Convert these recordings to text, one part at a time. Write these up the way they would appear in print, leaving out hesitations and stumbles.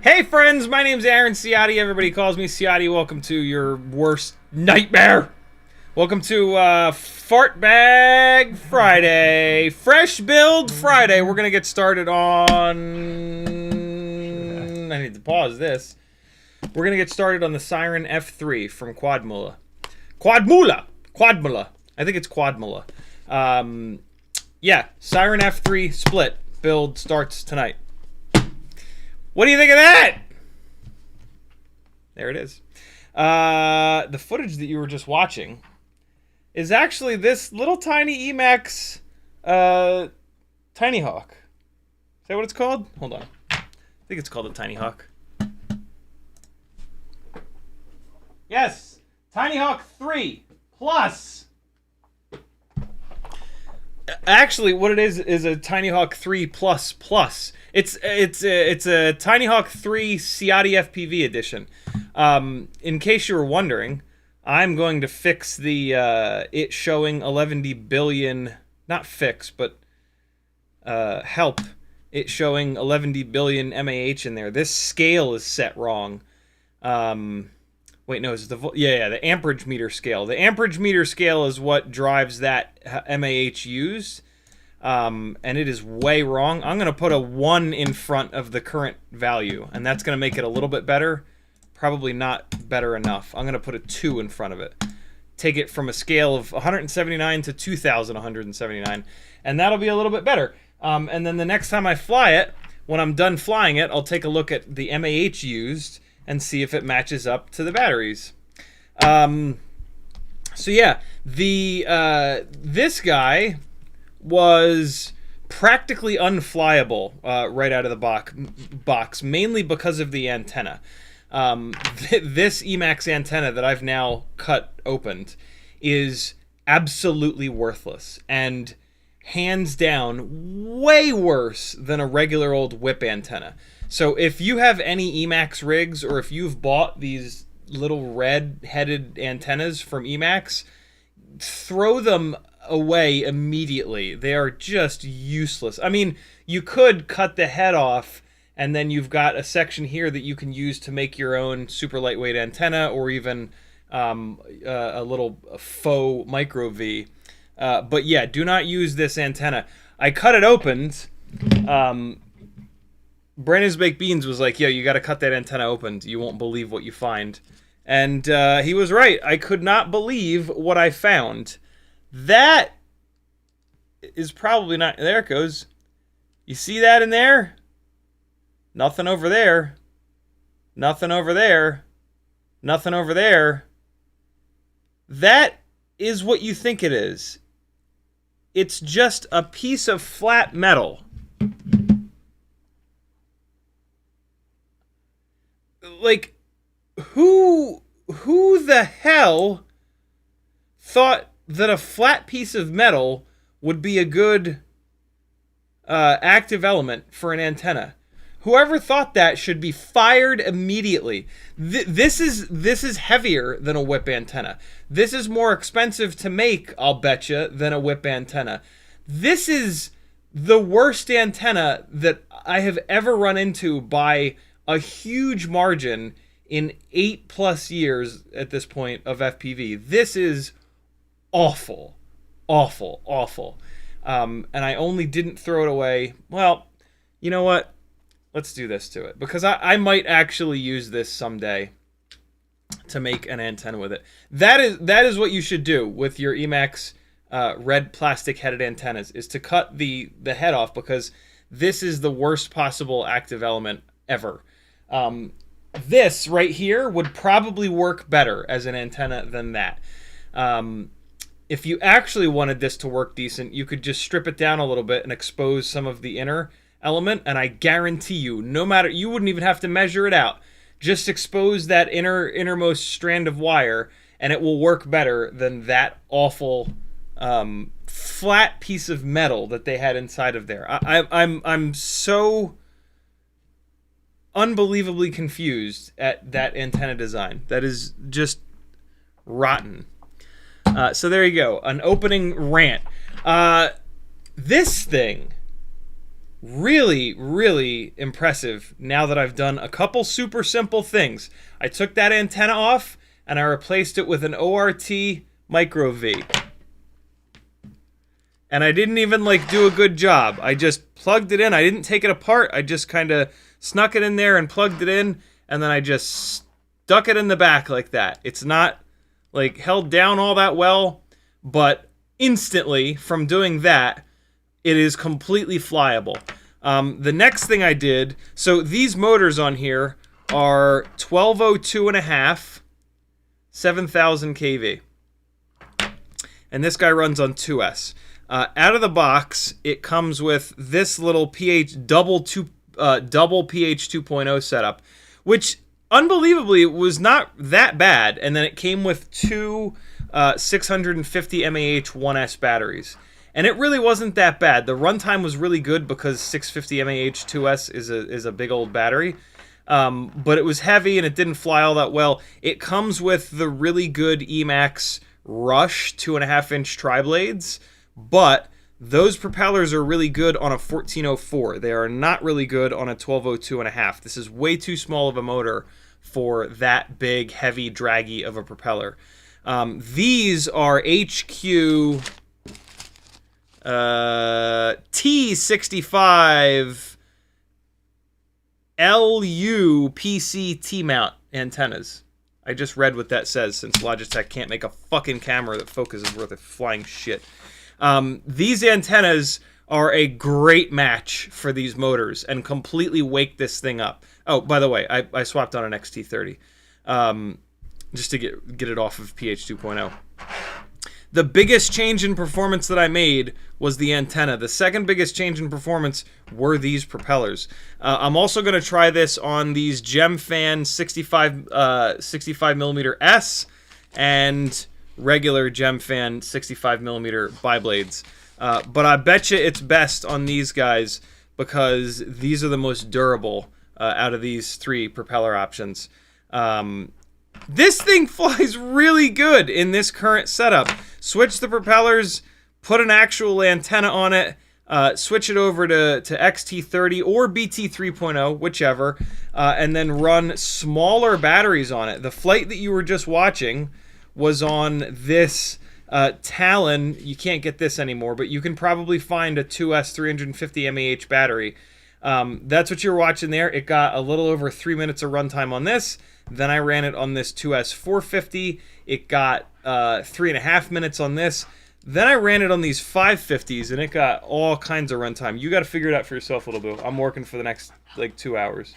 Hey friends, my name's Aaron Ciotti. Everybody calls me Ciotti. Welcome to your worst nightmare. Welcome to Fart Bag Friday. Fresh Build Friday. We're going to get started on... I need to pause this. We're going to get started on the Siren F3 from Quadmula. Quadmula! I think it's Quadmula. Yeah, Siren F3 split. Build starts tonight. What do you think of that? There it is. The footage that you were just watching is actually this little tiny Emax Tiny Hawk. Is that what it's called? Hold on. I think it's called a Tiny Hawk. Yes! Tiny Hawk 3 Plus! Actually, what it is a Tiny Hawk 3 Plus Plus. It's a Tiny Hawk 3 CiottiFPV edition. In case you were wondering, I'm going to fix the it showing 11 billion, not fix, but help it showing 11 billion MAH in there. This scale is set wrong. Wait, no, it's the amperage meter scale. The amperage meter scale is what drives that MAH used. And it is way wrong. I'm going to put a 1 in front of the current value, and that's going to make it a little bit better. Probably not better enough. I'm going to put a 2 in front of it. Take it from a scale of 179 to 2,179, and that'll be a little bit better. And then the next time I fly it, when I'm done flying it, I'll take a look at the MAH used and see if it matches up to the batteries. So yeah, this guy was practically unflyable right out of the box, mainly because of the antenna. This Emax antenna that I've now cut opened is absolutely worthless and hands down way worse than a regular old whip antenna. So if you have any Emax rigs, or if you've bought these little red-headed antennas from Emax, throw them away immediately. They are just useless. I mean, you could cut the head off, and then you've got a section here that you can use to make your own super lightweight antenna, or even a little faux micro V. But yeah, do not use this antenna. I cut it open. Brandon's Baked Beans was like, yo, you got to cut that antenna open. You won't believe what you find. And he was right. I could not believe what I found. That is probably not... There it goes. You see that in there? Nothing over there. Nothing over there. Nothing over there. That is what you think it is. It's just a piece of flat metal. Like, who the hell thought that a flat piece of metal would be a good active element for an antenna? Whoever thought that should be fired immediately. This is heavier than a whip antenna. This is more expensive to make, I'll betcha, than a whip antenna. This is the worst antenna that I have ever run into by a huge margin in 8+ years at this point of FPV. This is awful. Awful. Awful. And I only didn't throw it away. Well, you know what? Let's do this to it, because I might actually use this someday to make an antenna with it. That is what you should do with your Emax red plastic headed antennas, is to cut the head off, because this is the worst possible active element ever. This right here would probably work better as an antenna than that. If you actually wanted this to work decent, you could just strip it down a little bit and expose some of the inner element, and I guarantee you, no matter, you wouldn't even have to measure it out. Just expose that innermost strand of wire, and it will work better than that awful flat piece of metal that they had inside of there. I'm so unbelievably confused at that antenna design. That is just rotten. So there you go, an opening rant. This thing, really, really impressive now that I've done a couple super simple things. I took that antenna off and I replaced it with an ORT Micro V. And I didn't even do a good job. I just plugged it in. I didn't take it apart. I just kind of snuck it in there and plugged it in, and then I just stuck it in the back like that. It's not held down all that well, but instantly from doing that, it is completely flyable. The next thing I did, so these motors on here are 1202.5, 7,000 kV. And this guy runs on 2S. Out of the box, it comes with this little double pH 2.0 setup, which unbelievably was not that bad. And then it came with two 650 mAh 1S batteries. And it really wasn't that bad. The runtime was really good because 650 mAh 2S is a big old battery. But it was heavy and it didn't fly all that well. It comes with the really good Emax Rush 2.5-inch tri-blades, but those propellers are really good on a 1404. They are not really good on a 1202.5. This is way too small of a motor for that big, heavy, draggy of a propeller. These are HQ T65 LU PC T-mount antennas. I just read what that says, since Logitech can't make a fucking camera that focuses worth a flying shit. These antennas are a great match for these motors and completely wake this thing up. Oh, by the way, I swapped on an XT30 just to get it off of pH 2.0. The biggest change in performance that I made was the antenna. The second biggest change in performance were these propellers. I'm also going to try this on these GemFan 65mm S and regular GemFan 65mm biblades. But I bet you it's best on these guys because these are the most durable out of these three propeller options. This thing flies really good in this current setup. Switch the propellers, put an actual antenna on it, switch it over to XT30 or BT 3.0, whichever, and then run smaller batteries on it. The flight that you were just watching was on this Talon, you can't get this anymore, but you can probably find a 2S 350 mAh battery. That's what you're watching there. It got a little over 3 minutes of runtime on this. Then I ran it on this 2S 450. It got 3.5 minutes on this. Then I ran it on these 550s, and it got all kinds of runtime. You got to figure it out for yourself, little boo. I'm working for the next, like, 2 hours.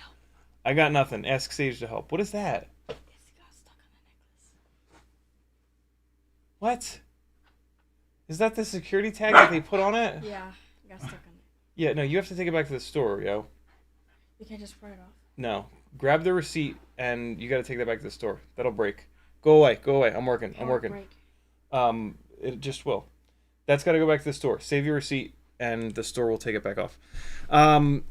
I got nothing. Ask Sage to help. What is that? It got stuck on the necklace. What? Is that the security tag that they put on it? Yeah, it got stuck on it. Yeah, no, you have to take it back to the store, yo. You can't just pry it off? No. Grab the receipt, and you got to take that back to the store. That'll break. Go away. Go away. I'm working. I'm working. Break. It just will. That's got to go back to the store. Save your receipt, and the store will take it back off.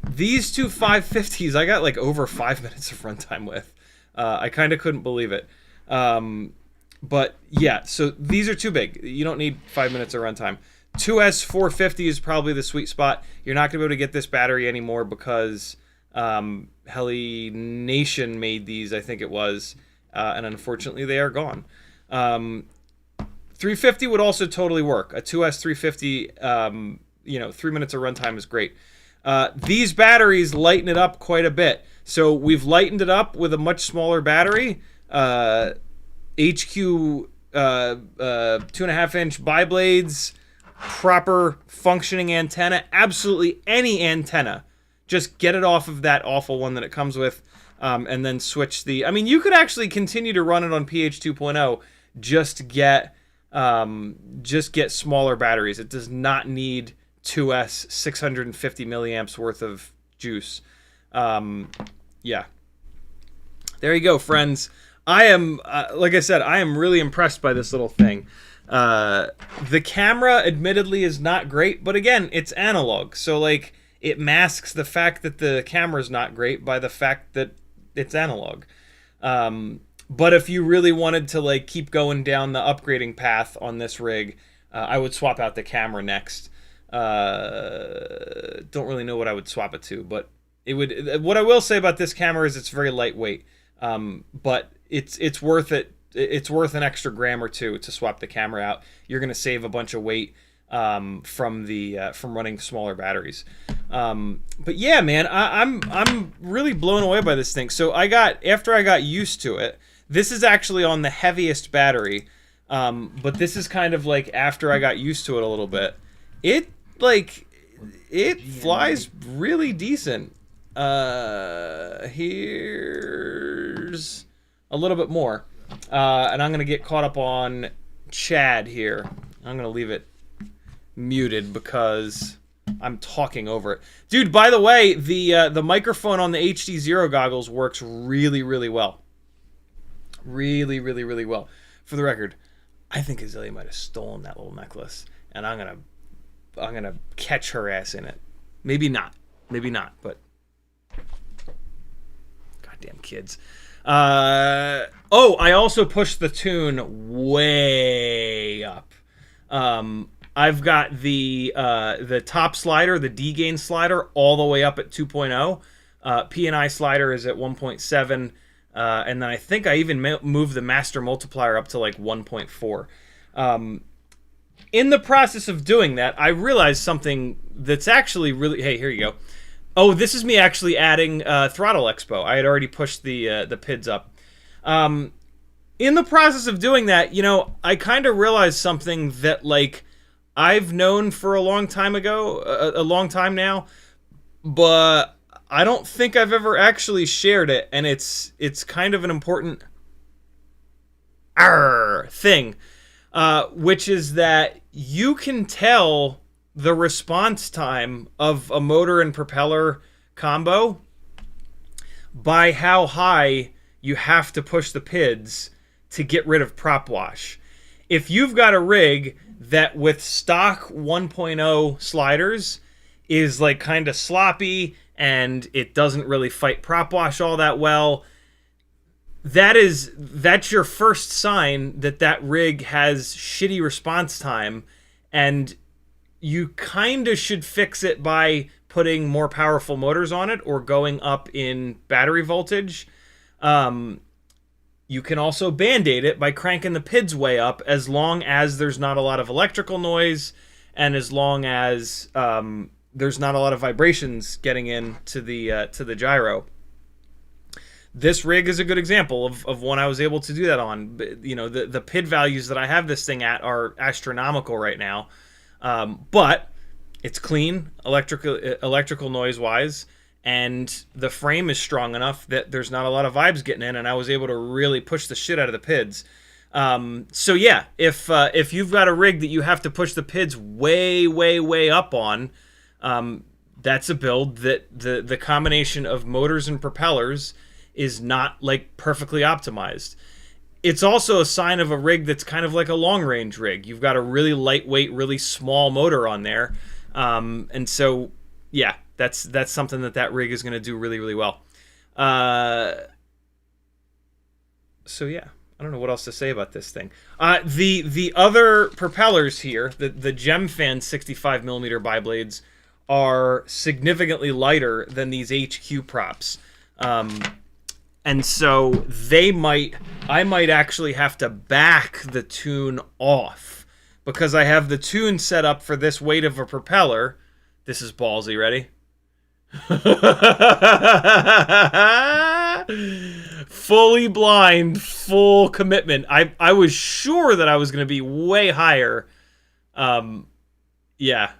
These two 550s, I got like over 5 minutes of runtime with. I kind of couldn't believe it. But yeah, so these are too big. You don't need 5 minutes of runtime. 2S 450 is probably the sweet spot. You're not going to be able to get this battery anymore because Heli Nation made these, I think it was, and unfortunately they are gone. 350 would also totally work. A 2S 350, 3 minutes of runtime is great. These batteries lighten it up quite a bit. So we've lightened it up with a much smaller battery. HQ 2.5-inch bi-blades, proper functioning antenna, absolutely any antenna. Just get it off of that awful one that it comes with, and then switch the... I mean, you could actually continue to run it on PH 2.0, just get smaller batteries. It does not need 2S 650 milliamps worth of juice. Yeah. There you go, friends. I am, like I said, I am really impressed by this little thing. The camera, admittedly, is not great, but again, it's analog. So, like, it masks the fact that the camera's not great by the fact that it's analog. But if you really wanted to, like, keep going down the upgrading path on this rig, I would swap out the camera next. Don't really know what I would swap it to, but it would. What I will say about this camera is it's very lightweight. But it's worth it. It's worth an extra gram or two to swap the camera out. You're gonna save a bunch of weight from running smaller batteries. But yeah, man, I'm really blown away by this thing. So after I got used to it, this is actually on the heaviest battery. But this is kind of like after I got used to it a little bit. It flies really decent. Here's a little bit more. And I'm going to get caught up on Chad here. I'm going to leave it muted because I'm talking over it. Dude, by the way, the microphone on the HD0 goggles works really, really well. Really, really, really well. For the record, I think Azalea might have stolen that little necklace, and I'm gonna catch her ass in it. Maybe not, but goddamn kids. I also pushed the tune way up. I've got the top slider, the D gain slider, all the way up at 2.0. P&I slider is at 1.7. And then I think I even moved the master multiplier up to like 1.4. In the process of doing that, I realized something that's actually really... Hey, here you go. Oh, this is me actually adding Throttle Expo. I had already pushed the PIDs up. In the process of doing that, I kind of realized something that, like, I've known for a long time now, but I don't think I've ever actually shared it, and it's kind of an important thing, which is that you can tell the response time of a motor and propeller combo by how high you have to push the PIDs to get rid of prop wash. If you've got a rig that with stock 1.0 sliders is like kind of sloppy and it doesn't really fight prop wash all that well, that's your first sign that rig has shitty response time, and you kind of should fix it by putting more powerful motors on it or going up in battery voltage. You can also band-aid it by cranking the PIDs way up, as long as there's not a lot of electrical noise and as long as there's not a lot of vibrations getting into the gyro. This rig is a good example of one I was able to do that on. You know, the PID values that I have this thing at are astronomical right now, but it's clean electrical noise-wise, and the frame is strong enough that there's not a lot of vibes getting in, and I was able to really push the shit out of the PIDs. So yeah, if you've got a rig that you have to push the PIDs way, way, way up on, that's a build that the combination of motors and propellers is not like perfectly optimized. It's also a sign of a rig that's kind of like a long-range rig. You've got a really lightweight, really small motor on there, and so yeah, that's something that rig is going to do really, really well. So yeah, I don't know what else to say about this thing. The other propellers here, the Gemfan 65mm biblades, are significantly lighter than these HQ props. And so I might actually have to back the tune off, because I have the tune set up for this weight of a propeller. This is ballsy. Ready? Fully blind, full commitment. I was sure that I was going to be way higher. Yeah,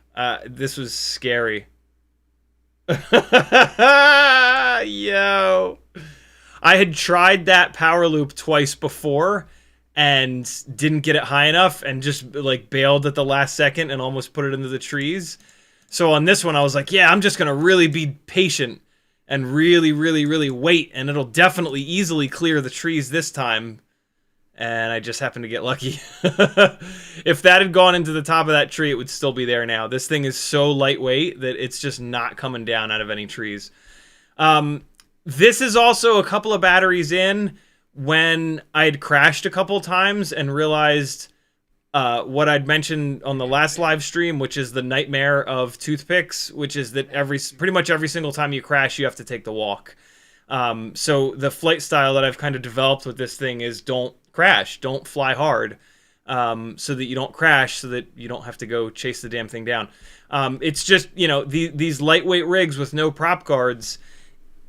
this was scary. Yo. I had tried that power loop twice before and didn't get it high enough and just like bailed at the last second and almost put it into the trees. So on this one, I was like, yeah, I'm just going to really be patient and really, really, really wait, and it'll definitely easily clear the trees this time. And I just happened to get lucky. If that had gone into the top of that tree, it would still be there now. This thing is so lightweight that it's just not coming down out of any trees. This is also a couple of batteries in when I'd crashed a couple times and realized what I'd mentioned on the last live stream, which is the nightmare of toothpicks, which is that pretty much every single time you crash, you have to take the walk. So the flight style that I've kind of developed with this thing is don't crash, don't fly hard, so that you don't crash, so that you don't have to go chase the damn thing down. It's just, you know, these lightweight rigs with no prop guards,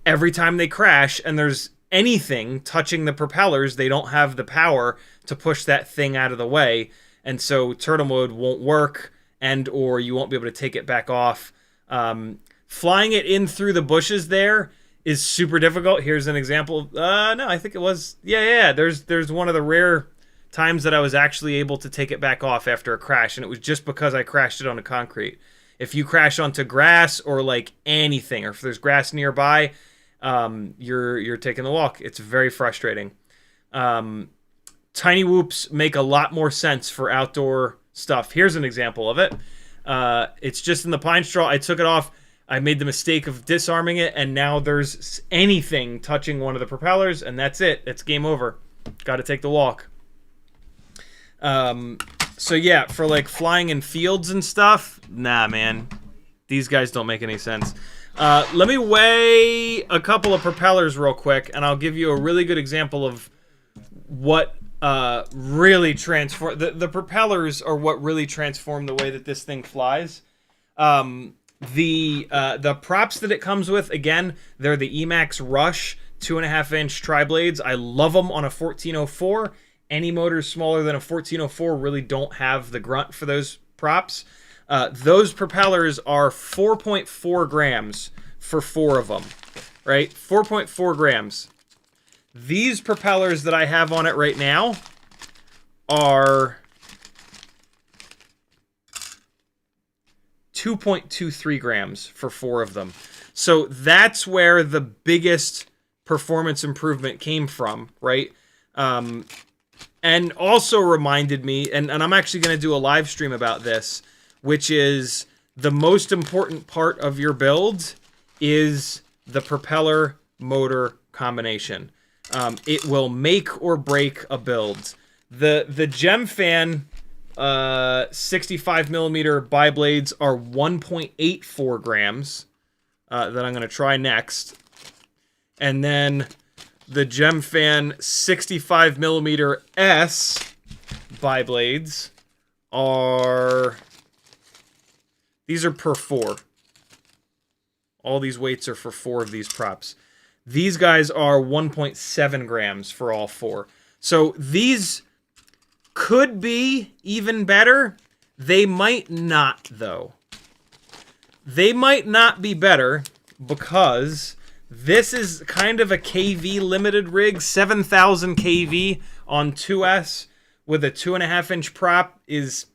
every time they crash and there's anything touching the propellers, they don't have the power to push that thing out of the way. And so turtle mode won't work, and or you won't be able to take it back off. Flying it in through the bushes there is super difficult. Here's an example. No, I think it was. Yeah. There's one of the rare times that I was actually able to take it back off after a crash, and it was just because I crashed it onto concrete. If you crash onto grass or like anything, or if there's grass nearby, you're taking the walk. It's very frustrating. Tiny whoops make a lot more sense for outdoor stuff. Here's an example of it. It's just in the pine straw. I took it off. I made the mistake of disarming it, and now there's anything touching one of the propellers, and that's it. It's game over. Got to take the walk. So yeah, for like flying in fields and stuff, nah, man. These guys don't make any sense. Let me weigh a couple of propellers real quick, and I'll give you a really good example of what really transform the propellers are what really transform the way that this thing flies. The props that it comes with, again, they're the Emax Rush 2.5-inch tri-blades. I love them on a 1404. Any motors smaller than a 1404 really don't have the grunt for those props. Those propellers are 4.4 grams for 4 of them, right? 4.4 grams. These propellers that I have on it right now are 2.23 grams for 4 of them. So that's where the biggest performance improvement came from, right? And also reminded me, and I'm actually going to do a live stream about this, which is the most important part of your build is the propeller motor combination. It will make or break a build. The Gemfan 65mm biblades are 1.84 grams that I'm going to try next. And then the Gemfan 65mm S bi-blades are... These are per 4. All these weights are for 4 of these props. These guys are 1.7 grams for all 4. So these could be even better. They might not, though. They might not be better because this is kind of a KV limited rig. 7,000 KV on 2S with a 2.5-inch prop is,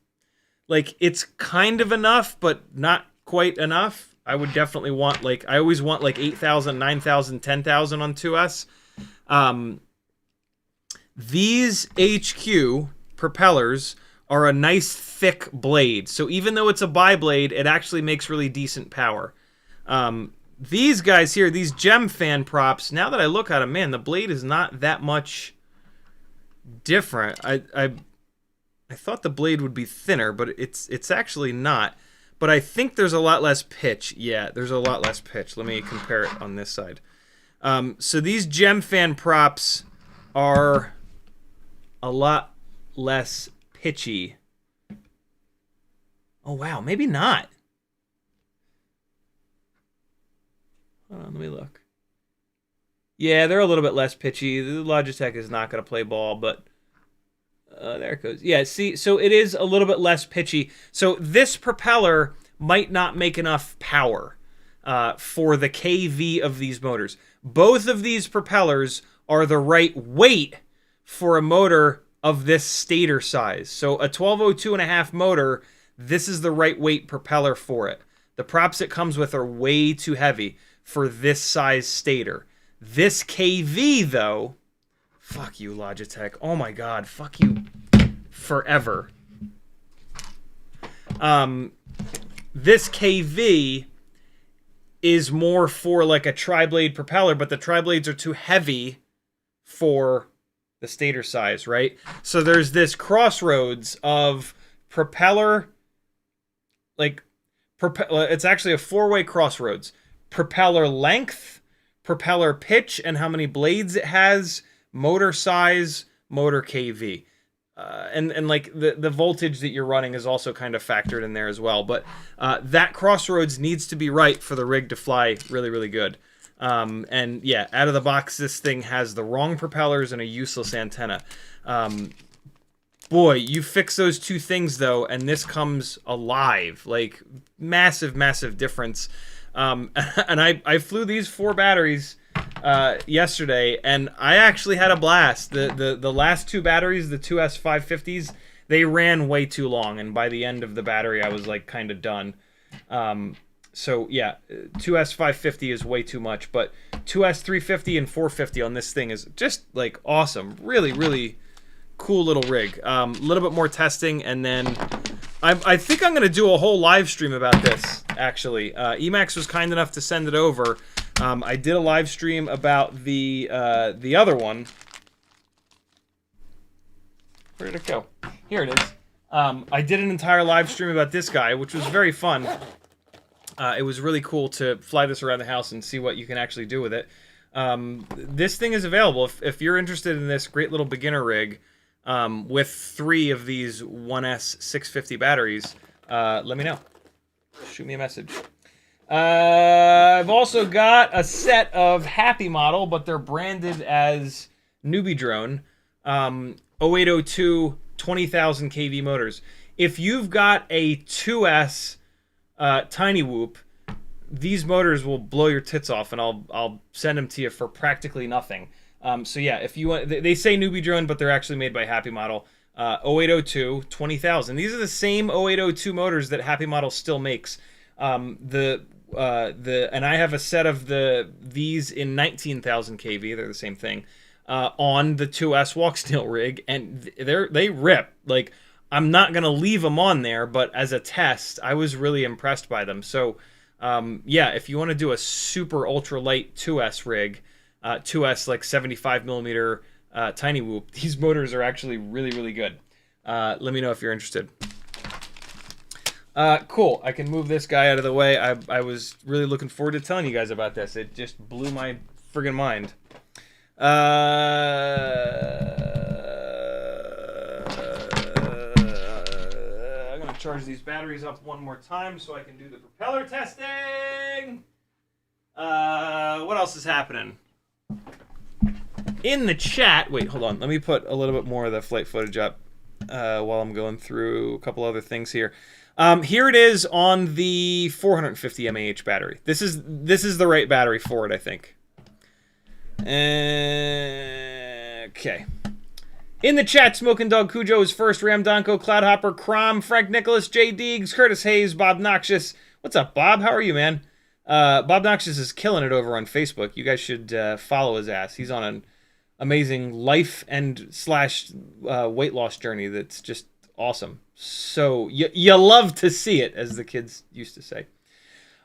like, it's kind of enough, but not quite enough. I would definitely want, like, I always want, like, 8,000, 9,000, 10,000 on 2S. These HQ propellers are a nice thick blade. So even though it's a bi-blade, it actually makes really decent power. These guys here, these Gemfan props, now that I look at them, man, the blade is not that much different. I thought the blade would be thinner, but it's actually not. But I think there's a lot less pitch. Yeah, there's a lot less pitch. Let me compare it on this side. So these Gemfan props are a lot less pitchy. Oh, wow. Maybe not. Hold on, let me look. Yeah, they're a little bit less pitchy. The Logitech is not going to play ball, but... there it goes. Yeah, see, so it is a little bit less pitchy. So this propeller might not make enough power for the KV of these motors. Both of these propellers are the right weight for a motor of this stator size. So a 1202.5 motor, this is the right weight propeller for it. The props it comes with are way too heavy for this size stator. This KV, though... Fuck you, Logitech. Oh my god, fuck you forever. This KV is more for like a tri-blade propeller, but the tri-blades are too heavy for the stator size, right? So there's this crossroads of propeller, like, it's actually a 4-way crossroads. Propeller length, propeller pitch, and how many blades it has, motor size, motor KV. And like the voltage that you're running is also kind of factored in there as well. But that crossroads needs to be right for the rig to fly really, really good. And yeah, out of the box, this thing has the wrong propellers and a useless antenna. Boy, you fix those two things though, and this comes alive. Like, massive, massive difference. And I flew these 4 batteries yesterday, and I actually had a blast. The last 2 batteries, the 2S 550s, they ran way too long, and by the end of the battery, I was like kind of done. So yeah, 2S 550 is way too much, but 2S 350 and 450 on this thing is just like awesome. Really, really cool little rig. A little bit more testing, and then I think I'm gonna do a whole live stream about this. Actually, Emax was kind enough to send it over. I did a live stream about the other one. Where did it go? Here it is. I did an entire live stream about this guy, which was very fun. It was really cool to fly this around the house and see what you can actually do with it. This thing is available. If you're interested in this great little beginner rig with 3 of these 1S 650 batteries, let me know. Shoot me a message. I've also got a set of Happy Model, but they're branded as Newbie Drone. 0802 20,000 kV motors. If you've got a 2S Tiny Whoop, these motors will blow your tits off, and I'll send them to you for practically nothing. So yeah, if you want, they say Newbie Drone, but they're actually made by Happy Model. 0802 20,000. These are the same 0802 motors that Happy Model still makes. And I have a set of these in 19,000 kV. They're the same thing. On the 2S Walksnail rig, and they rip. Like, I'm not gonna leave them on there, but as a test, I was really impressed by them. So, yeah, if you want to do a super ultra light 2S rig, 2S like 75mm Tiny Whoop, these motors are actually really, really good. Let me know if you're interested. Cool. I can move this guy out of the way. I was really looking forward to telling you guys about this. It just blew my friggin' mind. I'm going to charge these batteries up one more time so I can do the propeller testing. What else is happening? In the chat, wait, hold on. Let me put a little bit more of the flight footage up while I'm going through a couple other things here. Here it is on the 450 mAh battery. This is the right battery for it, I think. Okay. In the chat, Smoking Dog Cujo is first. Ram Donko, Cloudhopper, Crom, Frank Nicholas, J Deegs, Curtis Hayes, Bob Noxious. What's up, Bob? How are you, man? Bob Noxious is killing it over on Facebook. You guys should follow his ass. He's on an amazing life and / weight loss journey that's just awesome. So you love to see it, as the kids used to say.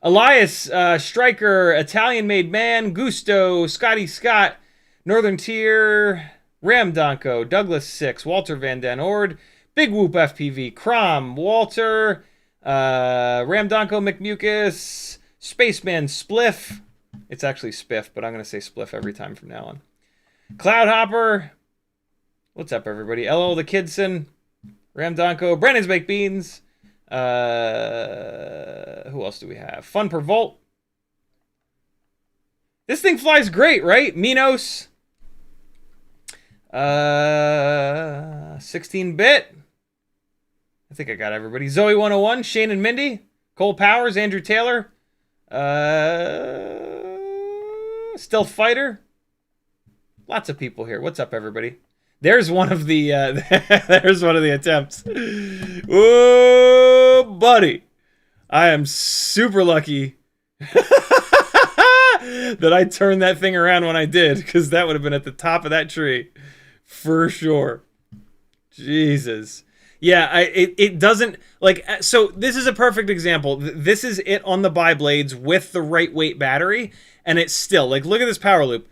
Elias, Striker, Italian Made Man, Gusto, Scotty Scott, Northern Tier, Ram Donko, Douglas 6, Walter Van Den Ord, Big Whoop FPV, Crom, Walter, Ram Donko, McMucus, Spaceman Spliff. It's actually Spiff, but I'm going to say Spliff every time from now on. Cloudhopper. What's up, everybody? LL the Kidson, Ram Donko, Brandon's Baked Beans. Who else do we have? Fun per Volt. This thing flies great, right? Minos. 16-bit. I think I got everybody. Zoe 101, Shane and Mindy, Cole Powers, Andrew Taylor, Stealth Fighter. Lots of people here. What's up, everybody? There's one of the there's one of the attempts. Oh, buddy. I am super lucky that I turned that thing around when I did, because that would have been at the top of that tree for sure. Jesus. Yeah, it doesn't, like, so this is a perfect example. This is it on the bi-blades with the right weight battery, and it's still, like, look at this power loop.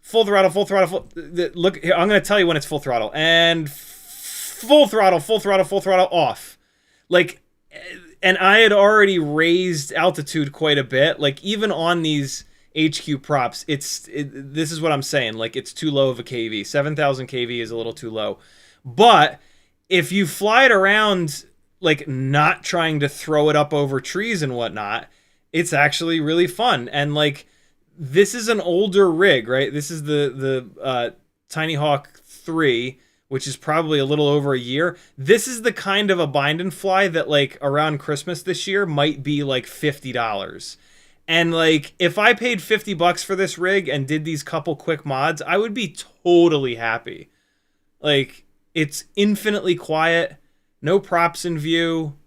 Full throttle, full throttle, full, look, here, I'm going to tell you when it's full throttle. And full throttle, full throttle, full throttle, off. Like, and I had already raised altitude quite a bit. Like, even on these HQ props, this is what I'm saying. Like, it's too low of a KV. 7,000 KV is a little too low. But if you fly it around, like, not trying to throw it up over trees and whatnot, it's actually really fun. And, like, this is an older rig, right? This is the Tiny Hawk 3, which is probably a little over a year. This is the kind of a bind and fly that, like, around Christmas this year might be like $50. And, like, if I paid $50 for this rig and did these couple quick mods, I would be totally happy. Like, it's infinitely quiet, no props in view.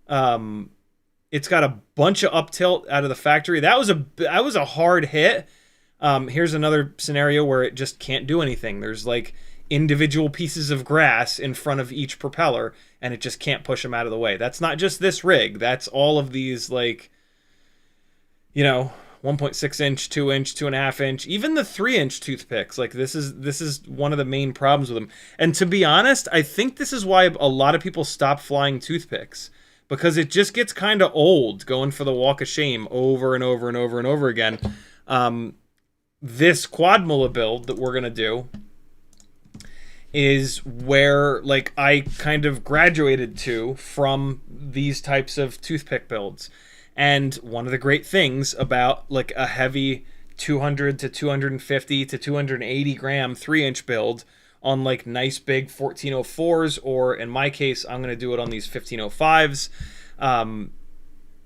It's got a bunch of up tilt out of the factory. That was a hard hit. Here's another scenario where it just can't do anything. There's, like, individual pieces of grass in front of each propeller, and it just can't push them out of the way. That's not just this rig. That's all of these, like, you know, 1.6 inch, 2 inch, 2.5 inch, even the 3 inch toothpicks. Like, this is one of the main problems with them. And to be honest, I think this is why a lot of people stop flying toothpicks. Because it just gets kind of old going for the walk of shame over and over and over and over again. This Quadmula build that we're going to do is where, like, I kind of graduated to from these types of toothpick builds. And one of the great things about, like, a heavy 200 to 250 to 280 gram 3 inch build on, like, nice big 1404s, or in my case, I'm going to do it on these 1505s.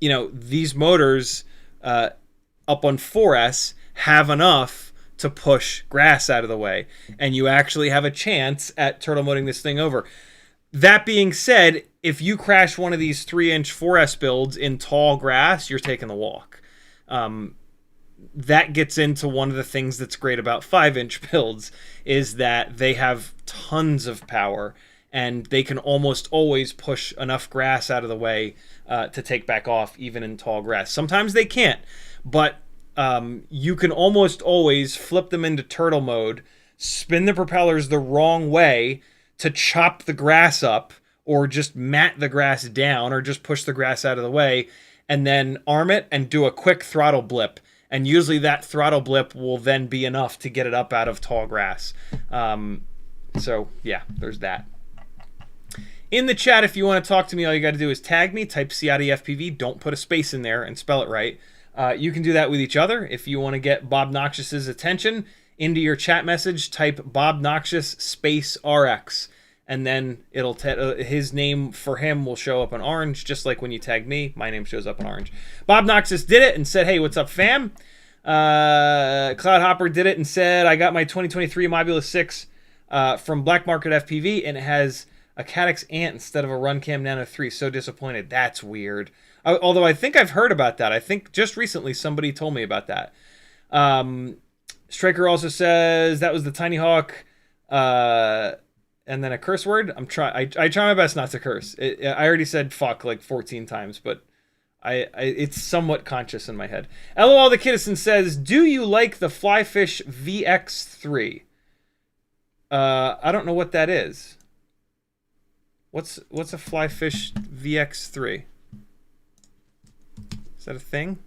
You know, these motors up on 4S have enough to push grass out of the way, and you actually have a chance at turtle moding this thing over. That being said, if you crash one of these 3 inch 4S builds in tall grass, you're taking the walk. That gets into one of the things that's great about 5 inch builds, is that they have tons of power, and they can almost always push enough grass out of the way to take back off, even in tall grass. Sometimes they can't, but you can almost always flip them into turtle mode, spin the propellers the wrong way to chop the grass up, or just mat the grass down, or just push the grass out of the way, and then arm it and do a quick throttle blip, and usually that throttle blip will then be enough to get it up out of tall grass. So yeah, there's that. In the chat, if you want to talk to me, all you got to do is tag me, type CiottiFPV, don't put a space in there, and spell it right. You can do that with each other. If you want to get Bob Noxious's attention, into your chat message, type Bob Noxious space RX, and then it'll his name for him will show up in orange, just like when you tag me, my name shows up in orange. Bob Noxious did it and said, hey, what's up, fam? Cloud Hopper did it and said, I got my 2023 Mobula 6 from Black Market FPV, and it has a Caddx Ant instead of a Runcam Nano 3. So disappointed. That's weird. Although I think I've heard about that. I think just recently somebody told me about that. Striker also says that was the Tiny Hawk, and then a curse word. I try my best not to curse. I already said fuck like 14 times, but it's somewhat conscious in my head. LOL the Kiddison says, do you like the Flyfish VX3? I don't know what that is. What's a Flyfish VX3? Is that a thing?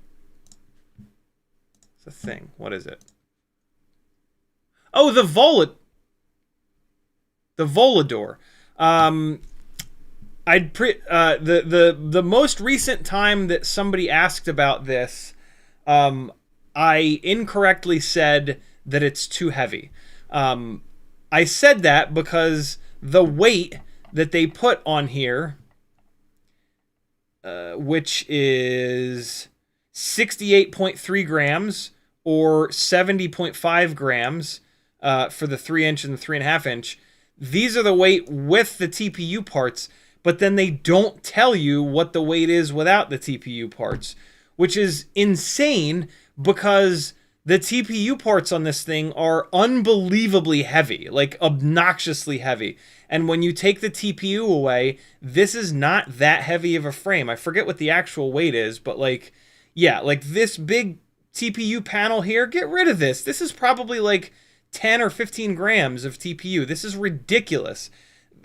It's a thing. What is it? Oh, the Volador. The most recent time that somebody asked about this, I incorrectly said that it's too heavy. I said that because the weight that they put on here, which is 68.3 grams or 70.5 grams, for the 3-inch and the 3.5-inch. These are the weight with the TPU parts, but then they don't tell you what the weight is without the TPU parts, which is insane because the TPU parts on this thing are unbelievably heavy, like obnoxiously heavy. And when you take the TPU away, this is not that heavy of a frame. I forget what the actual weight is, but like, yeah, like this big TPU panel here, get rid of this. This is probably like 10 or 15 grams of TPU. This is ridiculous.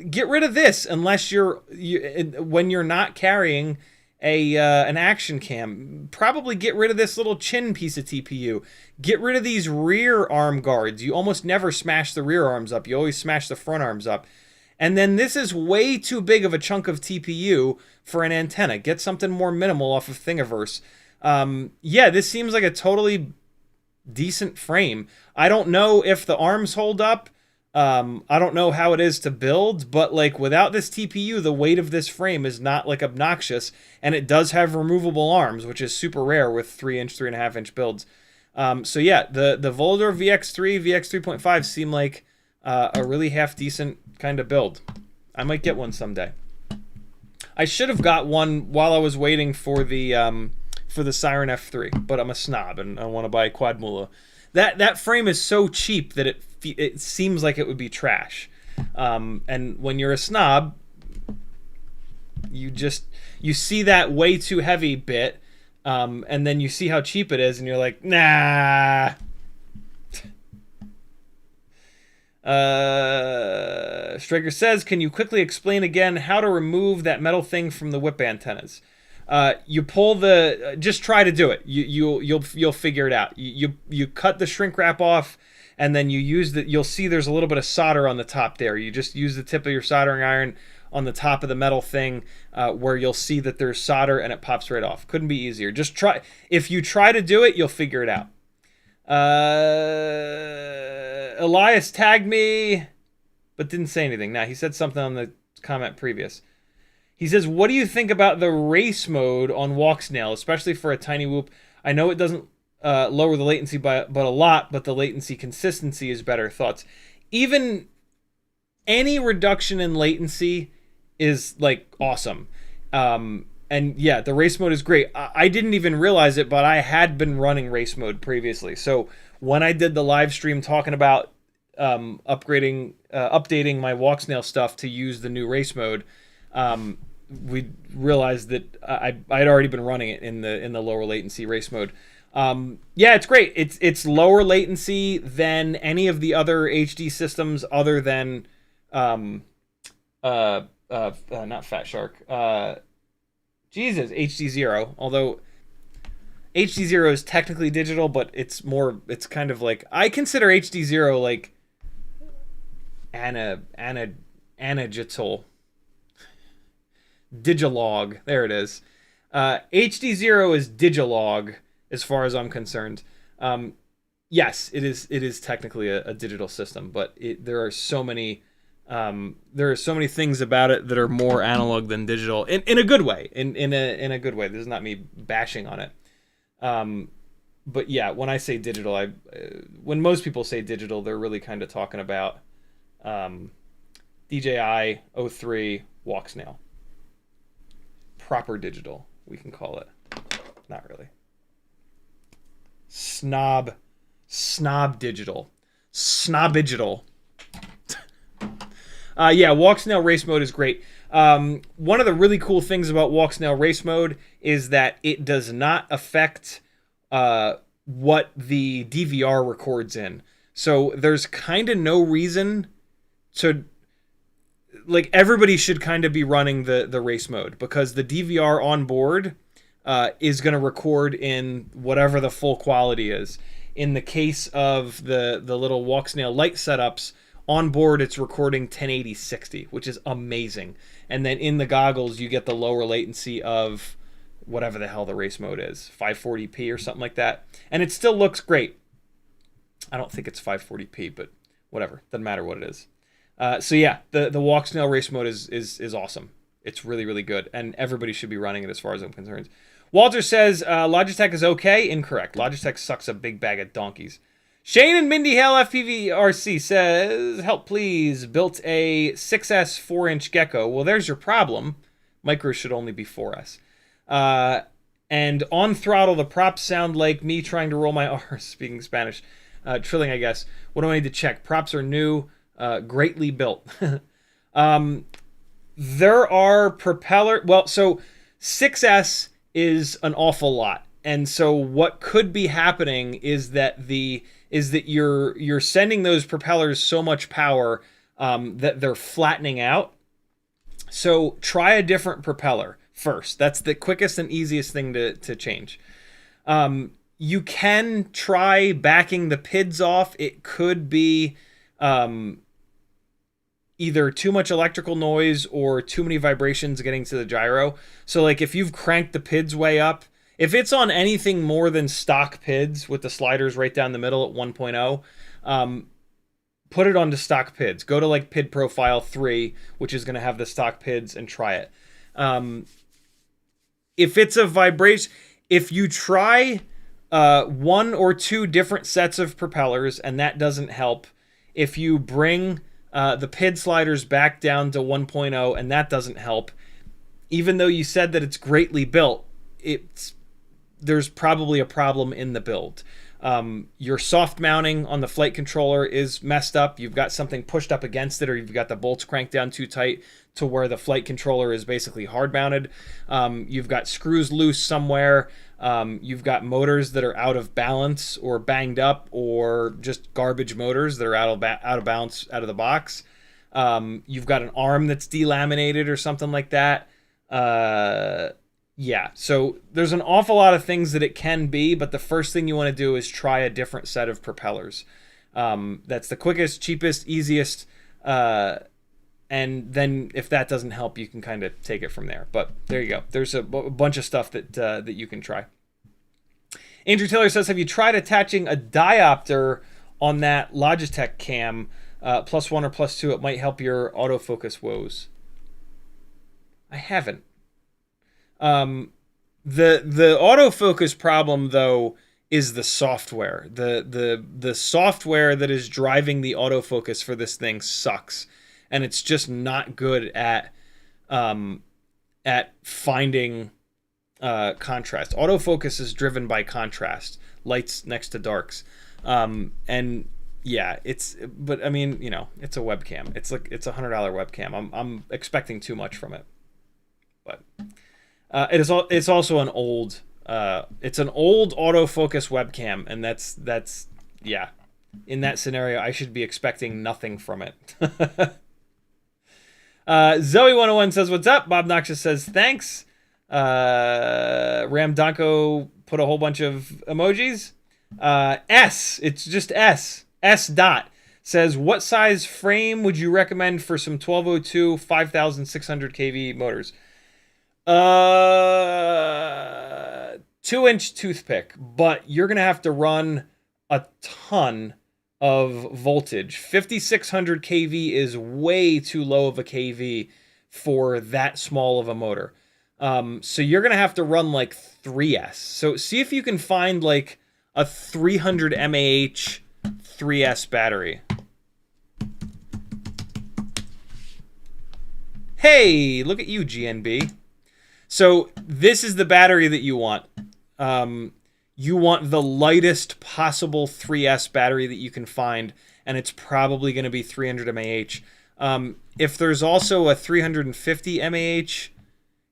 Get rid of this unless when you're not carrying an action cam. Probably get rid of this little chin piece of TPU. Get rid of these rear arm guards. You almost never smash the rear arms up. You always smash the front arms up. And then this is way too big of a chunk of TPU for an antenna. Get something more minimal off of Thingiverse. Yeah, this seems like a totally decent frame. I don't know if the arms hold up. I don't know how it is to build, but like without this TPU, the weight of this frame is not like obnoxious, and it does have removable arms, which is super rare with 3-inch, 3.5-inch builds. So yeah, the Volador VX3, VX3.5 seem like a really half decent kind of build. I might get one someday. I should have got one while I was waiting for the Siren F3, but I'm a snob and I want to buy a Quadmula. That frame is so cheap that it seems like it would be trash. And when you're a snob, you see that way too heavy bit, and then you see how cheap it is, and you're like, nah. Striker says, can you quickly explain again how to remove that metal thing from the whip antennas? You pull just try to do it. You'll figure it out. You cut the shrink wrap off, and then you'll see there's a little bit of solder on the top there. You just use the tip of your soldering iron on the top of the metal thing, where you'll see that there's solder and it pops right off. Couldn't be easier. Just try. If you try to do it, you'll figure it out. Elias tagged me, but didn't say anything. Now, he said something on the comment previous. He says, what do you think about the race mode on Walksnail, especially for a tiny whoop? I know it doesn't lower the latency but a lot, but the latency consistency is better. Thoughts? Even any reduction in latency is like awesome. And yeah, the race mode is great. I didn't even realize it, but I had been running race mode previously. So when I did the live stream talking about updating my Walksnail stuff to use the new race mode, we realized that I'd already been running it in the lower latency race mode. Yeah, it's great. It's lower latency than any of the other HD systems other than not Fat Shark. Jesus, HD0. Although HD0 is technically digital, but it's kind of like, I consider HD0 like anagital. Digilog. There it is. HD0 is Digilog as far as I'm concerned. Yes, it is technically a digital system, but there are so many things about it that are more analog than digital in a good way. In a good way. This is not me bashing on it. But yeah, when I say digital, when most people say digital, they're really kind of talking about DJI O3 Walksnail. Proper digital, we can call it. Not really. Snob digital. Snobigital. Yeah, Walksnail race mode is great. One of the really cool things about Walksnail race mode is that it does not affect what the DVR records in. So there's kind of no reason to... Like, everybody should kind of be running the race mode, because the DVR on board is going to record in whatever the full quality is. In the case of the little Walksnail light setups, on board it's recording 1080-60, which is amazing. And then in the goggles, you get the lower latency of whatever the hell the race mode is, 540p or something like that. And it still looks great. I don't think it's 540p, but whatever. Doesn't matter what it is. So yeah, the Walksnail race mode is awesome. It's really, really good, and everybody should be running it as far as I'm concerned. Walter says Logitech is okay. Incorrect. Logitech sucks a big bag of donkeys. Shane and Mindy Hale FPV RC says, help please, built a 6S 4-inch gecko. Well, there's your problem. Micros should only be 4S. And on throttle, the props sound like me trying to roll my R's, speaking Spanish. Trilling, I guess. What do I need to check? Props are new. Greatly built. There are propeller... Well, so 6S is an awful lot. And so what could be happening is that you're sending those propellers so much power that they're flattening out. So try a different propeller first. That's the quickest and easiest thing to change. You can try backing the PIDs off. It could be... either too much electrical noise or too many vibrations getting to the gyro. So like if you've cranked the PIDs way up, if it's on anything more than stock PIDs with the sliders right down the middle at 1.0, put it onto stock PIDs. Go to like PID Profile 3, which is going to have the stock PIDs, and try it. If it's a vibration, if you try one or two different sets of propellers and that doesn't help, if you bring the PID sliders back down to 1.0 and that doesn't help, even though you said that it's greatly built, there's probably a problem in the build. Your soft mounting on the flight controller is messed up. You've got something pushed up against it, or you've got the bolts cranked down too tight to where the flight controller is basically hard mounted. You've got screws loose somewhere. You've got motors that are out of balance or banged up, or just garbage motors that are out of balance out of the box. You've got an arm that's delaminated or something like that. Yeah, so there's an awful lot of things that it can be, but the first thing you want to do is try a different set of propellers. That's the quickest, cheapest, easiest, and then if that doesn't help, you can kind of take it from there. But there you go. There's a bunch of stuff that you can try. Andrew Taylor says, have you tried attaching a diopter on that Logitech cam, +1 or +2? It might help your autofocus woes. I haven't. The autofocus problem, though, is the software. The software that is driving the autofocus for this thing sucks, and it's just not good at finding contrast. Autofocus is driven by contrast, lights next to darks, and yeah, but I mean, you know, it's a webcam. It's a $100 webcam. I'm expecting too much from it, but. It's also an old autofocus webcam, and that's yeah. In that scenario, I should be expecting nothing from it. Zoe101 says, what's up? Bob Noxious says, thanks. Ramdanko put a whole bunch of emojis. S, it's just S. S dot says, what size frame would you recommend for some 1202 5600 kV motors? 2-inch toothpick, but you're gonna have to run a ton of voltage. 5600 kV is way too low of a kV for that small of a motor. So you're gonna have to run like 3S. So see if you can find like a 300 mAh 3S battery. Hey, look at you, GNB. So this is the battery that you want. You want the lightest possible 3S battery that you can find, and it's probably going to be 300 mAh. If there's also a 350 mAh,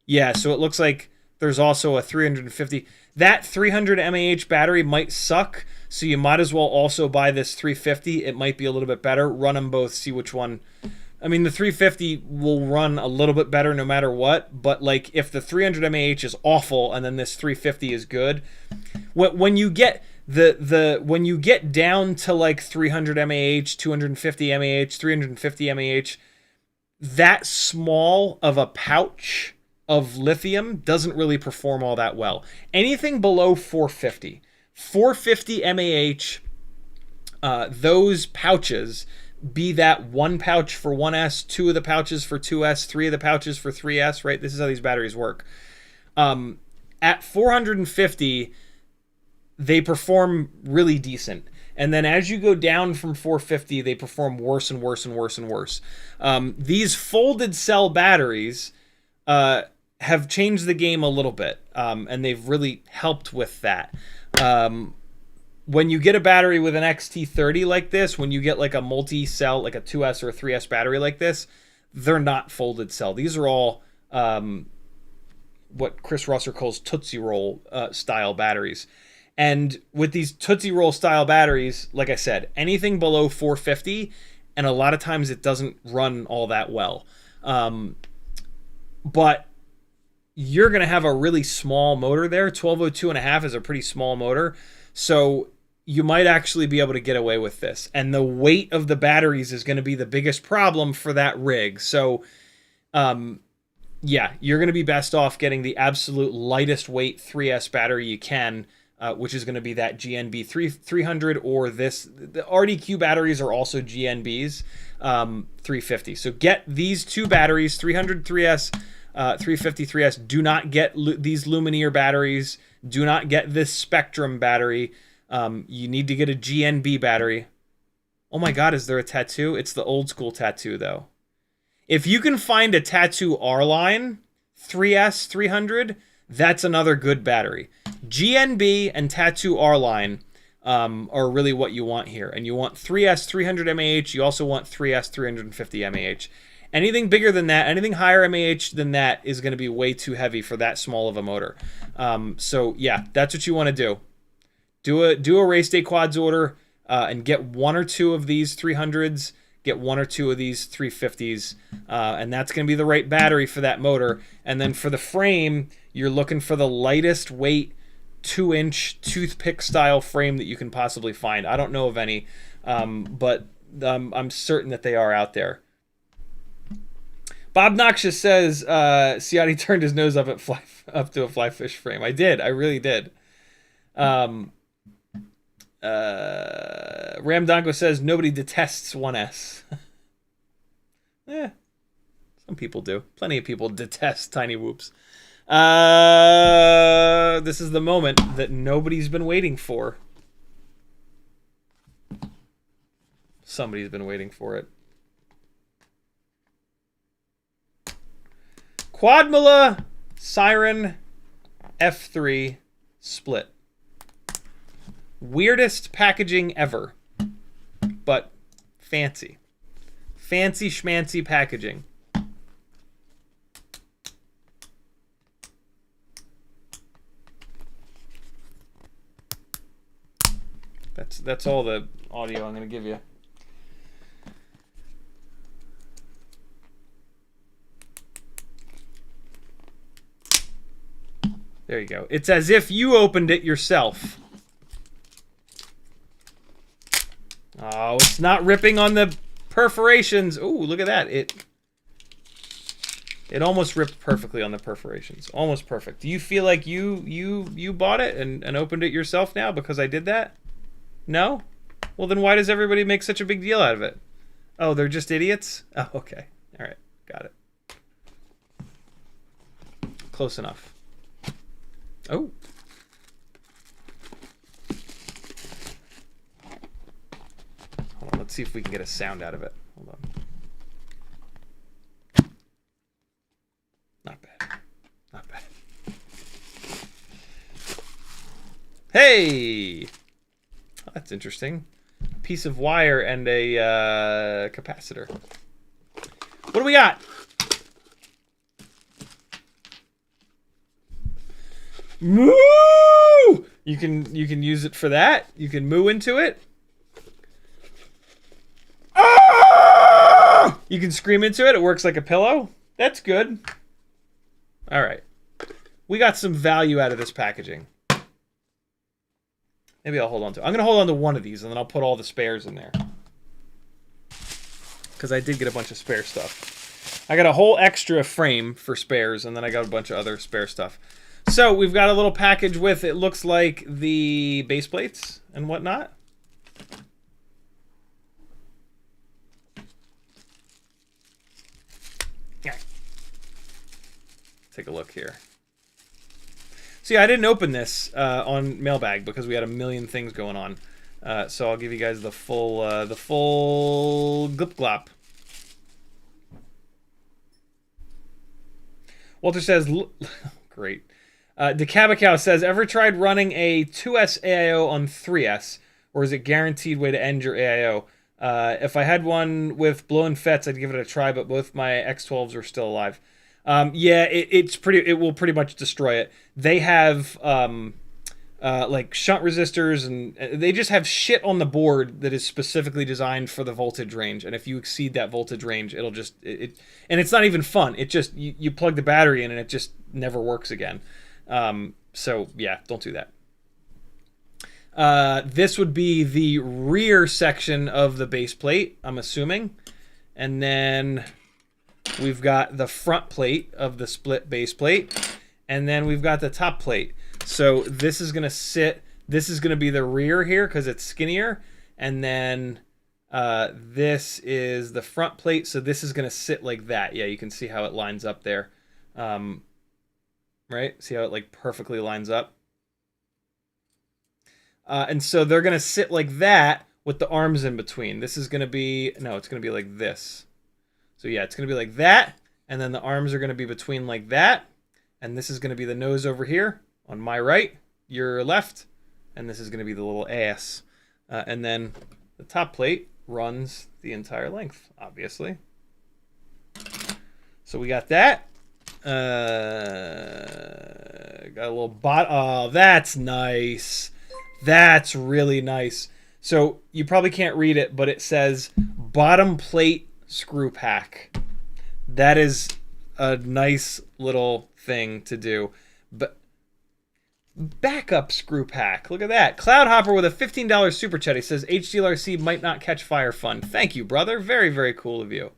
yeah, so it looks like there's also a 350. That 300 mAh battery might suck, so you might as well also buy this 350. It might be a little bit better. Run them both, see which one. I mean, the 350 will run a little bit better no matter what, but like if the 300 mAh is awful and then this 350 is good, when you get when you get down to like 300 mAh, 250 mAh, 350 mAh, that small of a pouch of lithium doesn't really perform all that well. Anything below 450 mAh, those pouches, be that one pouch for 1S, 2 of the pouches for 2S, 3 of the pouches for 3S, right? This is how these batteries work. At 450, they perform really decent. And then as you go down from 450, they perform worse and worse and worse and worse. These folded cell batteries have changed the game a little bit, and they've really helped with that. When you get a battery with an XT30 like this, when you get like a multi-cell, like a 2S or a 3S battery like this, they're not folded cell. These are all what Chris Rosser calls Tootsie Roll style batteries. And with these Tootsie Roll style batteries, like I said, anything below 450, and a lot of times it doesn't run all that well. But you're going to have a really small motor there. 1202.5 is a pretty small motor. So you might actually be able to get away with this. And the weight of the batteries is going to be the biggest problem for that rig. So, yeah, you're going to be best off getting the absolute lightest weight 3S battery you can, which is going to be that GNB 300 or this. The RDQ batteries are also GNBs 350. So get these two batteries, 300 3S, 350 3S. Do not get these Lumineer batteries. Do not get this Spectrum battery. You need to get a GNB battery. Oh my God, is there a tattoo? It's the old school tattoo, though. If you can find a tattoo R-Line 3S 300, that's another good battery. GNB and tattoo R-Line are really what you want here. And you want 3S 300 mAh. You also want 3S 350 mAh. Anything bigger than that, anything higher mAh than that is going to be way too heavy for that small of a motor. So yeah, that's what you want to do. Do a race day quads order and get one or two of these 300s, get one or two of these 350s, and that's going to be the right battery for that motor. And then for the frame, you're looking for the lightest weight 2-inch toothpick style frame that you can possibly find. I don't know of any, but I'm certain that they are out there. Bob Noxious says Ciotti turned his nose up to a flyfish frame. I did. I really did. Ramdongo says nobody detests 1S. Some people do. Plenty of people detest tiny whoops. This is the moment that nobody's been waiting for. Somebody's been waiting for it. Quadmula Siren F3 split. Weirdest packaging ever, but fancy. Fancy schmancy packaging. That's all the audio I'm going to give you. There you go. It's as if you opened it yourself. Oh, it's not ripping on the perforations. Ooh, look at that. It almost ripped perfectly on the perforations. Almost perfect. Do you feel like you bought it and opened it yourself now because I did that? No? Well, then why does everybody make such a big deal out of it? Oh, they're just idiots? Oh, okay. All right. Got it. Close enough. Oh. Hold on. Let's see if we can get a sound out of it. Hold on. Not bad. Not bad. Hey! Oh, that's interesting. A piece of wire and a capacitor. What do we got? Moo! You can use it for that. You can moo into it. Ah! You can scream into it. It works like a pillow. That's good. All right. We got some value out of this packaging. Maybe I'll hold on to it. I'm going to hold on to one of these, and then I'll put all the spares in there. Because I did get a bunch of spare stuff. I got a whole extra frame for spares, and then I got a bunch of other spare stuff. So we've got a little package with, it looks like, the base plates and whatnot. Yeah. Take a look here. So yeah, I didn't open this on Mailbag because we had a million things going on. So I'll give you guys the full glip glop. Walter says, great. Decabacow says, ever tried running a 2S AIO on 3S, or is it guaranteed way to end your AIO? If I had one with blown FETs, I'd give it a try, but both my X12s are still alive. Yeah, it will pretty much destroy it. They have like shunt resistors, and they just have shit on the board that is specifically designed for the voltage range. And if you exceed that voltage range, it'll just and it's not even fun. It just you plug the battery in and it just never works again. So yeah, don't do that. This would be the rear section of the base plate, I'm assuming, and then we've got the front plate of the split base plate, and then we've got the top plate. So this is going to sit, this is going to be the rear here because it's skinnier, and then this is the front plate, so this is going to sit like that. Yeah, you can see how it lines up there. Right? See how it like perfectly lines up? And so they're going to sit like that with the arms in between. This is going to be, no, it's going to be like this. So yeah, it's going to be like that, and then the arms are going to be between like that, and this is going to be the nose over here on my right, your left, and this is going to be the little ass. And then the top plate runs the entire length, obviously. So we got that. Got a little bot. Oh, that's nice. That's really nice. So you probably can't read it, but it says bottom plate screw pack. That is a nice little thing to do. But backup screw pack. Look at that. Cloudhopper with a $15 super chat. He says HDLRC might not catch fire fun. Thank you, brother. Very, very cool of you.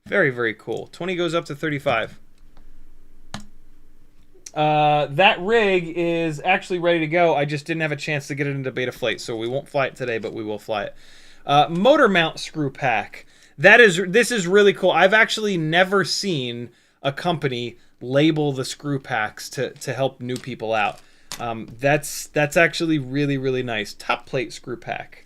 Very, very cool. 20 goes up to 35. That rig is actually ready to go. I just didn't have a chance to get it into beta flight, so we won't fly it today, but we will fly it. Motor mount screw pack. This is really cool. I've actually never seen a company label the screw packs to help new people out. That's actually really, really nice. Top plate screw pack.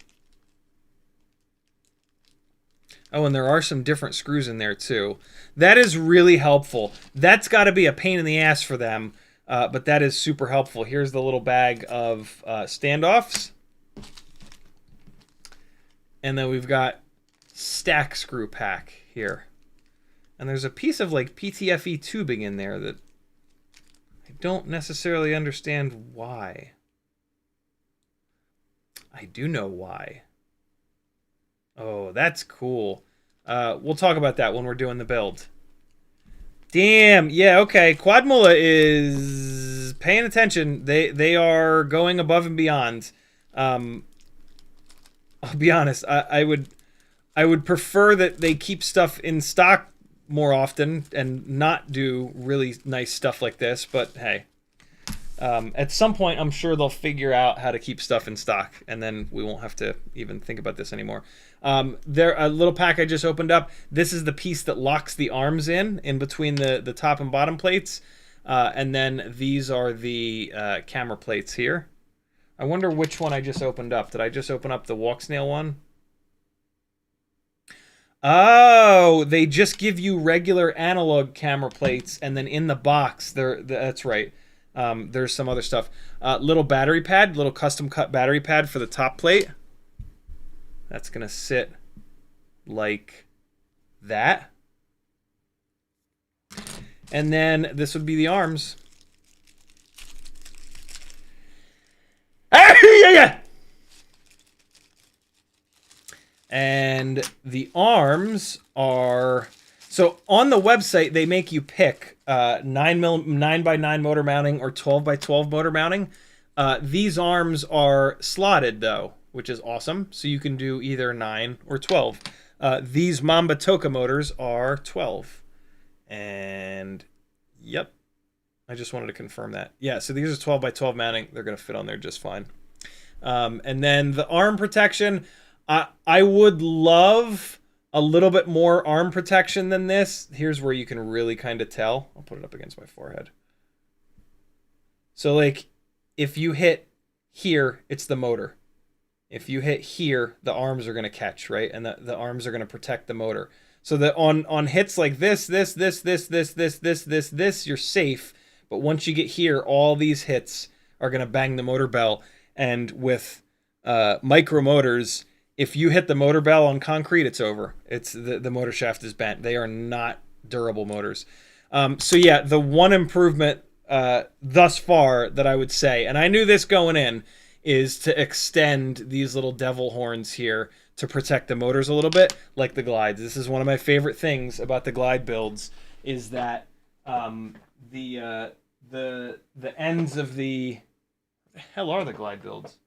Oh, and there are some different screws in there too. That is really helpful. That's got to be a pain in the ass for them, but that is super helpful. Here's the little bag of standoffs. And then we've got stack screw pack here. And there's a piece of like PTFE tubing in there that I don't necessarily understand why. I do know why. Oh, that's cool. We'll talk about that when we're doing the build. Damn, yeah, okay. Quadmula is paying attention. They are going above and beyond. I'll be honest. I would prefer that they keep stuff in stock more often and not do really nice stuff like this. But hey, at some point, I'm sure they'll figure out how to keep stuff in stock, and then we won't have to even think about this anymore. There, a little pack I just opened up. This is the piece that locks the arms in between the top and bottom plates, and then these are the camera plates here. I wonder which one I just opened up. Did I just open up the Walksnail one? Oh, they just give you regular analog camera plates, and then in the box, that's right. There's some other stuff. Little battery pad, little custom cut battery pad for the top plate. That's gonna sit like that. And then this would be the arms. Yeah. And the arms are, so on the website they make you pick 9x9 motor mounting or 12x12 motor mounting. These arms are slotted though, which is awesome. So you can do either 9 or 12. These Mamba Toka motors are 12. And yep, I just wanted to confirm that. Yeah, so these are 12x12 mounting. They're going to fit on there just fine. And then the arm protection, I would love a little bit more arm protection than this. Here's where you can really kind of tell. I'll put it up against my forehead. So like if you hit here, it's the motor. If you hit here, the arms are going to catch, right? And the arms are going to protect the motor. So that on hits like this, you're safe. But once you get here, all these hits are going to bang the motor bell. And with micro motors, if you hit the motor bell on concrete, it's over. It's the motor shaft is bent. They are not durable motors. So yeah, the one improvement thus far that I would say, and I knew this going in, is to extend these little devil horns here to protect the motors a little bit, like the glides. This is one of my favorite things about the glide builds, is that the ends of the hell are the glide builds?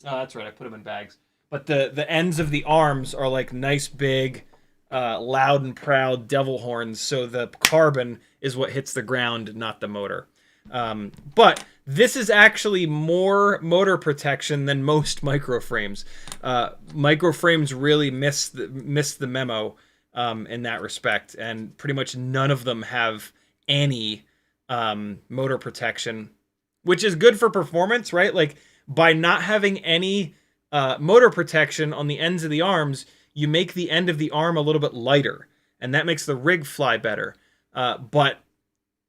Oh, that's right. I put them in bags. But the ends of the arms are like nice big, loud and proud devil horns. So the carbon is what hits the ground, not the motor. But this is actually more motor protection than most microframes. Microframes really miss the memo in that respect, and pretty much none of them have any motor protection, which is good for performance, right? Like by not having any motor protection on the ends of the arms, you make the end of the arm a little bit lighter, and that makes the rig fly better. But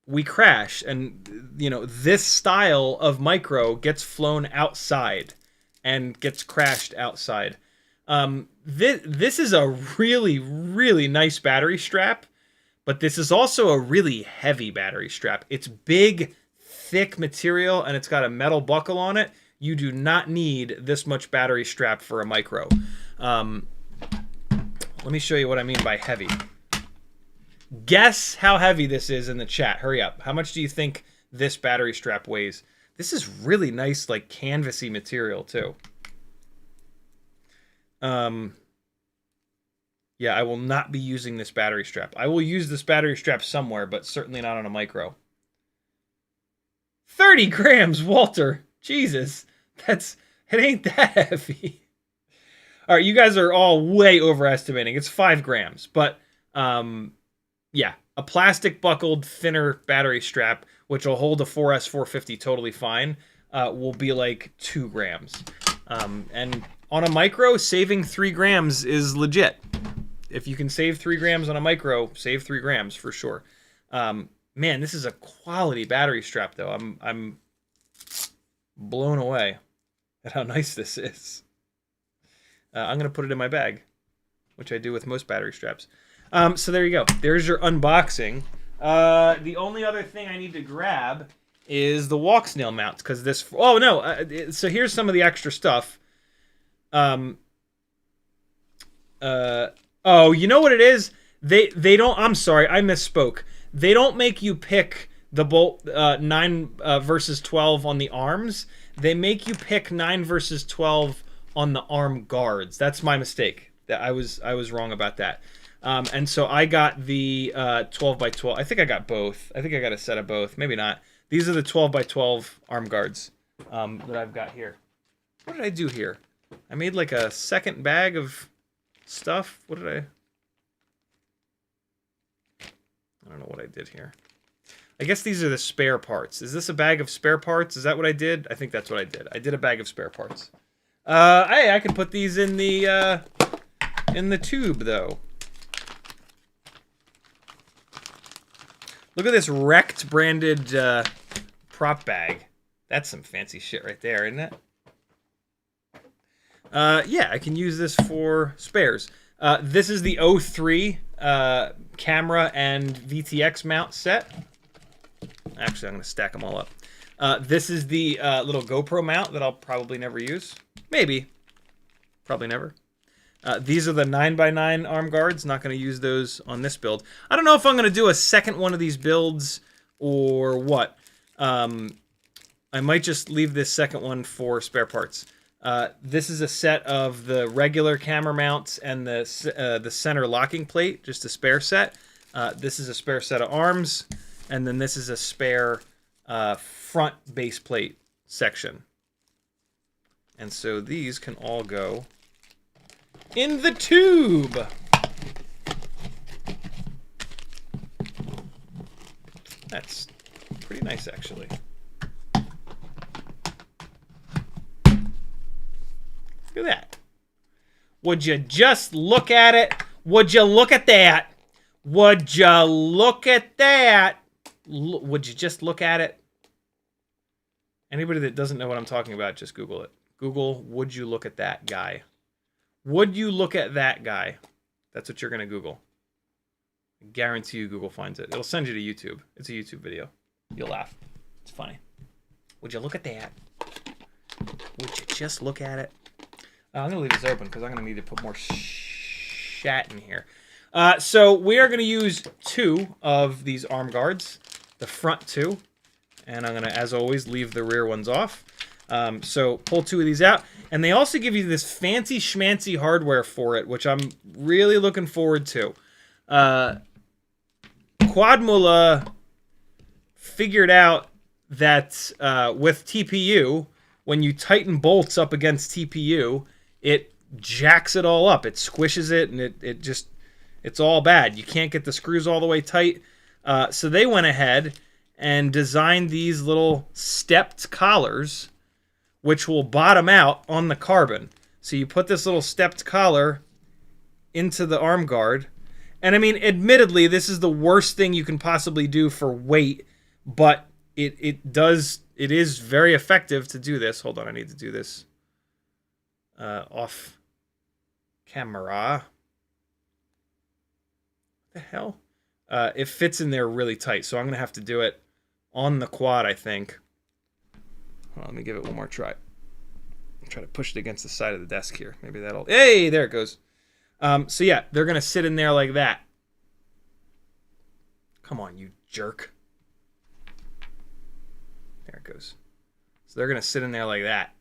we crash, and you know, this style of micro gets flown outside and gets crashed outside. This is a really, really nice battery strap, but this is also a really heavy battery strap. It's big, thick material, and it's got a metal buckle on it. You do not need this much battery strap for a micro. Let me show you what I mean by heavy. Guess how heavy this is in the chat. Hurry up. How much do you think this battery strap weighs? This is really nice, like canvasy material too. Yeah, I will not be using this battery strap. I will use this battery strap somewhere, but certainly not on a micro. 30 grams, Walter. Jesus, it ain't that heavy. All right, you guys are all way overestimating. It's 5 grams, but yeah, a plastic buckled thinner battery strap, which will hold a 4S 450 totally fine, will be like 2 grams. And on a micro, saving 3 grams is legit. If you can save 3 grams on a micro, save 3 grams for sure. Man, this is a quality battery strap, though. I'm blown away at how nice this is. I'm going to put it in my bag, which I do with most battery straps. So there you go. There's your unboxing. The only other thing I need to grab is the Walksnail mounts, because this... Oh, no. So here's some of the extra stuff. Oh, you know what it is? They don't... I'm sorry, I misspoke. They don't make you pick the bolt 9 versus 12 on the arms. They make you pick 9 versus 12 on the arm guards. That's my mistake. That I was wrong about that. And so I got the 12 by 12. I think I got both. I think I got a set of both. Maybe not. These are the 12 by 12 arm guards that I've got here. What did I do here? I made like a second bag of stuff. What did I don't know what I did here. I guess these are the spare parts. Is this a bag of spare parts? Is that what I did? I think that's what I did. I did a bag of spare parts. I can put these in the tube though. Look at this Wrecked branded prop bag. That's some fancy shit right there, isn't it? Yeah, I can use this for spares. This is the 03 camera and VTX mount set. Actually, I'm going to stack them all up. This is the little GoPro mount that I'll probably never use. Maybe. Probably never. These are the 9x9 arm guards. Not going to use those on this build. I don't know if I'm going to do a second one of these builds or what. I might just leave this second one for spare parts. This is a set of the regular camera mounts and the center locking plate, just a spare set. This is a spare set of arms, and then this is a spare front base plate section. And so these can all go in the tube. That's pretty nice, actually. Look at that. Would you just look at it? Would you look at that? Would you look at that? Would you just look at it? Anybody that doesn't know what I'm talking about, just Google it. Google, would you look at that guy? Would you look at that guy? That's what you're going to Google. I guarantee you Google finds it. It'll send you to YouTube. It's a YouTube video. You'll laugh. It's funny. Would you look at that? Would you just look at it? I'm going to leave this open because I'm going to need to put more shat in here. So we are going to use 2 of these arm guards. The front 2. And I'm going to, as always, leave the rear ones off. So pull 2 of these out. And they also give you this fancy schmancy hardware for it, which I'm really looking forward to. Quadmula figured out that with TPU, when you tighten bolts up against TPU, it jacks it all up. It squishes it, and it's all bad. You can't get the screws all the way tight. So they went ahead and designed these little stepped collars, which will bottom out on the carbon. So you put this little stepped collar into the arm guard. And I mean, admittedly, this is the worst thing you can possibly do for weight, but it is very effective to do this. Hold on, I need to do this off camera. What the hell? It fits in there really tight, so I'm going to have to do it on the quad, I think. Hold on, let me give it one more try. Try to push it against the side of the desk here. Maybe that'll... Hey, there it goes. So yeah, they're going to sit in there like that. Come on, you jerk. There it goes. So they're going to sit in there like that.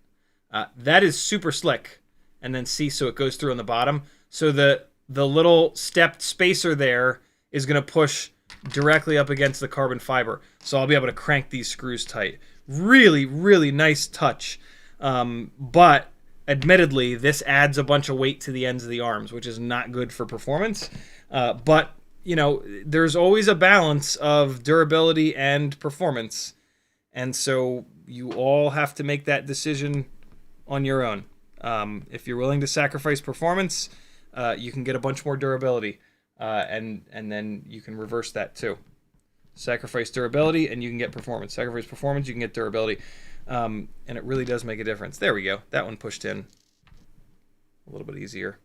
That is super slick. And then see, so it goes through on the bottom. So the little stepped spacer there is going to push directly up against the carbon fiber. So I'll be able to crank these screws tight. Really, really nice touch. But admittedly, this adds a bunch of weight to the ends of the arms, which is not good for performance. But, you know, there's always a balance of durability and performance. And so you all have to make that decision on your own. If you're willing to sacrifice performance, you can get a bunch more durability. And then you can reverse that too. Sacrifice durability and you can get performance. Sacrifice performance, you can get durability. And it really does make a difference. There we go. That one pushed in a little bit easier.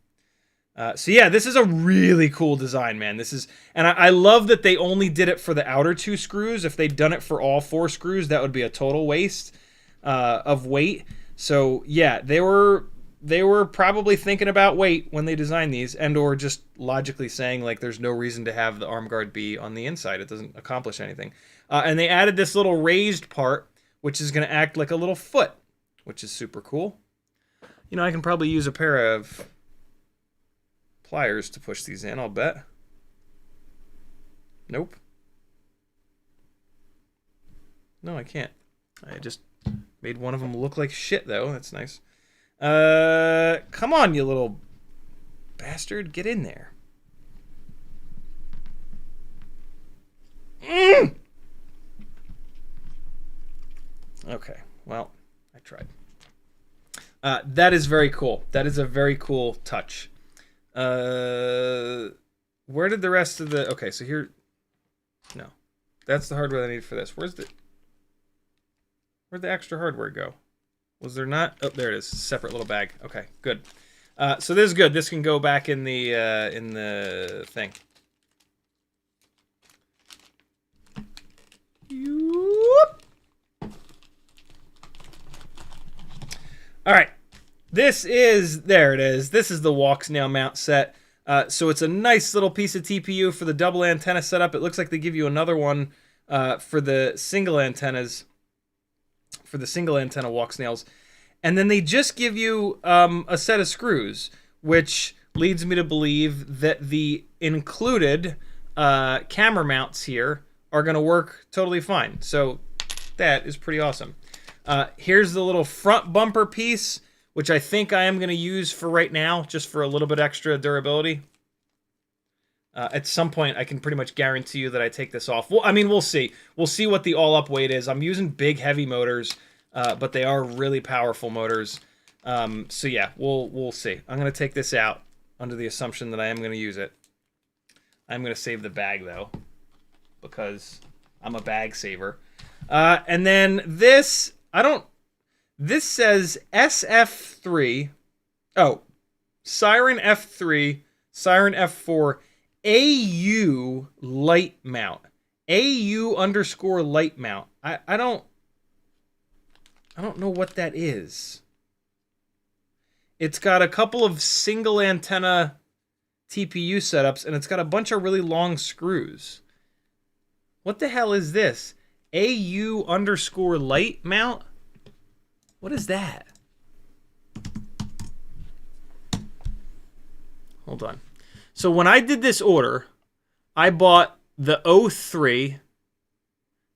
So yeah, this is a really cool design, man. This is, and I love that they only did it for the outer 2 screws. If they'd done it for all 4 screws, that would be a total waste of weight. So yeah, they were probably thinking about weight when they designed these, and or just logically saying like there's no reason to have the arm guard be on the inside. It doesn't accomplish anything. And they added this little raised part, which is going to act like a little foot, which is super cool. You know, I can probably use a pair of pliers to push these in, I'll bet. Nope. No, I can't. I just made one of them look like shit, though. That's nice. Come on, you little bastard. Get in there. Okay, well, I tried. That is very cool. That is a very cool touch. Where did the rest of the... Okay, so here... No. That's the hardware I need for this. Where'd the extra hardware go? Was there not? Oh, there it is. Separate little bag. Okay, good. So this is good. This can go back in the thing. All right. There it is. This is the Walksnail mount set. So it's a nice little piece of TPU for the double antenna setup. It looks like they give you another one for the single antennas. For the single antenna Walksnails. And then they just give you a set of screws, which leads me to believe that the included camera mounts here are going to work totally fine. So that is pretty awesome. Here's the little front bumper piece, which I think I am going to use for right now, just for a little bit extra durability. At some point, I can pretty much guarantee you that I take this off. Well, I mean, we'll see. We'll see what the all-up weight is. I'm using big, heavy motors, but they are really powerful motors. So yeah, we'll see. I'm going to take this out under the assumption that I am going to use it. I'm going to save the bag, though, because I'm a bag saver. And then this, this says SF3. Oh, Siren F3, Siren F4, AU light mount. AU_ light mount. I don't know what that is. It's got a couple of single antenna TPU setups, and it's got a bunch of really long screws. What the hell is this? AU_ light mount? What is that? Hold on. So when I did this order, I bought the 03.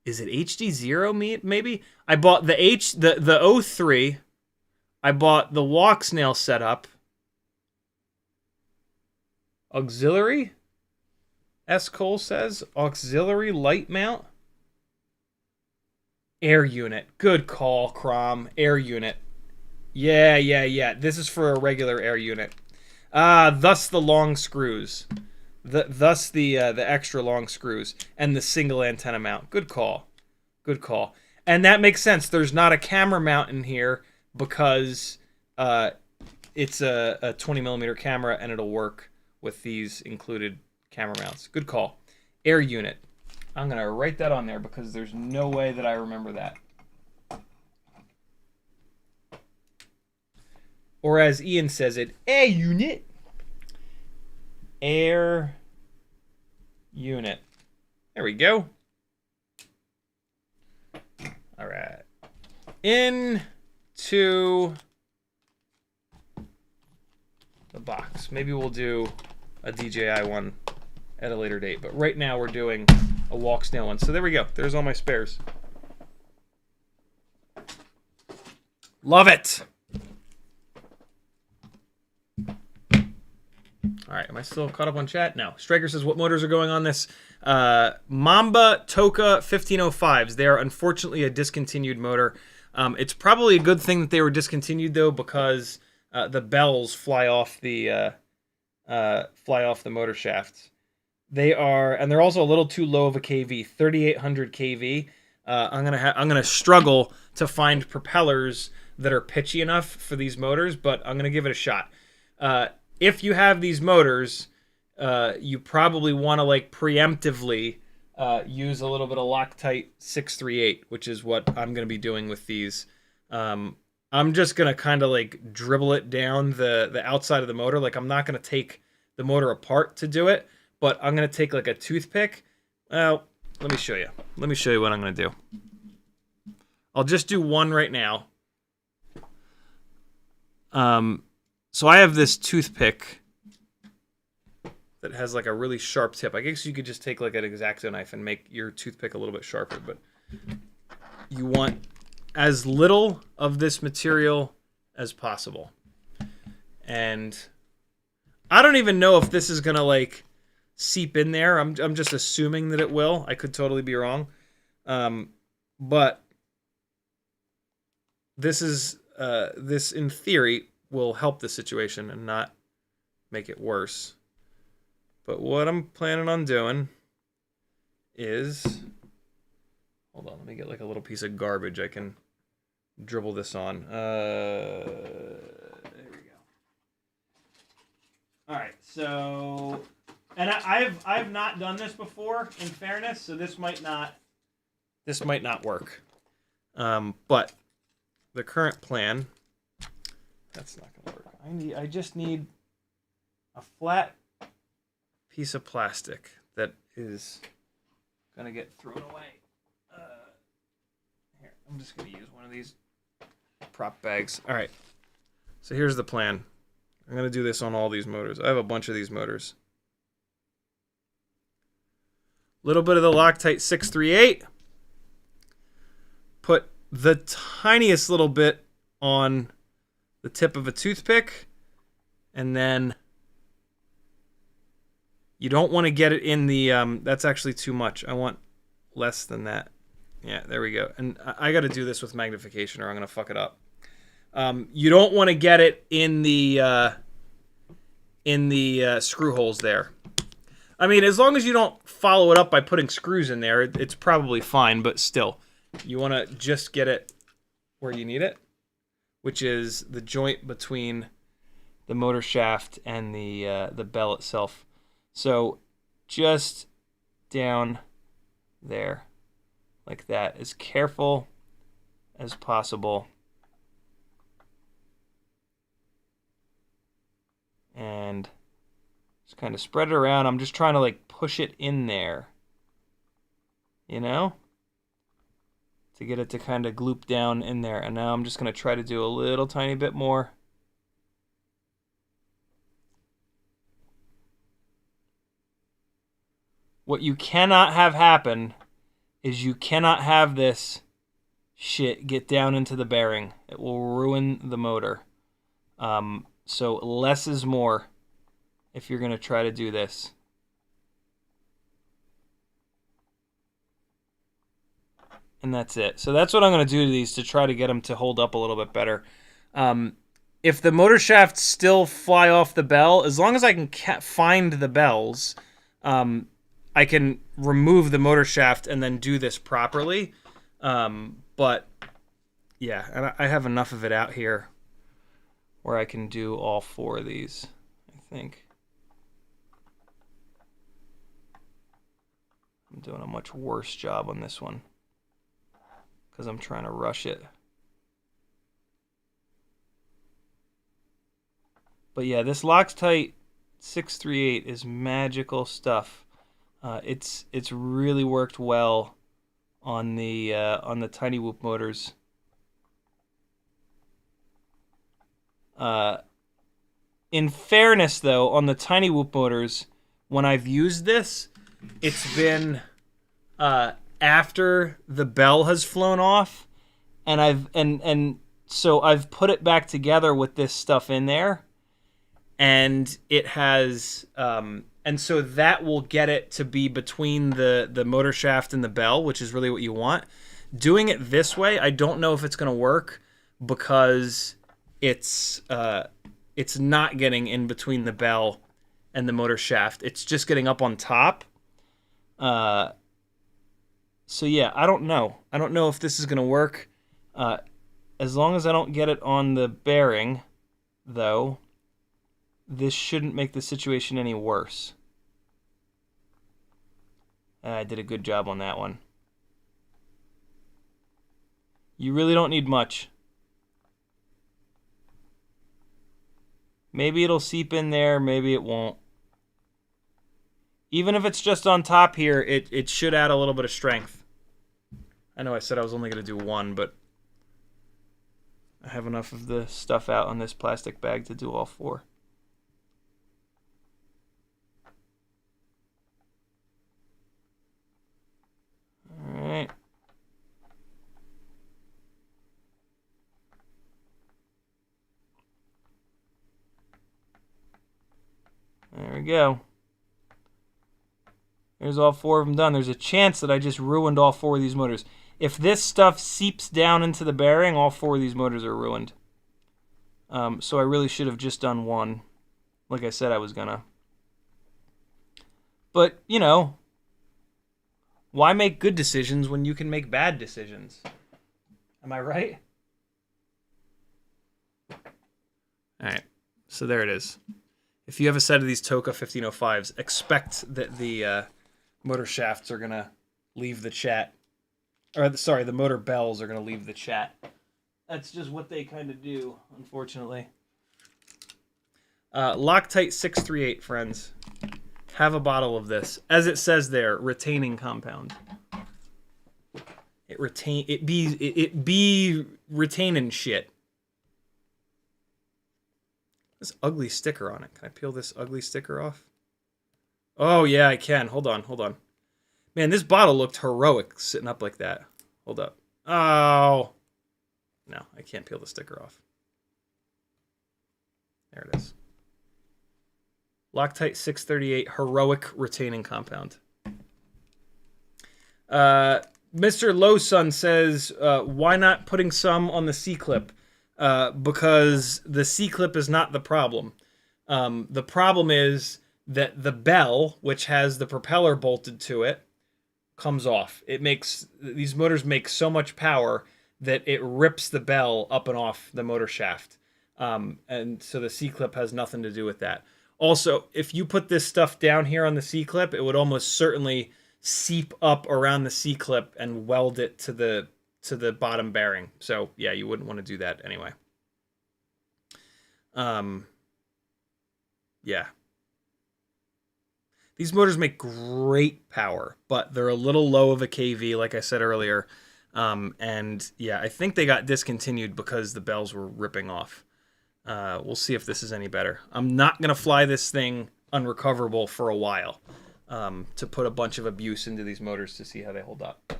Is it HD0 maybe? I bought the 03. I bought the Walksnail setup. Auxiliary? S. Cole says. Auxiliary light mount. Air unit. Good call, Crom. Air unit. Yeah. This is for a regular air unit. Thus the long screws. Thus the extra long screws. And the single antenna mount. Good call. Good call. And that makes sense. There's not a camera mount in here because it's a 20mm camera and it'll work with these included camera mounts. Good call. Air unit. I'm going to write that on there because there's no way that I remember that. Or as Ian says it, air unit. Air unit. There we go. All right. Into the box. Maybe we'll do a DJI one at a later date, but right now we're doing a Walksnail one. So there we go. There's all my spares. Love it. All right, am I still caught up on chat? No. Striker says, what motors are going on this? Mamba Toka 1505s. They are unfortunately a discontinued motor. It's probably a good thing that they were discontinued, though, because the bells fly off the motor shafts. They are, and they're also a little too low of a kV, 3,800 kV. I'm gonna struggle to find propellers that are pitchy enough for these motors, but I'm gonna give it a shot. If you have these motors, you probably want to like preemptively use a little bit of Loctite 638, which is what I'm going to be doing with these. I'm just going to kind of like dribble it down the outside of the motor. Like I'm not going to take the motor apart to do it, but I'm going to take like a toothpick. Well, let me show you. Let me show you what I'm going to do. I'll just do one right now. So I have this toothpick that has like a really sharp tip. I guess you could just take like an X-Acto knife and make your toothpick a little bit sharper, but you want as little of this material as possible. And I don't even know if this is gonna like seep in there. I'm just assuming that it will. I could totally be wrong. But this is this in theory will help the situation and not make it worse. But what I'm planning on doing is, hold on, let me get like a little piece of garbage I can dribble this on. There we go. All right, so, and I've not done this before, in fairness, so this might not work. But the current plan, that's not gonna work. I just need a flat piece of plastic that is gonna get thrown away. Here, I'm just gonna use one of these prop bags. All right, so here's the plan. I'm gonna do this on all these motors. I have a bunch of these motors. Little bit of the Loctite 638. Put the tiniest little bit on the tip of a toothpick, and then you don't want to get it in the, that's actually too much. I want less than that. Yeah, there we go. And I got to do this with magnification or I'm going to fuck it up. You don't want to get it in the screw holes there. I mean, as long as you don't follow it up by putting screws in there, it's probably fine, but still. You want to just get it where you need it, which is the joint between the motor shaft and the bell itself. So just down there, like that, as careful as possible. And just kind of spread it around. I'm just trying to like push it in there, you know, to get it to kind of gloop down in there. And now I'm just going to try to do a little tiny bit more. What you cannot have happen is you cannot have this shit get down into the bearing. It will ruin the motor. So less is more if you're going to try to do this. And that's it. So that's what I'm going to do to these to try to get them to hold up a little bit better. If the motor shafts still fly off the bell, as long as I can find the bells, I can remove the motor shaft and then do this properly. But yeah, and I have enough of it out here where I can do all four of these, I think. I'm doing a much worse job on this one because I'm trying to rush it. But yeah, this Loctite 638 is magical stuff. It's really worked well on the Tiny Whoop motors. In fairness, though, on the Tiny Whoop motors, when I've used this, it's been after the bell has flown off, and so I've put it back together with this stuff in there, and it has. And so that will get it to be between the motor shaft and the bell, which is really what you want. Doing it this way, I don't know if it's going to work because it's not getting in between the bell and the motor shaft. It's just getting up on top. So yeah, I don't know. I don't know if this is going to work. As long as I don't get it on the bearing, though, this shouldn't make the situation any worse. I did a good job on that one. You really don't need much. Maybe it'll seep in there, maybe it won't. Even if it's just on top here, it should add a little bit of strength. I know I said I was only going to do one, but I have enough of the stuff out on this plastic bag to do all 4. All right. There we go. There's all 4 of them done. There's a chance that I just ruined all 4 of these motors. If this stuff seeps down into the bearing, all 4 of these motors are ruined. So I really should have just done 1, like I said I was gonna. But, you know, why make good decisions when you can make bad decisions? Am I right? Alright, so there it is. If you have a set of these Toka 1505s, expect that the motor shafts are going to leave the chat. Or, sorry, the motor bells are going to leave the chat. That's just what they kind of do, unfortunately. Loctite 638, friends. Have a bottle of this. As it says there, retaining compound. It be retaining shit. This ugly sticker on it. Can I peel this ugly sticker off? Oh, yeah, I can. Hold on. Man, this bottle looked heroic sitting up like that. Hold up. Oh. No, I can't peel the sticker off. There it is. Loctite 638 heroic retaining compound. Mr. Lowsun says, why not putting some on the C-clip? Because the C-clip is not the problem. The problem is that the bell, which has the propeller bolted to it, comes off. These motors make so much power that it rips the bell up and off the motor shaft. And so the C-clip has nothing to do with that. Also, if you put this stuff down here on the C-clip, it would almost certainly seep up around the C-clip and weld it to the bottom bearing. So, yeah, you wouldn't want to do that anyway. Yeah. These motors make great power, but they're a little low of a kV, like I said earlier. And, yeah, I think they got discontinued because the bells were ripping off. We'll see if this is any better. I'm not going to fly this thing unrecoverable for a while to put a bunch of abuse into these motors to see how they hold up.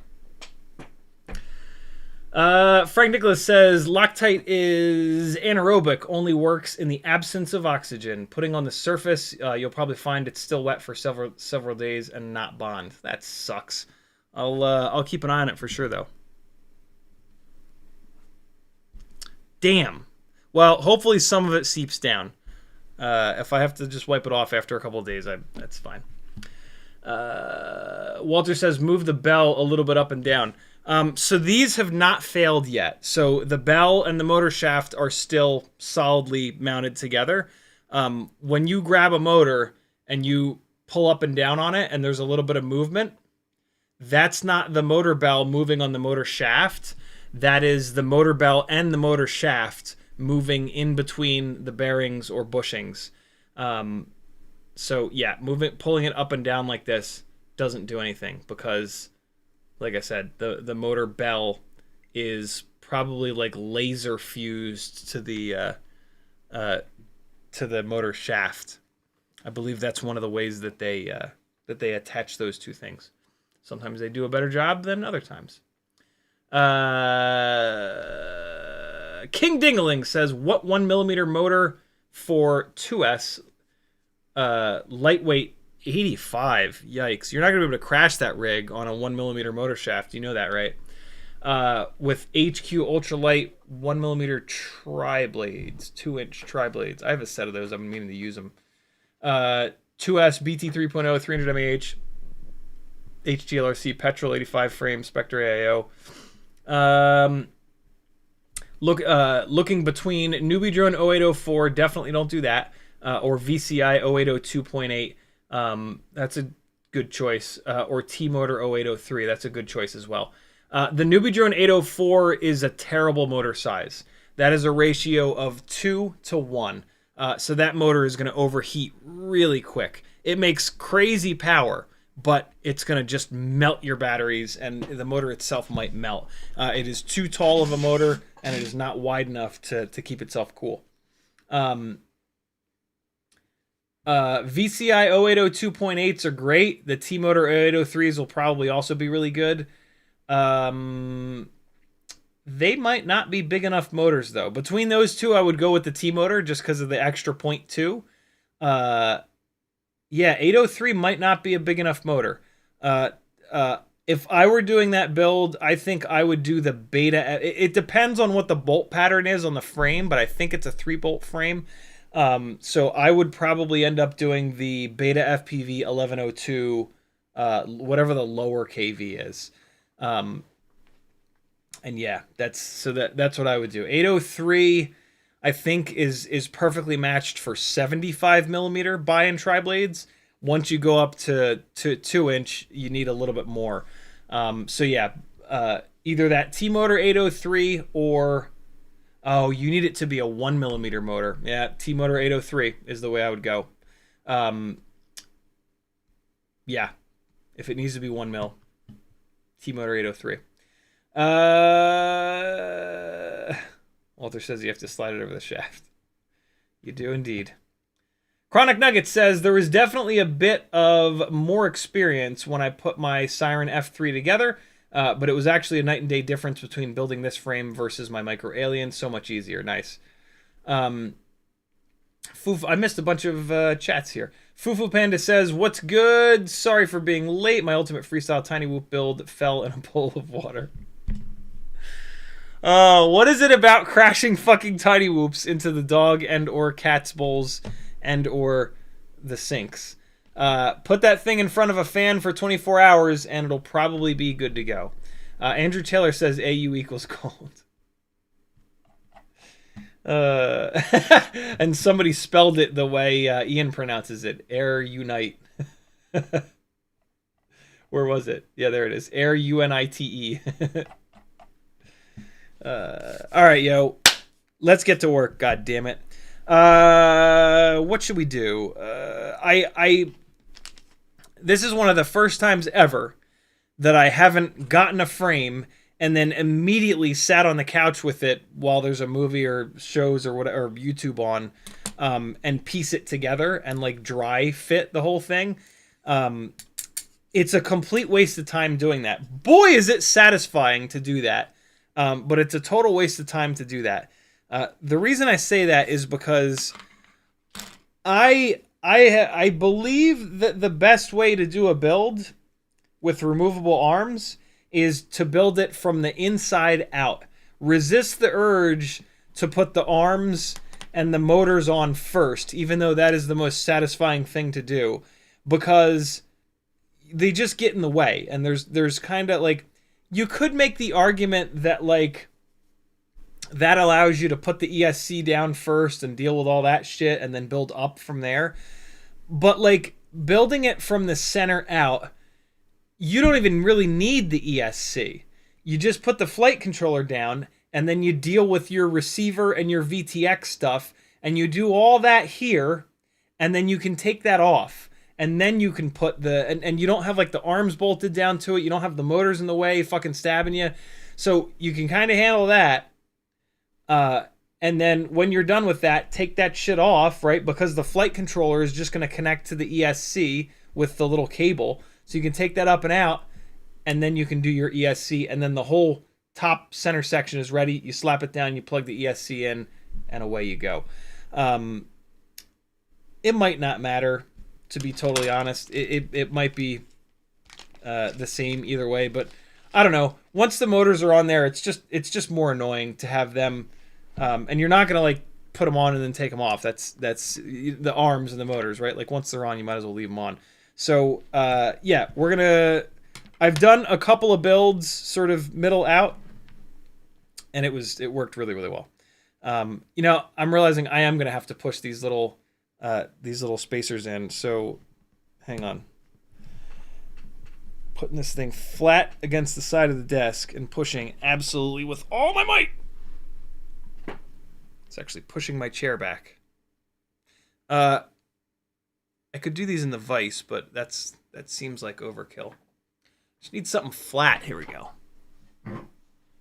Frank Nicholas says, Loctite is anaerobic, only works in the absence of oxygen. Putting on the surface, you'll probably find it's still wet for several days and not bond. That sucks. I'll keep an eye on it for sure, though. Damn. Well, hopefully some of it seeps down. If I have to just wipe it off after a couple of days, that's fine. Walter says, move the bell a little bit up and down. So these have not failed yet. So the bell and the motor shaft are still solidly mounted together. When you grab a motor and you pull up and down on it and there's a little bit of movement, that's not the motor bell moving on the motor shaft. That is the motor bell and the motor shaft moving in between the bearings or bushings. So yeah, pulling it up and down like this doesn't do anything because, like I said, the motor bell is probably like laser fused to the motor shaft. I believe that's one of the ways that they attach those two things. Sometimes they do a better job than other times. King Dingaling says, what 1mm motor for 2S? Lightweight 85. Yikes. You're not going to be able to crash that rig on a 1mm motor shaft. You know that, right? With HQ ultralight 1mm tri-blades, 2-inch tri-blades. I have a set of those. I've been meaning to use them. 2S BT 3.0, 300 mAh, HGLRC Petrol 85 frame, Spectre AIO. Looking between Newbie Drone 0804, definitely don't do that, or VCI 0802.8. That's a good choice. Or T-Motor 0803, that's a good choice as well. The Newbie Drone 804 is a terrible motor size. That is a ratio of 2 to 1. So that motor is going to overheat really quick. It makes crazy power, but it's going to just melt your batteries, and the motor itself might melt. It is too tall of a motor, and it is not wide enough to keep itself cool. VCI 0802.8s are great. The T-Motor 0803s will probably also be really good. They might not be big enough motors, though. Between those two, I would go with the T-Motor just because of the extra 0.2. Yeah, 803 might not be a big enough motor. If I were doing that build, I think I would do the Beta. It depends on what the bolt pattern is on the frame, but I think it's a 3-bolt frame. So I would probably end up doing the Beta FPV 1102, whatever the lower KV is. And yeah, that's what I would do. 803, I think is perfectly matched for 75 millimeter bi and tri blades. Once you go up to 2-inch, you need a little bit more. So yeah, either that T-Motor 803 or you need it to be a 1 millimeter motor. Yeah, T-Motor 803 is the way I would go. Yeah, if it needs to be 1 mil, T-Motor 803. Walter says you have to slide it over the shaft. You do indeed. Chronic Nugget says there was definitely a bit of more experience when I put my Siren F3 together, but it was actually a night and day difference between building this frame versus my Micro Alien. So much easier. Nice. I missed a bunch of chats here. Fufu Panda says, "What's good? Sorry for being late. My ultimate freestyle tiny whoop build fell in a bowl of water." What is it about crashing fucking tiny whoops into the dog and or cat's bowls and or the sinks? Put that thing in front of a fan for 24 hours and it'll probably be good to go. Andrew Taylor says AU equals cold. And somebody spelled it the way Ian pronounces it. Air Unite. Where was it? Yeah, there it is. Air UNITE. All right, yo. Let's get to work, god damn it. What should we do? This is one of the first times ever that I haven't gotten a frame and then immediately sat on the couch with it while there's a movie or shows or whatever, or YouTube on, and piece it together and like dry fit the whole thing. It's a complete waste of time doing that. Boy, is it satisfying to do that. But it's a total waste of time to do that. The reason I say that is because I believe that the best way to do a build with removable arms is to build it from the inside out. Resist the urge to put the arms and the motors on first, even though that is the most satisfying thing to do, because they just get in the way. And there's kind of like, you could make the argument that like that allows you to put the ESC down first and deal with all that shit and then build up from there. But like building it from the center out, you don't even really need the ESC. You just put the flight controller down and then you deal with your receiver and your VTX stuff and you do all that here and then you can take that off. And then you can put and you don't have like the arms bolted down to it. You don't have the motors in the way fucking stabbing you. So you can kind of handle that. And then when you're done with that, take that shit off, right? Because the flight controller is just going to connect to the ESC with the little cable. So you can take that up and out, and then you can do your ESC, and then the whole top center section is ready. You slap it down, you plug the ESC in, and away you go. It might not matter, to be totally honest. It might be the same either way, but I don't know. Once the motors are on there, it's just more annoying to have them, and you're not gonna like put them on and then take them off. That's the arms and the motors, right? Like once they're on, you might as well leave them on. So yeah, I've done a couple of builds sort of middle out, and it worked really, really well. You know, I'm realizing I am gonna have to push these little spacers in. So hang on. Putting this thing flat against the side of the desk and pushing absolutely with all my might. It's actually pushing my chair back. I could do these in the vise, but that seems like overkill. Just need something flat. Here we go.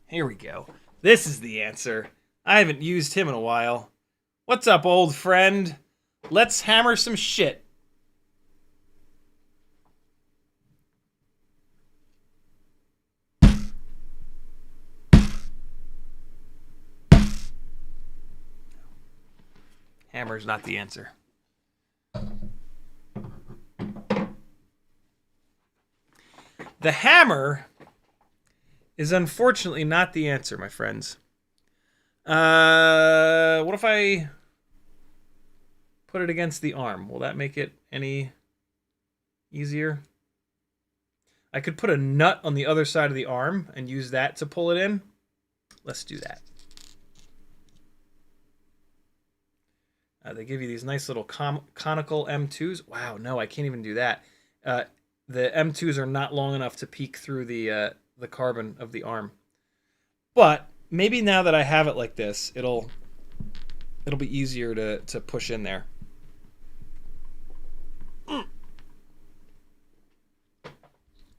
Here we go. This is the answer. I haven't used him in a while. What's up, old friend? Let's hammer some shit. Hammer's not the answer. The hammer is unfortunately not the answer, my friends. What if I put it against the arm? Will that make it any easier? I could put a nut on the other side of the arm and use that to pull it in. Let's do that. They give you these nice little conical M2s. Wow, no, I can't even do that. The M2s are not long enough to peek through the carbon of the arm. But maybe now that I have it like this, it'll be easier to push in there.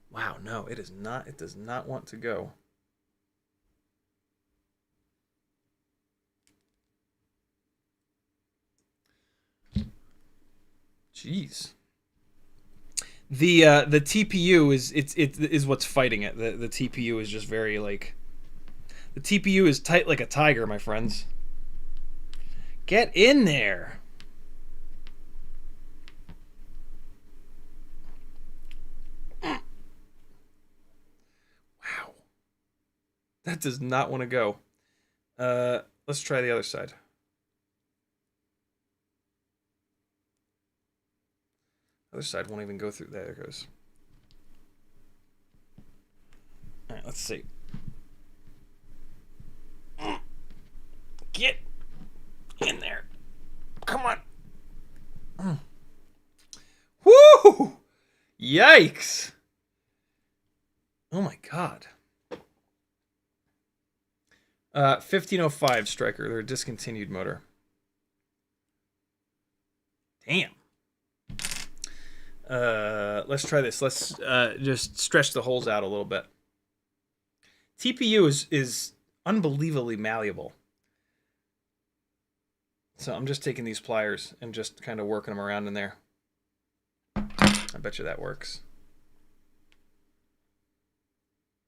Wow, no, it is not. It does not want to go. Jeez. The TPU is what's fighting it. The TPU is just very like. The TPU is tight like a tiger, my friends. Get in there. Wow. That does not want to go. Let's try the other side. Other side won't even go through. There it goes. All right, let's see. Get in there. Come on. Woo! Yikes. Oh my god. 1505 Striker. They're a discontinued motor. Damn. Let's try this. Let's just stretch the holes out a little bit. TPU is unbelievably malleable. So I'm just taking these pliers and just kind of working them around in there. I bet you that works.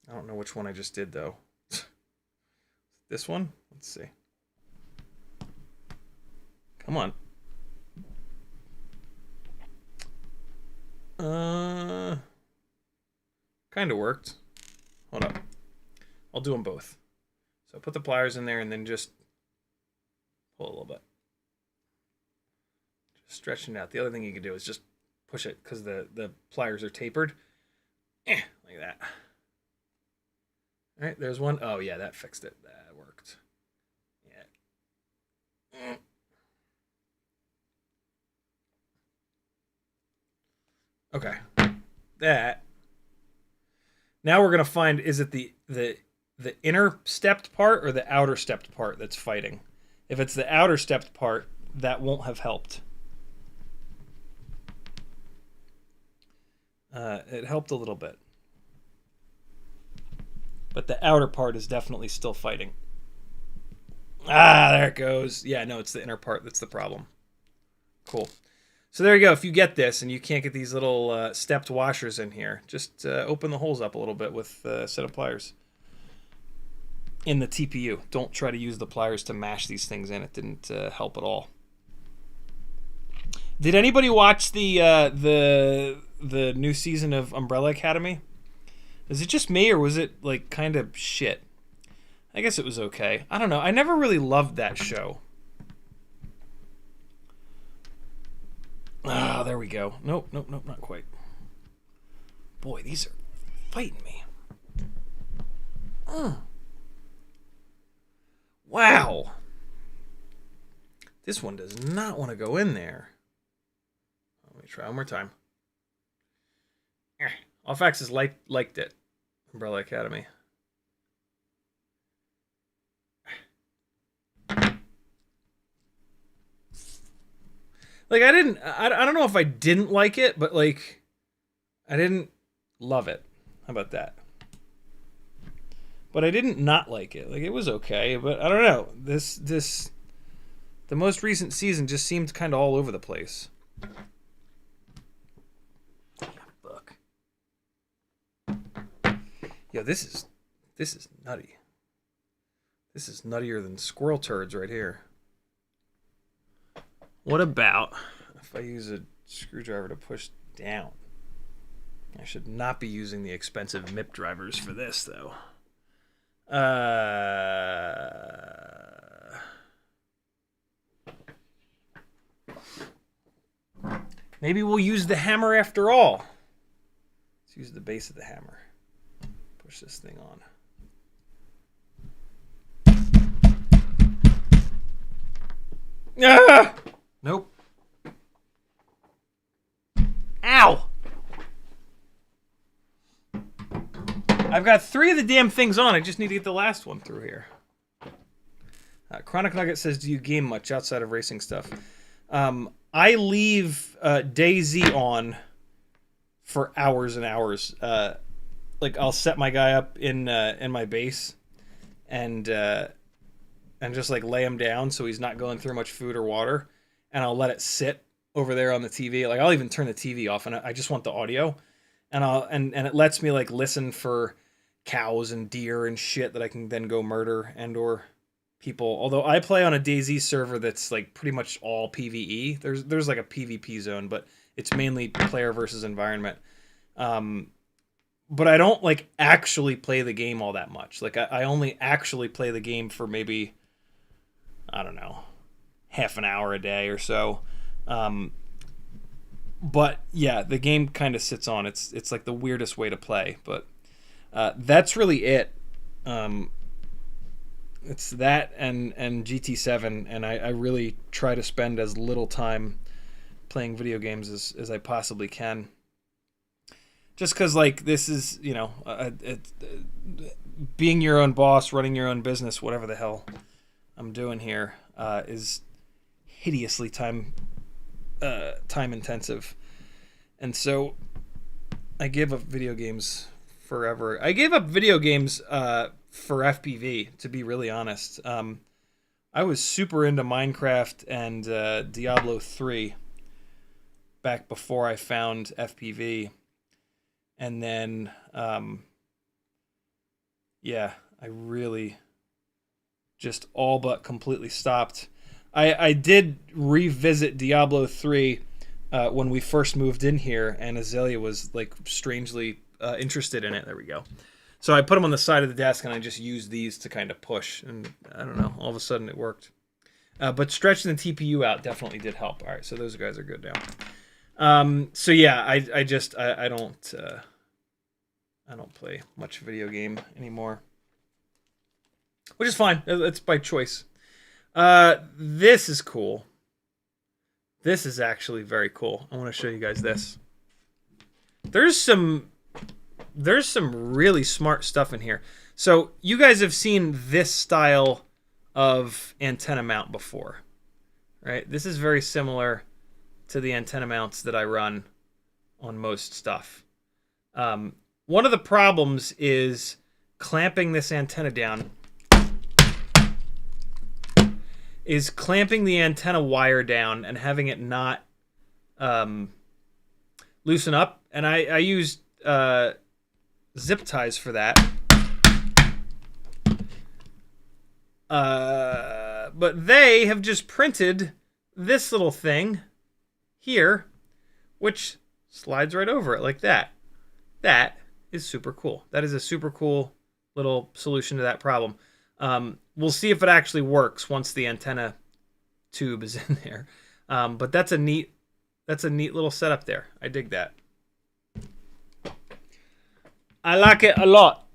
I don't know which one I just did, though. This one? Let's see. Come on. Kind of worked. Hold up. I'll do them both. So put the pliers in there and then just pull a little bit. Just stretching it out. The other thing you can do is just push it because the pliers are tapered. Like that. All right, there's one. Oh, yeah, that fixed it. That worked. Yeah. Okay. That. Now we're going to find, is it the inner stepped part or the outer stepped part that's fighting? If it's the outer stepped part, that won't have helped. It helped a little bit. But the outer part is definitely still fighting. Ah, there it goes. Yeah, no, it's the inner part that's the problem. Cool. So there you go. If you get this and you can't get these little stepped washers in here, just open the holes up a little bit with a set of pliers. In the TPU. Don't try to use the pliers to mash these things in. It didn't help at all. Did anybody watch the new season of Umbrella Academy? Is it just me, or was it like kind of shit? I guess it was okay. I don't know. I never really loved that show. Ah, there we go. Nope, not quite. Boy, these are fighting me. Wow. This one does not want to go in there. Let me try one more time. Alfax has liked it. Umbrella Academy. Like, I don't know if I didn't like it, but, like, I didn't love it. How about that? But I didn't not like it. Like, it was okay, but I don't know. The most recent season just seemed kind of all over the place. Look. Yo, this is nutty. This is nuttier than squirrel turds right here. What about if I use a screwdriver to push down? I should not be using the expensive MIP drivers for this, though. Maybe we'll use the hammer after all. Let's use the base of the hammer. Push this thing on. Ah! Nope. Ow! I've got 3 of the damn things on. I just need to get the last one through here. Chronic Nugget says, do you game much outside of racing stuff? I leave DayZ on for hours and hours. Like, I'll set my guy up in my base and just, like, lay him down so he's not going through much food or water. And I'll let it sit over there on the TV. Like, I'll even turn the TV off, and I just want the audio. And it lets me, like, listen for cows and deer and shit that I can then go murder and or people. Although I play on a DayZ server that's, like, pretty much all PvE. There's like a PvP zone, but it's mainly player versus environment. But I don't, like, actually play the game all that much. Like, I only actually play the game for maybe, I don't know, half an hour a day or so. But yeah, the game kind of sits on. It's like the weirdest way to play, but that's really it. It's that and GT7, and I really try to spend as little time playing video games as I possibly can. Just because, like, this is, you know, being your own boss, running your own business, whatever the hell I'm doing here, is hideously time intensive. And so I gave up video games forever. I gave up video games for FPV, to be really honest. I was super into Minecraft and Diablo 3 back before I found FPV. And then, yeah, I really just all but completely stopped. I did revisit Diablo 3 when we first moved in here, and Azalea was, like, strangely interested in it. There we go. So I put them on the side of the desk, and I just used these to kind of push. And I don't know, all of a sudden it worked. But stretching the TPU out definitely did help. All right, so those guys are good now. So yeah, I don't play much video game anymore, which is fine. It's by choice. This is cool. This is actually very cool. I want to show you guys this. There's some really smart stuff in here. So you guys have seen this style of antenna mount before, right? This is very similar to the antenna mounts that I run on most stuff. One of the problems is clamping this antenna down. Is clamping the antenna wire down and having it not loosen up. And I used zip ties for that. But they have just printed this little thing here, which slides right over it like that. That is super cool. That is a super cool little solution to that problem. We'll see if it actually works once the antenna tube is in there. But that's a neat little setup there. I dig that. I like it a lot.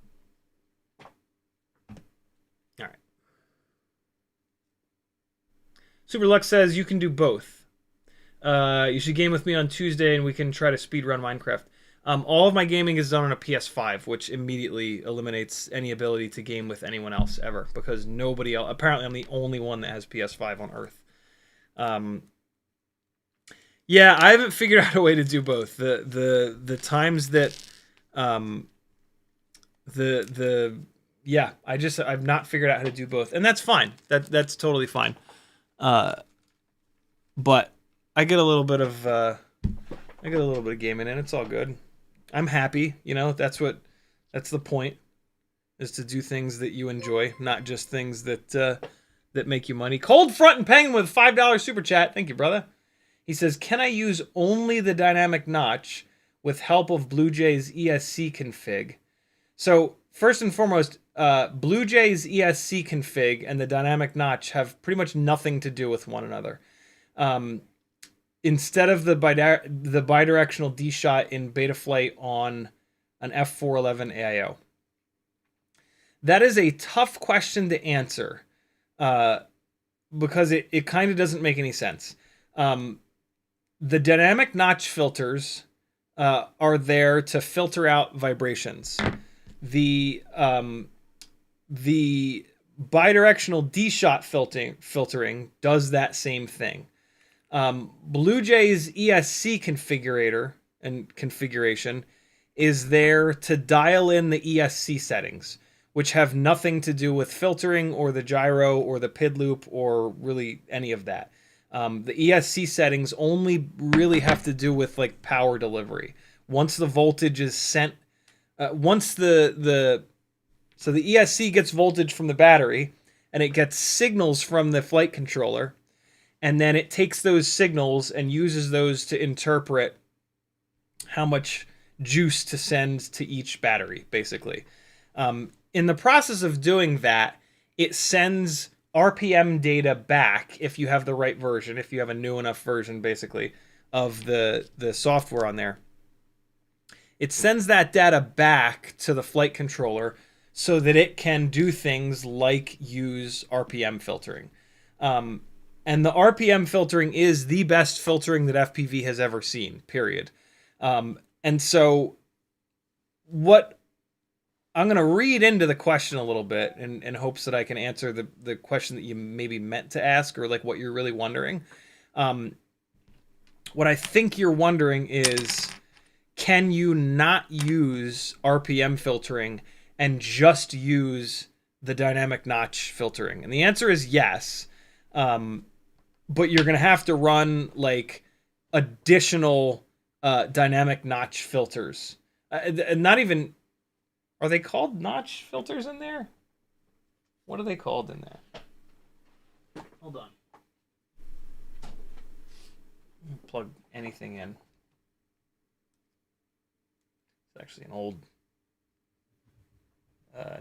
All right. Superlux says you can do both. You should game with me on Tuesday and we can try to speedrun Minecraft. All of my gaming is done on a PS5, which immediately eliminates any ability to game with anyone else ever, because nobody else. Apparently, I'm the only one that has PS5 on Earth. Yeah, I haven't figured out a way to do both. The times that yeah, I've not figured out how to do both, and that's fine. That's totally fine. But I get a little bit of gaming in. It's all good. I'm happy. You know, that's the point, is to do things that you enjoy, not just things that make you money. Cold Front and Penguin with $5 super chat. Thank you, brother. He says, can I use only the dynamic notch with help of Blue Jay's ESC config? So first and foremost, Blue Jay's ESC config and the dynamic notch have pretty much nothing to do with one another. Instead of the bidirectional D-shot in Betaflight on an F411 AIO. That is a tough question to answer because it kind of doesn't make any sense. The dynamic notch filters are there to filter out vibrations. The bidirectional D-shot filtering does that same thing. Blue Jay's ESC configuration is there to dial in the ESC settings, which have nothing to do with filtering or the gyro or the PID loop or really any of that. The ESC settings only really have to do with like power delivery. Once the voltage is sent, so the ESC gets voltage from the battery and it gets signals from the flight controller, and then it takes those signals and uses those to interpret how much juice to send to each battery, basically. In the process of doing that, it sends RPM data back if you have the right version, if you have a new enough version, basically, of the software on there. It sends that data back to the flight controller so that it can do things like use RPM filtering. And the RPM filtering is the best filtering that FPV has ever seen, period. And so what I'm going to read into the question a little bit in hopes that I can answer the question that you maybe meant to ask, or like what you're really wondering. What I think you're wondering is, can you not use RPM filtering and just use the dynamic notch filtering? And the answer is yes. But you're going to have to run like additional dynamic notch filters. Not even... Are they called notch filters in there? What are they called in there? Hold on. Plug anything in. It's actually an old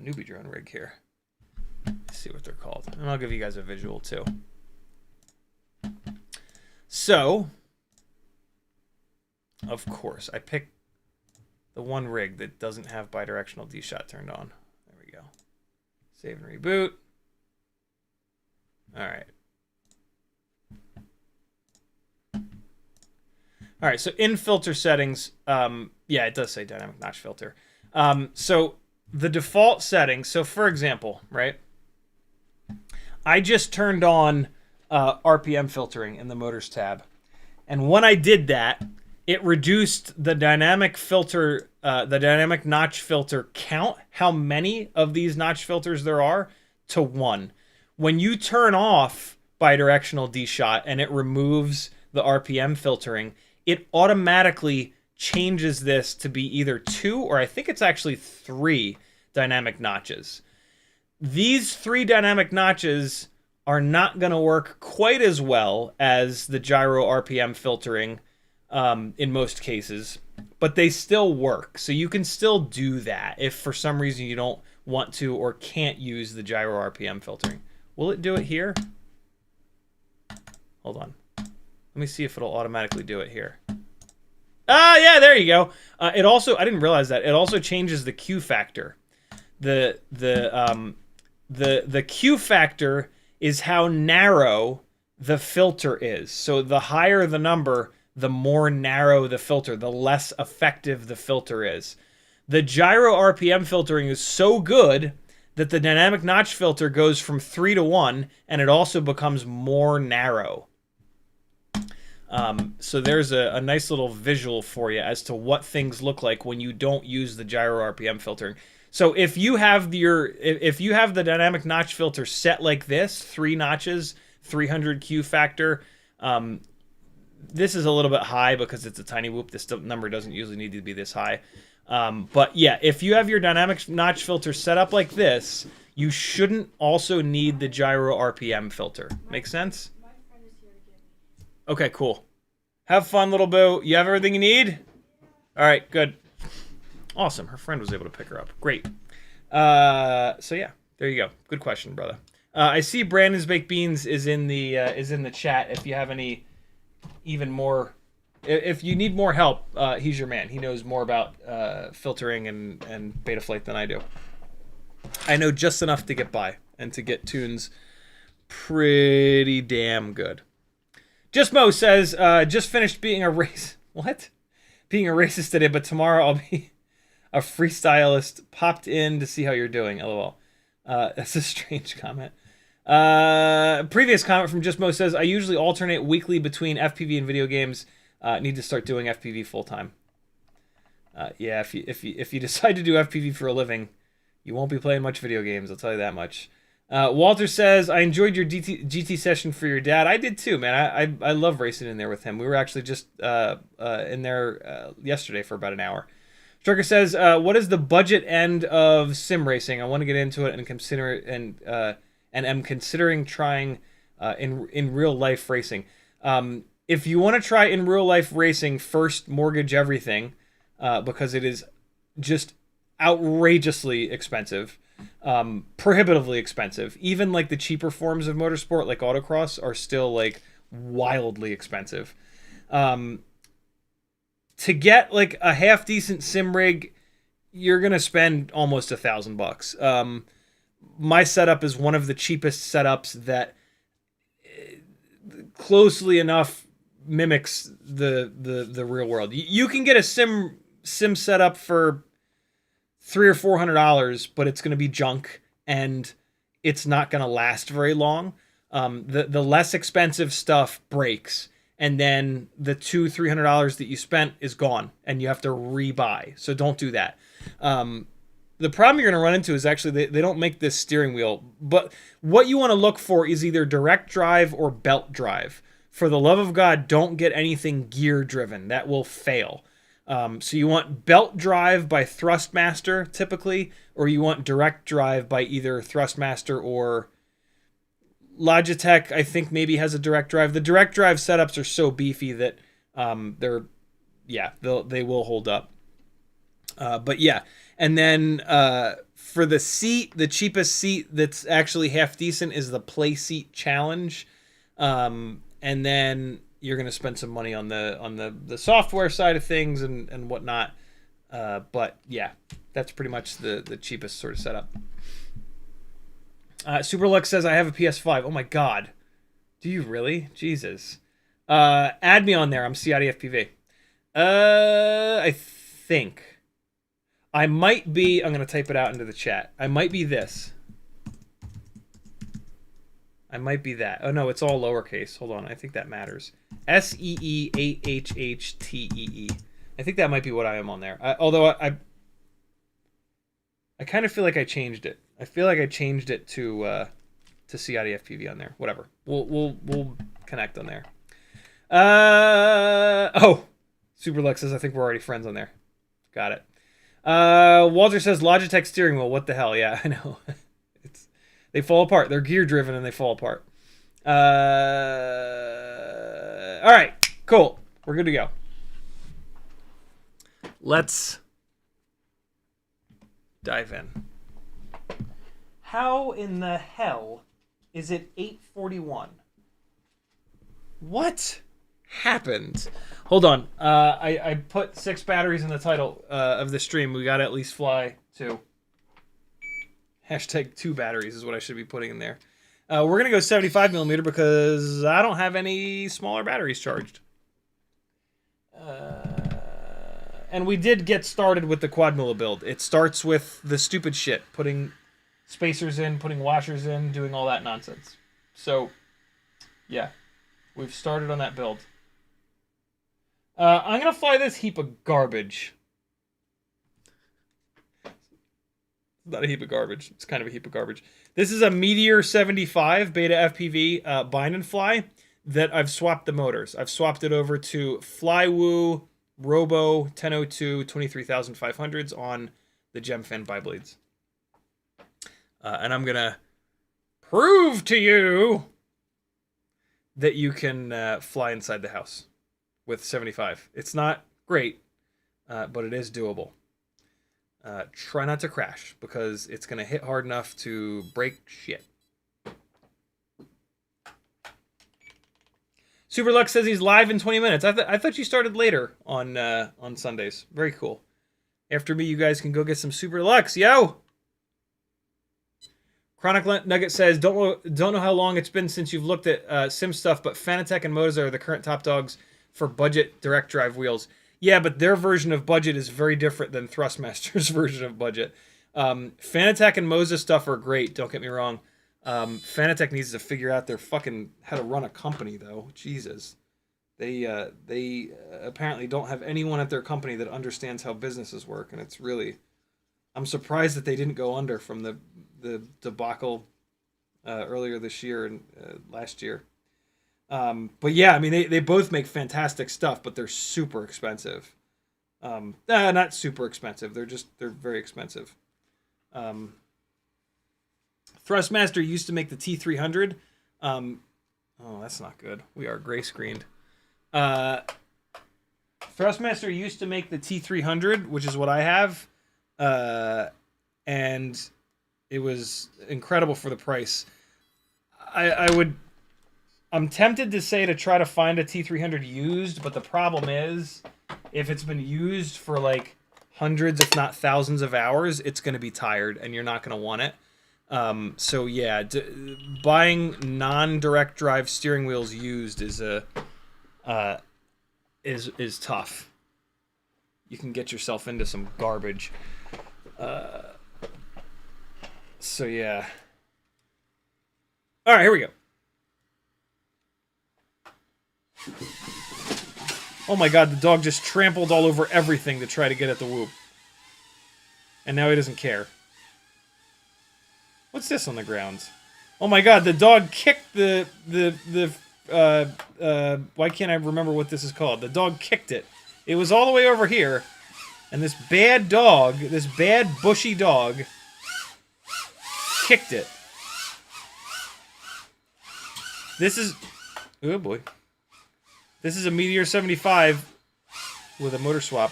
newbie drone rig here. Let's see what they're called. And I'll give you guys a visual too. So, of course, I picked the one rig that doesn't have bidirectional D-shot turned on. There we go. Save and reboot. All right. All right, so in filter settings, yeah, it does say dynamic notch filter. So the default settings, so for example, right, I just turned on RPM filtering in the motors tab. And when I did that, it reduced the dynamic notch filter count, how many of these notch filters there are, to 1. When you turn off bidirectional D-shot and it removes the RPM filtering, it automatically changes this to be either 2 or I think it's actually 3 dynamic notches. These 3 dynamic notches are not going to work quite as well as the gyro RPM filtering in most cases, but they still work. So you can still do that if for some reason you don't want to or can't use the gyro RPM filtering. Will it do it here? Hold on. Let me see if it'll automatically do it here. Ah, yeah, there you go. It also, I didn't realize that, it also changes the Q factor. The Q factor is how narrow the filter is. So the higher the number, the more narrow the filter, the less effective the filter is. The gyro RPM filtering is so good that the dynamic notch filter goes from 3 to 1, and it also becomes more narrow. So there's a nice little visual for you as to what things look like when you don't use the gyro RPM filtering. So if you have the dynamic notch filter set like this, 3 notches, 300 Q factor, this is a little bit high because it's a tiny whoop. This number doesn't usually need to be this high. But yeah, if you have your dynamic notch filter set up like this, you shouldn't also need the gyro RPM filter. Make sense? My friend is here to get me. Okay, cool. Have fun, little boo. You have everything you need? All right, good. Awesome. Her friend was able to pick her up. Great. So yeah, there you go. Good question, brother. I see Brandon's Baked Beans is in the chat. If you have any even more, if you need more help, he's your man. He knows more about filtering and Betaflight than I do. I know just enough to get by and to get tunes pretty damn good. Just Mo says, just finished being a race. What? Being a racist today, but tomorrow I'll be a freestylist. Popped in to see how you're doing. LOL. That's a strange comment. Previous comment from Just Mo says, I usually alternate weekly between FPV and video games. Need to start doing FPV full time. Yeah, if you decide to do FPV for a living, you won't be playing much video games. I'll tell you that much. Walter says, I enjoyed your GT session for your dad. I did too, man. I love racing in there with him. We were actually just in there yesterday for about an hour. Striker says, what is the budget end of sim racing? I want to get into it and consider it, and am considering trying in real life racing. If you want to try in real life racing, first mortgage everything because it is just outrageously expensive. Prohibitively expensive. Even like the cheaper forms of motorsport like autocross are still like wildly expensive. To get like a half decent sim rig, you're gonna spend almost $1,000. My setup is one of the cheapest setups that closely enough mimics the real world. You can get a sim setup for $300 or $400, but it's going to be junk and it's not going to last very long. The less expensive stuff breaks, and then the $200-300 that you spent is gone, and you have to rebuy. So don't do that. The problem you're going to run into is actually they don't make this steering wheel, but what you want to look for is either direct drive or belt drive. For the love of God, don't get anything gear driven. That will fail. So you want belt drive by Thrustmaster typically, or you want direct drive by either Thrustmaster or Logitech. I think maybe has a direct drive. The direct drive setups are so beefy that they will hold up. But yeah, and then for the seat, the cheapest seat that's actually half decent is the Play Seat Challenge, and then you're going to spend some money on the software side of things and whatnot. But yeah, that's pretty much the cheapest sort of setup. Superlux says, I have a PS5. Oh my God. Do you really? Jesus. Add me on there. I'm CiottiFPV. I think. I might be, I'm going to type it out into the chat. I might be this. I might be that. Oh no, it's all lowercase. Hold on, I think that matters. SEEAHHTEE. I think that might be what I am on there. Although I kind of feel like I changed it. I feel like I changed it to CiottiFPV on there. Whatever. We'll connect on there. Superlux says I think we're already friends on there. Got it. Walter says Logitech steering wheel. What the hell? Yeah, I know. They fall apart. They're gear driven and they fall apart. All right, cool. We're good to go. Let's dive in. How in the hell is it 8:41? What happened? Hold on. I put 6 batteries in the title of the stream. We got to at least fly 2. Hashtag 2 batteries is what I should be putting in there. We're going to go 75mm because I don't have any smaller batteries charged. And we did get started with the Quadmula build. It starts with the stupid shit. Putting spacers in, putting washers in, doing all that nonsense. So, yeah. We've started on that build. I'm gonna fly this heap of garbage. It's not a heap of garbage. It's kind of a heap of garbage. This is a Meteor 75 Beta FPV bind and fly that I've swapped the motors. I've swapped it over to Flywoo Robo 1002 23,500s on the Gemfan biblades. And I'm gonna prove to you that you can fly inside the house with 75. It's not great, but it is doable. Try not to crash, because it's going to hit hard enough to break shit. Superlux says he's live in 20 minutes. I thought you started later on Sundays. Very cool. After me, you guys can go get some Superlux. Yo! Chronic Nugget says, don't know how long it's been since you've looked at sim stuff, but Fanatec and Moza are the current top dogs for budget direct drive wheels. Yeah, but their version of budget is very different than Thrustmaster's version of budget. Fanatec and Moza stuff are great, don't get me wrong. Fanatec needs to figure out their fucking how to run a company, though. Jesus. They apparently don't have anyone at their company that understands how businesses work, and it's really... I'm surprised that they didn't go under from the debacle earlier this year and last year. But yeah, I mean, they both make fantastic stuff, but they're super expensive. Not super expensive. They're very expensive. Thrustmaster used to make the T300. Oh, that's not good. We are gray screened. Thrustmaster used to make the T300, which is what I have. And it was incredible for the price. I'm tempted to say to try to find a T300 used, but the problem is, if it's been used for like hundreds, if not thousands of hours, it's going to be tired, and you're not going to want it. So yeah, buying non-direct drive steering wheels used is tough. You can get yourself into some garbage. So yeah. All right, here we go. Oh my god, the dog just trampled all over everything to try to get at the whoop. And now he doesn't care. What's this on the ground? Oh my god, the dog kicked the why can't I remember what this is called? The dog kicked it. It was all the way over here. And this bad dog, this bad bushy dog, kicked it. This is... Oh boy. This is a Meteor 75 with a motor swap.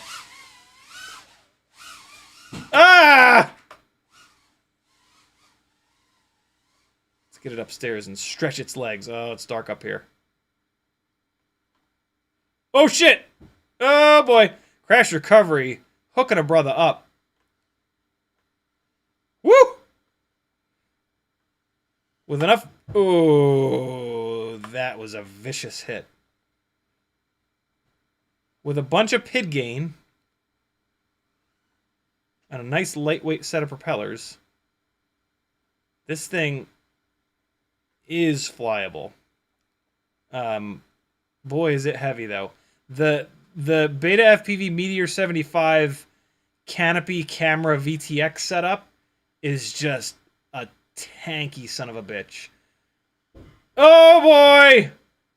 Ah! Let's get it upstairs and stretch its legs. Oh, it's dark up here. Oh shit! Oh boy. Crash recovery. Hooking a brother up. Woo! With enough... Oh, that was a vicious hit. With a bunch of PID gain and a nice lightweight set of propellers, this thing is flyable. Boy, is it heavy, though. The Beta FPV Meteor 75 canopy camera VTX setup is just a tanky son of a bitch. Oh boy!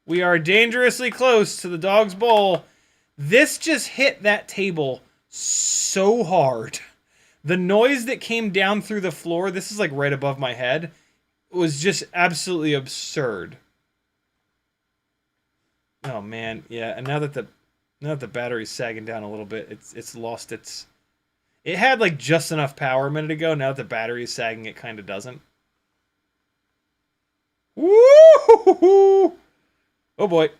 We are dangerously close to the dog's bowl. This just hit that table so hard. The noise that came down through the floor, this is like right above my head, was just absolutely absurd. Oh man, yeah, and now that the battery's sagging down a little bit, it's lost its... It had like just enough power a minute ago. Now that the battery is sagging, it kind of doesn't. Woo! Oh boy.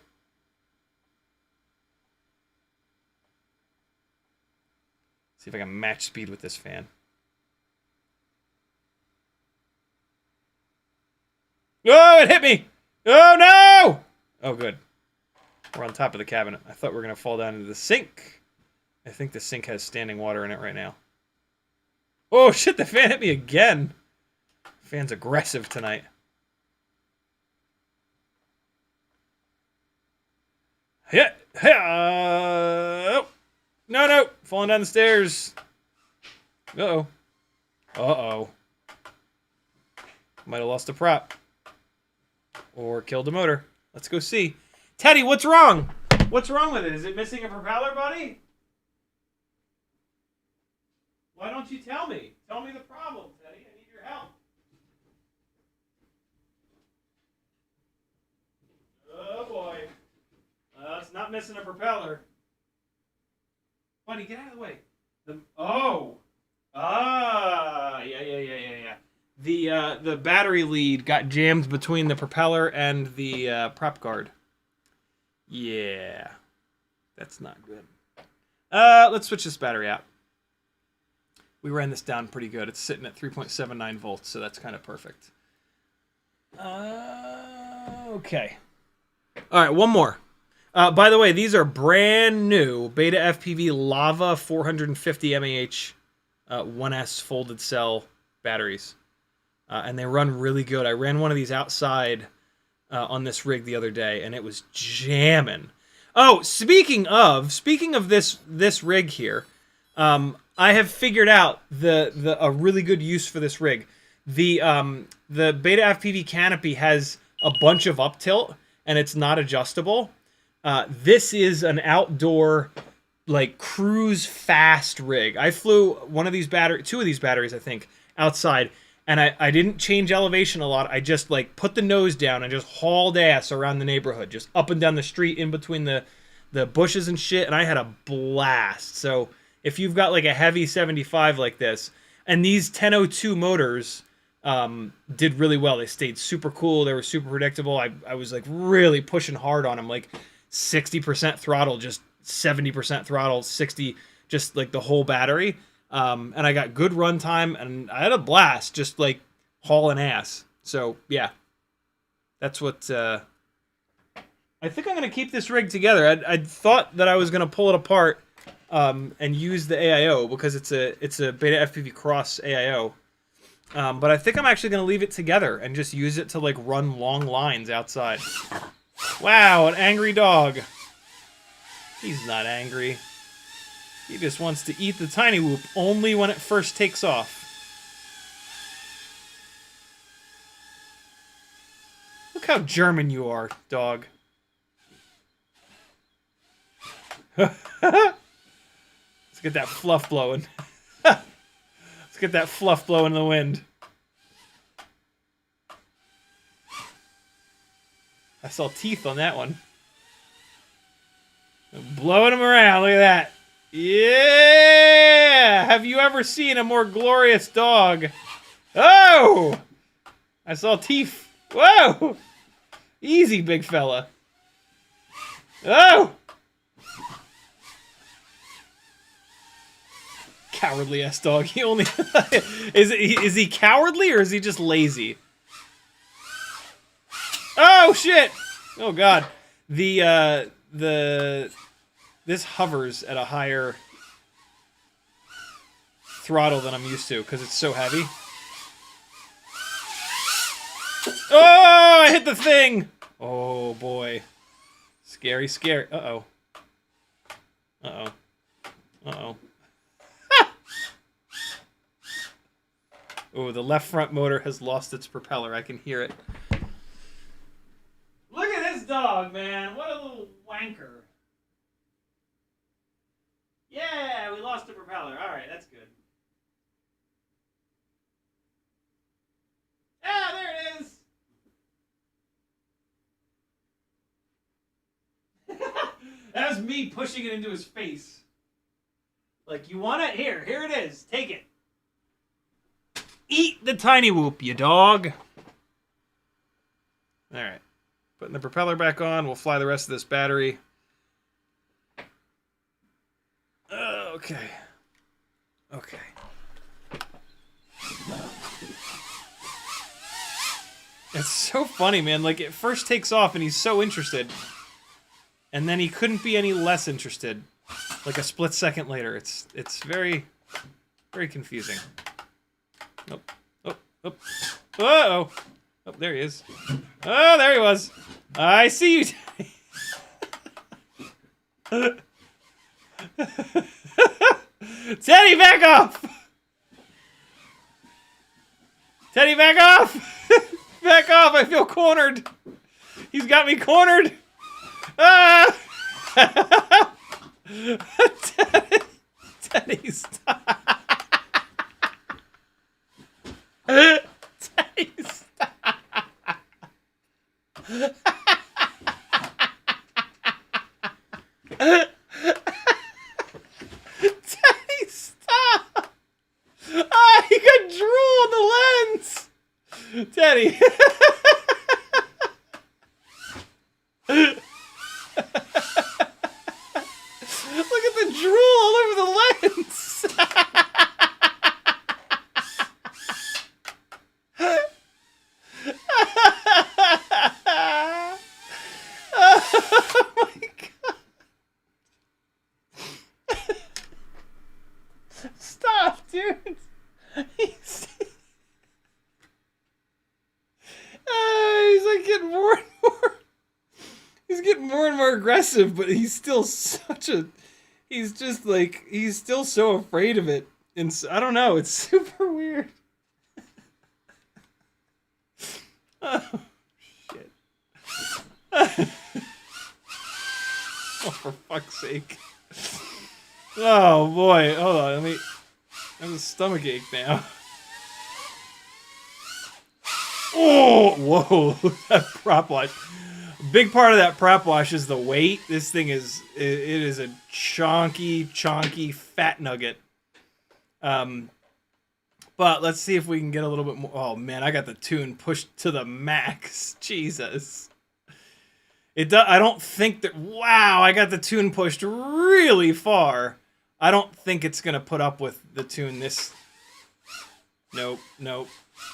See if I can match speed with this fan. Oh, it hit me! Oh no! Oh, good. We're on top of the cabinet. I thought we were going to fall down into the sink. I think the sink has standing water in it right now. Oh shit, the fan hit me again. Fan's aggressive tonight. Yeah. Oh. No. Falling down the stairs. Uh-oh. Uh-oh. Might have lost a prop. Or killed a motor. Let's go see. Teddy, what's wrong? What's wrong with it? Is it missing a propeller, buddy? Why don't you tell me? Tell me the problem, Teddy. I need your help. Oh, boy. It's not missing a propeller. Buddy, get out of the way. Yeah. The battery lead got jammed between the propeller and the prop guard. Yeah. That's not good. Let's switch this battery out. We ran this down pretty good. It's sitting at 3.79 volts, so that's kind of perfect. Okay. All right, one more. By the way, these are brand new Beta FPV Lava 450 mAh 1S folded cell batteries. And they run really good. I ran one of these outside on this rig the other day, and it was jamming. Oh, speaking of this rig here, I have figured out a really good use for this rig. The Beta FPV canopy has a bunch of up tilt, and it's not adjustable. This is an outdoor, like, cruise fast rig. I flew two of these batteries, I think, outside, and I didn't change elevation a lot. I just, like, put the nose down and just hauled ass around the neighborhood, just up and down the street in between the bushes and shit, and I had a blast. So if you've got, like, a heavy 75 like this, and these 1002 motors did really well. They stayed super cool. They were super predictable. I was, like, really pushing hard on them, like 60% throttle, just 70% throttle, 60, just like the whole battery. And I got good run time, and I had a blast just like hauling ass. So yeah, that's what I think I'm gonna keep this rig together. I thought that I was gonna pull it apart and use the AIO because it's a Beta FPV Cross AIO. But I think I'm actually gonna leave it together and just use it to like run long lines outside. Wow, an angry dog. He's not angry. He just wants to eat the tiny whoop only when it first takes off. Look how German you are, dog. Let's get that fluff blowing. Let's get that fluff blowing in the wind. I saw teeth on that one. Blowing them around, look at that. Yeah! Have you ever seen a more glorious dog? Oh! I saw teeth. Whoa! Easy, big fella. Oh! Cowardly ass dog. He only is he cowardly or is he just lazy? Oh shit! Oh god. This hovers at a higher throttle than I'm used to because it's so heavy. Oh, I hit the thing! Oh boy. Scary, scary. Uh-oh. Uh-oh. Uh-oh. Oh, the left front motor has lost its propeller. I can hear it. Look at this dog, man. What a little wanker. Yeah, we lost the propeller. All right, that's good. Ah, there it is. That was me pushing it into his face. Like, you want it? Here it is. Take it. Eat the tiny whoop, you dog. All right. Putting the propeller back on. We'll fly the rest of this battery. Okay. Okay. It's so funny, man. Like, it first takes off and he's so interested. And then he couldn't be any less interested. Like a split second later. It's very, very confusing. Oh, oh, oh. Uh-oh. Oh, there he is. Oh, there he was. I see you. Teddy, back off! Teddy, back off! Back off! I feel cornered. He's got me cornered. Ah! Teddy, stop. Teddy, stop. Teddy, stop. Ah, he got drool on the lens. Teddy. Look at the drool all over the lens. Oh my god. Stop, dude. He's like getting more and more. He's getting more and more aggressive, but he's still such a. He's just like, he's still so afraid of it. And so, I don't know, it's super weird. Oh, shit. Oh, for fuck's sake. Oh, boy. Hold on, let me. I have a stomach ache now. Oh, whoa. That prop wash. A big part of that prop wash is the weight. This thing is, it is a chonky fat nugget. But let's see if we can get a little bit more. Oh man, I got the tune pushed to the max. Jesus. It does. I don't think that. Wow, I got the tune pushed really far. I don't think it's gonna put up with the tune this. Nope.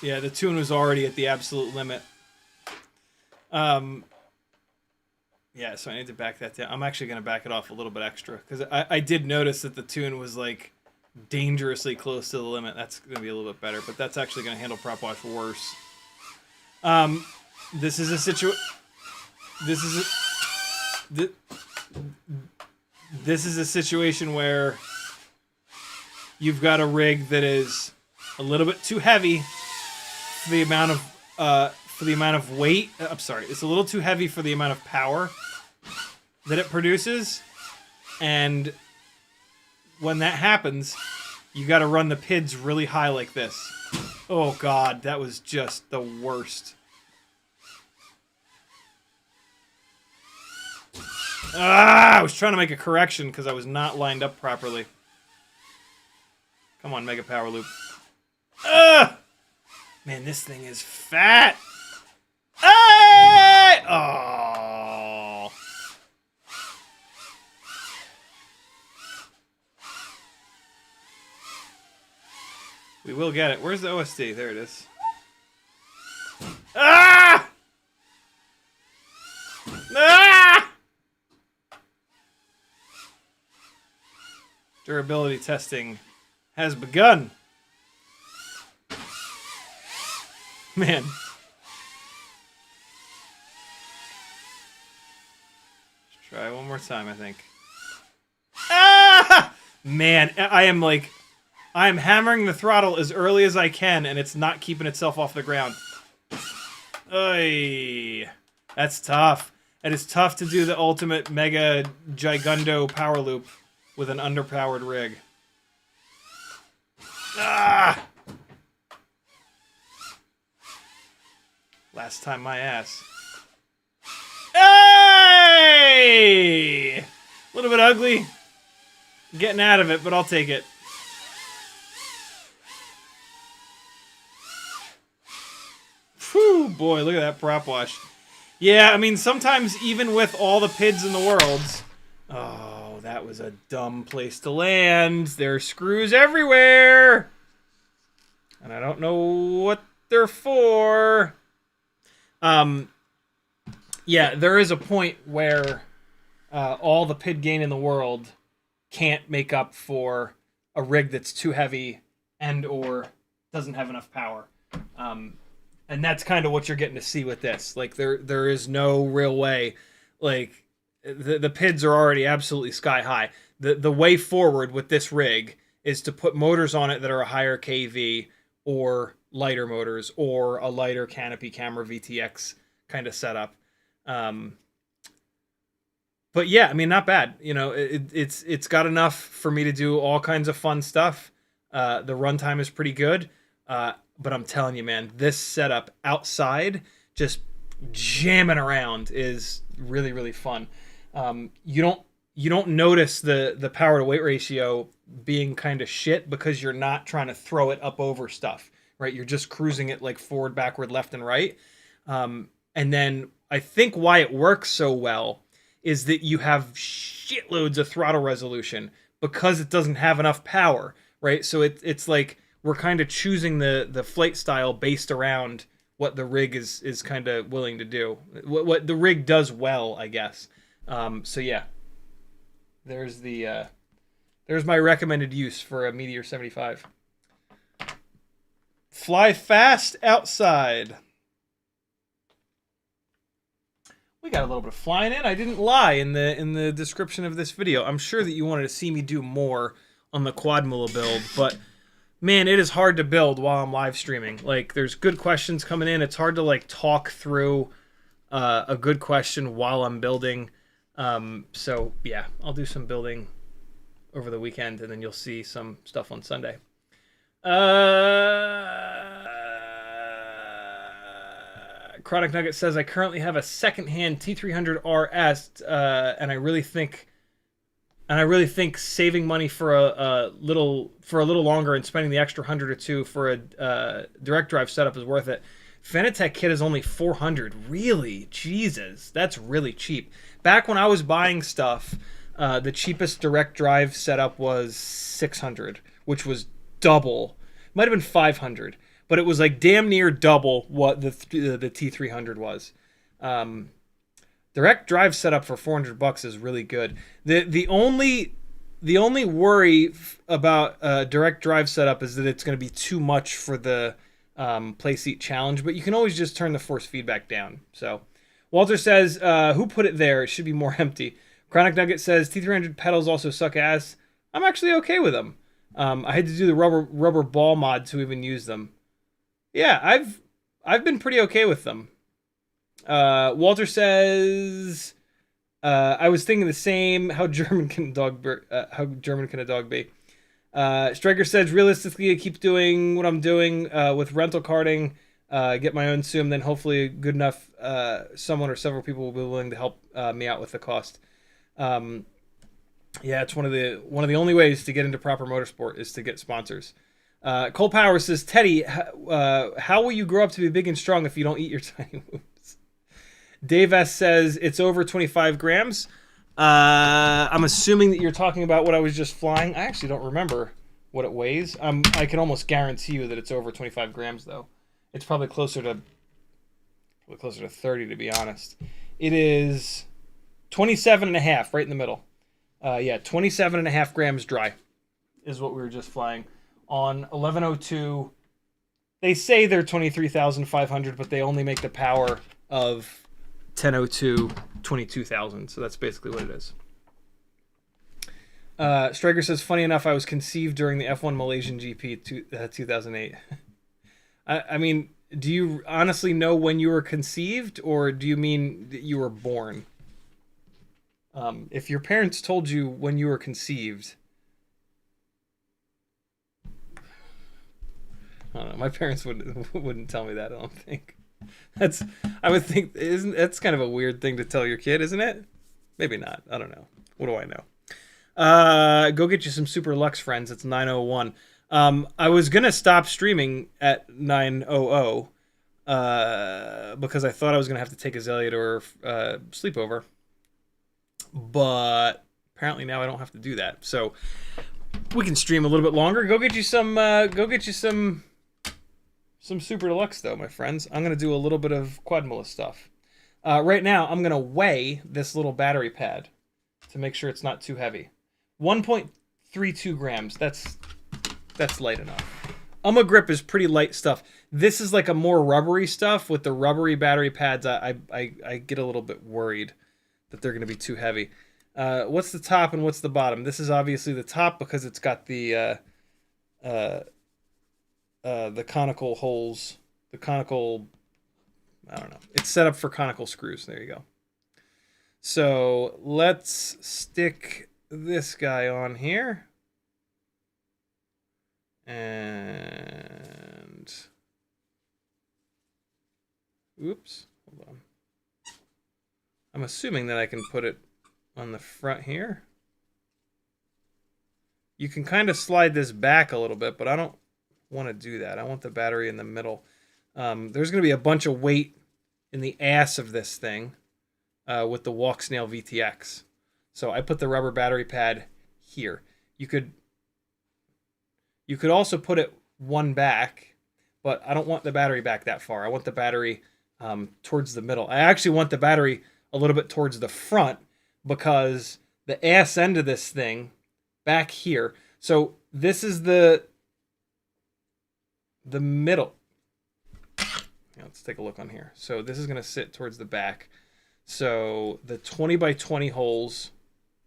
Yeah, the tune was already at the absolute limit. Yeah, so I need to back that down. I'm actually going to back it off a little bit extra, because I did notice that the tune was, like, dangerously close to the limit. That's going to be a little bit better, but that's actually going to handle prop wash worse. This is a situation... This is a situation where you've got a rig that is a little bit too heavy for the amount of weight. I'm sorry, it's a little too heavy for the amount of power that it produces, and when that happens, you got to run the PIDs really high like this. Oh god, that was just the worst. Ah, I was trying to make a correction because I was not lined up properly. Come on, Mega Power Loop. Ah! Man, this thing is fat. Hey! Oh. We will get it. Where's the OSD? There it is. Ah! Ah! Durability testing has begun. Man. Let's try one more time, I think. Ah! Man, I am hammering the throttle as early as I can, and it's not keeping itself off the ground. Oy. That's tough. It is tough to do the ultimate mega gigundo power loop with an underpowered rig. Ah! Last time my ass. Hey! A little bit ugly. Getting out of it, but I'll take it. Whew, boy, look at that prop wash. Yeah, I mean, sometimes even with all the PIDs in the world... Oh, that was a dumb place to land. There are screws everywhere. And I don't know what they're for. Yeah, there is a point where all the PID gain in the world can't make up for a rig that's too heavy and or doesn't have enough power. And that's kind of what you're getting to see with this. Like, there is no real way. Like, the PIDs are already absolutely sky high. The way forward with this rig is to put motors on it that are a higher KV or lighter motors or a lighter canopy camera VTX kind of setup. But yeah, I mean, not bad. You know, it's got enough for me to do all kinds of fun stuff. The runtime is pretty good. But I'm telling you, man, this setup outside, just jamming around, is really, really fun. You don't notice the power to weight ratio being kind of shit because you're not trying to throw it up over stuff, right? You're just cruising it like forward, backward, left, and right. And then I think why it works so well is that you have shitloads of throttle resolution because it doesn't have enough power, right? So it's like we're kind of choosing the flight style based around what the rig is kind of willing to do. What the rig does well, I guess. So yeah, there's my recommended use for a Meteor 75. Fly fast outside. We got a little bit of flying in. I didn't lie in the description of this video. I'm sure that you wanted to see me do more on the Quadmula build, but man, it is hard to build while I'm live streaming. Like, there's good questions coming in. It's hard to like talk through a good question while I'm building. So yeah, I'll do some building over the weekend, and then you'll see some stuff on Sunday. Chronic Nugget says, I currently have a secondhand T300 RS, and I really think saving money for a little longer and spending the extra 100 or two for a direct drive setup is worth it. Fanatec kit is only 400. Really? Jesus, that's really cheap. Back when I was buying stuff, the cheapest direct drive setup was 600, which was double. Might have been 500. But it was like damn near double what the T300 was. Direct drive setup for $400 is really good. The only worry about direct drive setup is that it's going to be too much for the playseat challenge. But you can always just turn the force feedback down. So Walter says, who put it there? It should be more empty. Chronic Nugget says T300 pedals also suck ass. I'm actually okay with them. I had to do the rubber ball mod to even use them. Yeah, I've been pretty okay with them. Walter says, I was thinking the same. How German can a dog be? Striker says, realistically, I keep doing what I'm doing with rental karting. Get my own soon, then hopefully good enough someone or several people will be willing to help me out with the cost. Yeah, it's one of the only ways to get into proper motorsport is to get sponsors. Cole Power says, Teddy, how will you grow up to be big and strong if you don't eat your tiny moves? Dave S says, it's over 25 grams. I'm assuming that you're talking about what I was just flying. I actually don't remember what it weighs. I can almost guarantee you that it's over 25 grams, though. It's probably closer to 30, to be honest. It is 27 and a half, right in the middle. Yeah, 27 and a half grams dry is what we were just flying. On 1102, they say they're 23,500, but they only make the power of 1002 22,000. So that's basically what it is. Striker says, funny enough, I was conceived during the F1 Malaysian GP 2008. I mean, do you honestly know when you were conceived, or do you mean that you were born? If your parents told you when you were conceived, I don't know. My parents wouldn't tell me that. I don't think. I would think that's kind of a weird thing to tell your kid, isn't it? Maybe not. I don't know. What do I know? Go get you some Super Lux, friends. It's 9:01. I was gonna stop streaming at 9:00 because I thought I was gonna have to take Azalea to her sleepover, but apparently now I don't have to do that. So we can stream a little bit longer. Go get you some. Some Super Deluxe, though, my friends. I'm going to do a little bit of Quadmula stuff. Right now, I'm going to weigh this little battery pad to make sure it's not too heavy. 1.32 grams. That's light enough. Grip is pretty light stuff. This is like a more rubbery stuff. With the rubbery battery pads, I get a little bit worried that they're going to be too heavy. What's the top and what's the bottom? This is obviously the top because it's got the conical holes, the conical, I don't know. It's set up for conical screws. There you go. So let's stick this guy on here. And oops, hold on. I'm assuming that I can put it on the front here. You can kind of slide this back a little bit, but I don't want to do that. I want the battery in the middle. There's going to be a bunch of weight in the ass of this thing with the Walksnail VTX. So I put the rubber battery pad here. You could also put it one back, but I don't want the battery back that far. I want the battery towards the middle. I actually want the battery a little bit towards the front because the ass end of this thing back here. So this is the middle. Yeah, let's take a look on here. So this is going to sit towards the back. So the 20 by 20 holes.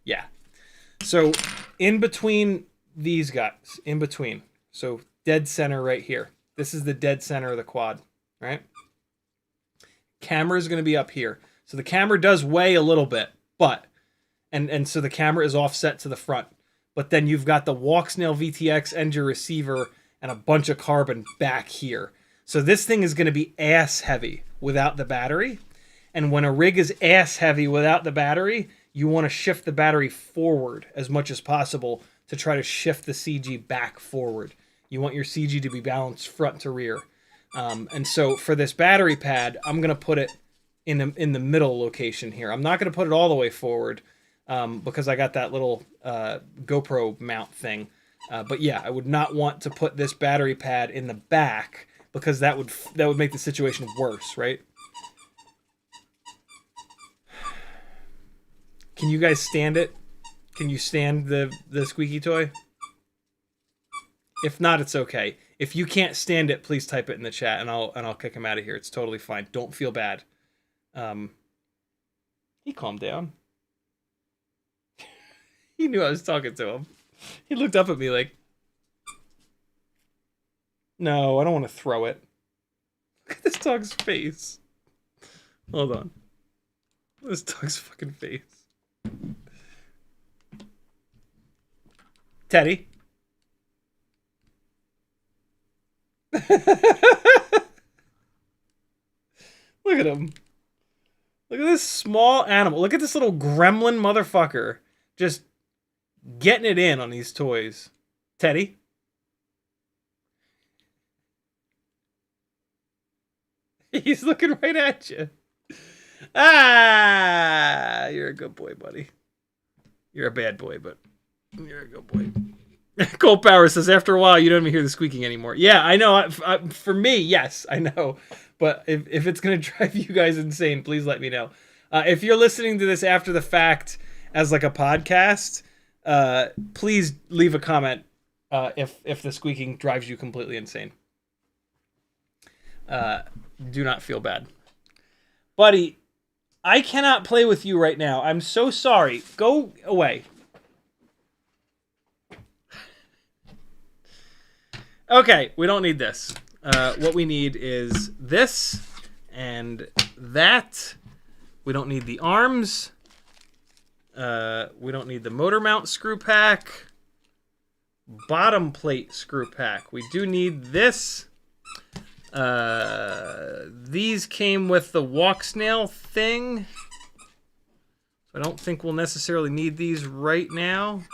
Yeah. So in between these guys, in between. So dead center right here. This is the dead center of the quad, right? Camera is going to be up here. So the camera does weigh a little bit, but, and so the camera is offset to the front. But then you've got the Walksnail VTX and your receiver and a bunch of carbon back here. So this thing is going to be ass heavy without the battery. And when a rig is ass heavy without the battery, you want to shift the battery forward as much as possible to try to shift the CG back forward. You want your CG to be balanced front to rear. And so for this battery pad, I'm going to put it in the middle location here. I'm not going to put it all the way forward because I got that little GoPro mount thing. But yeah, I would not want to put this battery pad in the back because that would make the situation worse, right? Can you guys stand it? Can you stand the squeaky toy? If not, it's okay. If you can't stand it, please type it in the chat and I'll kick him out of here. It's totally fine. Don't feel bad. He calmed down. He knew I was talking to him. He looked up at me like, no, I don't want to throw it. Look at this dog's face. Hold on. This dog's fucking face. Teddy. Look at him. Look at this small animal. Look at this little gremlin motherfucker just getting it in on these toys. Teddy. He's looking right at you. Ah, you're a good boy, buddy. You're a bad boy, but you're a good boy. Cold Power says, after a while, you don't even hear the squeaking anymore. Yeah, I know. For me, yes, I know. But if it's going to drive you guys insane, please let me know. If you're listening to this after the fact as like a podcast, please leave a comment if the squeaking drives you completely insane. Do not feel bad. Buddy, I cannot play with you right now. I'm so sorry. Go away. Okay, we don't need this. What we need is this and that. We don't need the arms. We don't need the motor mount screw pack. Bottom plate screw pack. We do need this. These came with the Walksnail thing. So I don't think we'll necessarily need these right now.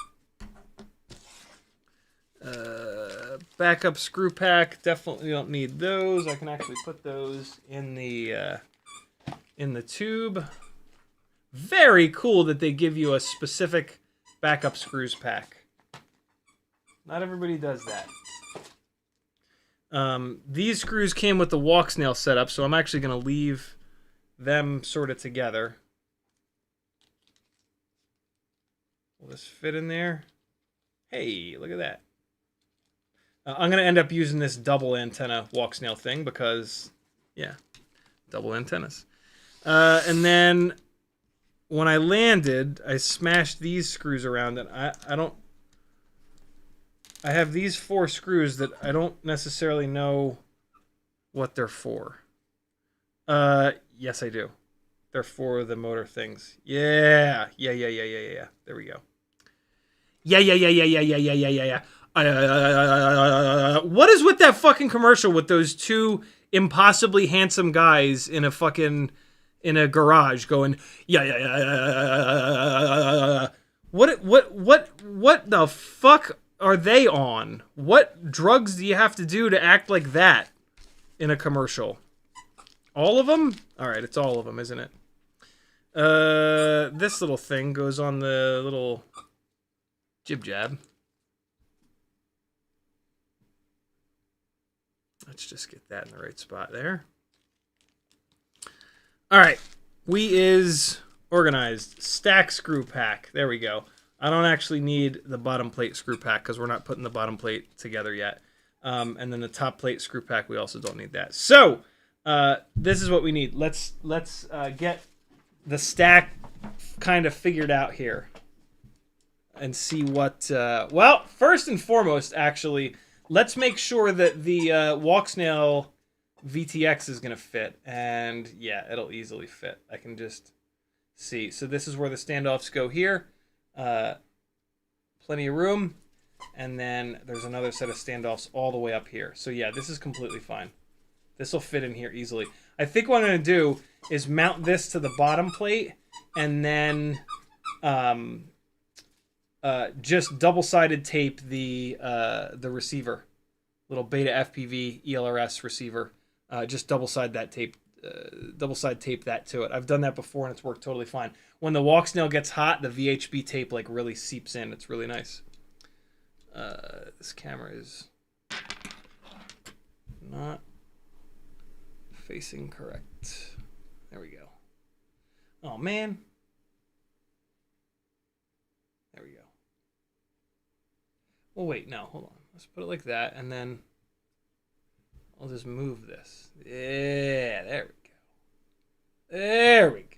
Backup screw pack, definitely don't need those. I can actually put those in the tube. Very cool that they give you a specific backup screws pack. Not everybody does that. These screws came with the Walksnail setup, so I'm actually going to leave them sort of together. Will this fit in there? Hey, look at that. I'm going to end up using this double antenna Walksnail thing because, yeah, double antennas. And then when I landed, I smashed these screws around, and I don't... I have these 4 screws that I don't necessarily know what they're for. Yes, I do. They're for the motor things. Yeah. There we go. Yeah. What is with that fucking commercial with those 2 impossibly handsome guys in a fucking... in a garage going, yeah. What the fuck are they on? What drugs do you have to do to act like that in a commercial? All of them? All right, it's all of them, isn't it? This little thing goes on the little jib jab. Let's just get that in the right spot there. All right, we is organized. Stack screw pack. There we go. I don't actually need the bottom plate screw pack because we're not putting the bottom plate together yet. And then the top plate screw pack, we also don't need that. So this is what we need. Let's get the stack kind of figured out here and see what... well, first and foremost, actually, let's make sure that the Walksnail VTX is going to fit. And yeah, it'll easily fit. I can just see. So this is where the standoffs go here. Plenty of room, and then there's another set of standoffs all the way up here. So yeah, this is completely fine. This will fit in here easily. I think what I'm going to do is mount this to the bottom plate, and then just double-sided tape the receiver, little Beta FPV ELRS receiver. Just double-side tape that to it. I've done that before and it's worked totally fine. When the Walksnail gets hot, the VHB tape like really seeps in. It's really nice. This camera is not facing correct. There we go. Oh man. There we go. Well, wait, no, hold on. Let's put it like that, and then I'll just move this. Yeah, there we go. There we go.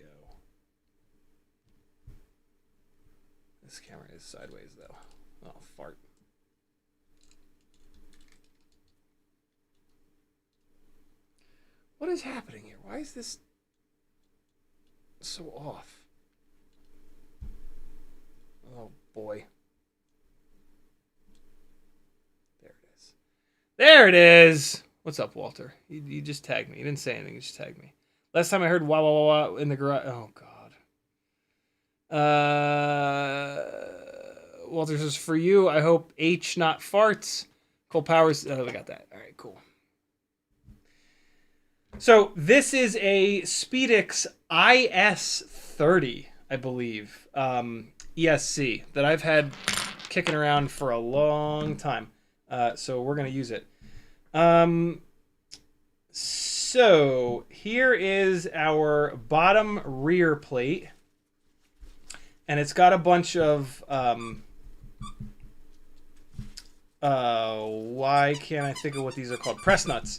This camera is sideways, though. Oh, fart. What is happening here? Why is this so off? Oh, boy. There it is. There it is! What's up, Walter? You just tagged me. You didn't say anything. You just tagged me. Last time I heard wah, wah, wah, wah in the garage. Oh, God. Walter says, for you, I hope H not farts. Cole Powers. Oh, we got that. All right, cool. So this is a Speedix IS30, I believe, ESC that I've had kicking around for a long time. So we're going to use it. So here is our bottom rear plate, and it's got a bunch of why can't I think of what these are called? Press nuts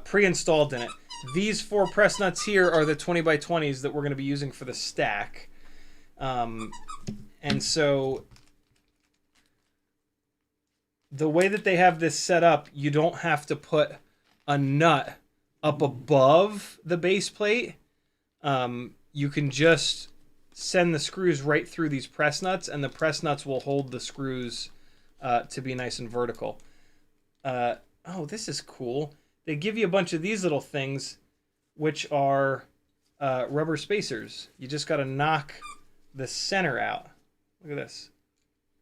pre-installed in it. These 4 press nuts here are the 20x20s that we're going to be using for the stack. And so the way that they have this set up, you don't have to put a nut up above the base plate. You can just send the screws right through these press nuts, and the press nuts will hold the screws to be nice and vertical. Oh, this is cool. They give you a bunch of these little things, which are rubber spacers. You just got to knock the center out. Look at this.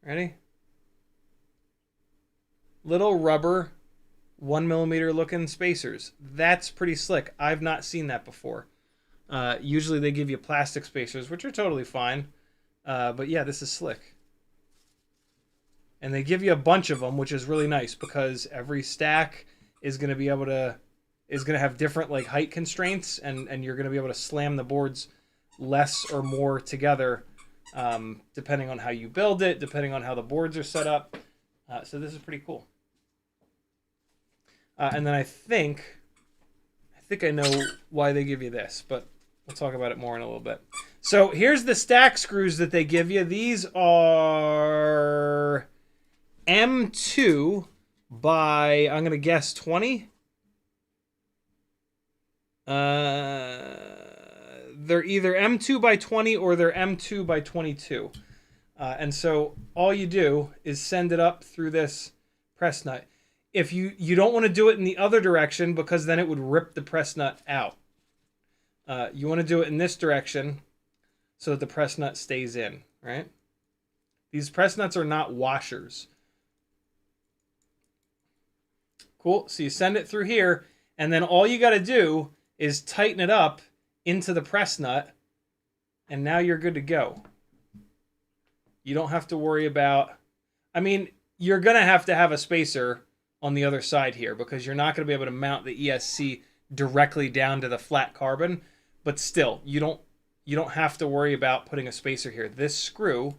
Ready? Little rubber 1mm looking spacers. That's pretty slick. I've not seen that before. Usually they give you plastic spacers, which are totally fine. But yeah, this is slick. And they give you a bunch of them, which is really nice because every stack is going to be able to have different like height constraints, and you're going to be able to slam the boards less or more together depending on how you build it, depending on how the boards are set up. So this is pretty cool. And then I think I know why they give you this, but we'll talk about it more in a little bit. So here's the stack screws that they give you. These are M2 by, I'm going to guess, 20. They're either M2 by 20 or they're M2 by 22. And so all you do is send it up through this press nut. If you don't want to do it in the other direction because then it would rip the press nut out. You want to do it in this direction so that the press nut stays in, right? These press nuts are not washers. Cool. So you send it through here, and then all you got to do is tighten it up into the press nut, and now you're good to go. You don't have to worry about... I mean, you're going to have a spacer on the other side here because you're not going to be able to mount the ESC directly down to the flat carbon, but still, you don't have to worry about putting a spacer here. This screw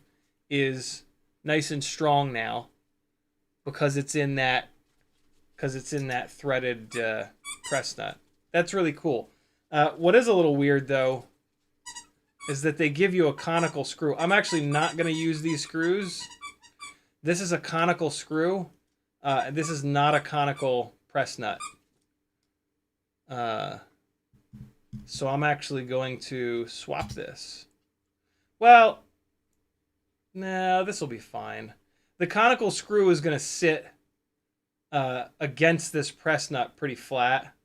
is nice and strong now because it's in that threaded press nut. That's really cool. What is a little weird though is that they give you a conical screw. I'm actually not going to use these screws. This is a conical screw. This is not a conical press nut. So I'm actually going to swap this. Well, no, this will be fine. The conical screw is going to sit against this press nut pretty flat.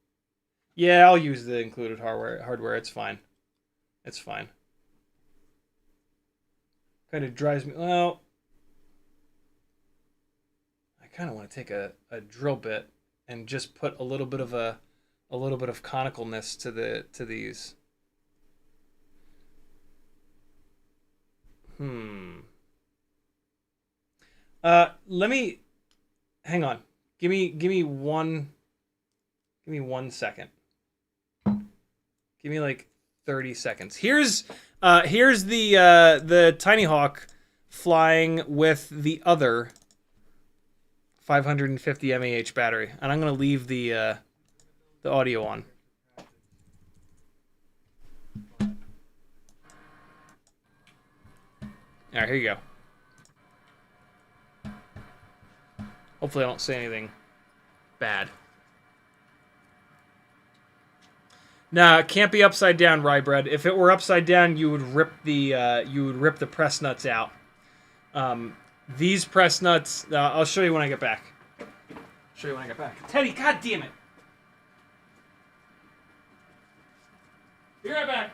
Yeah, I'll use the included hardware. It's fine. It's fine. Kind of drives me... Well, I kind of want to take a drill bit and just put a little bit of conicalness to these. Let me... Hang on. Give me 1 second. Give me like 30 seconds. Here's the Tiny Hawk flying with the other 550 mAh battery, and I'm gonna leave the audio on. All right, here you go. Hopefully, I don't say anything bad. Nah, it can't be upside down, rye bread. If it were upside down, you would rip the press nuts out. These press nuts, I'll show you when I get back. Teddy, god damn it! Be right back.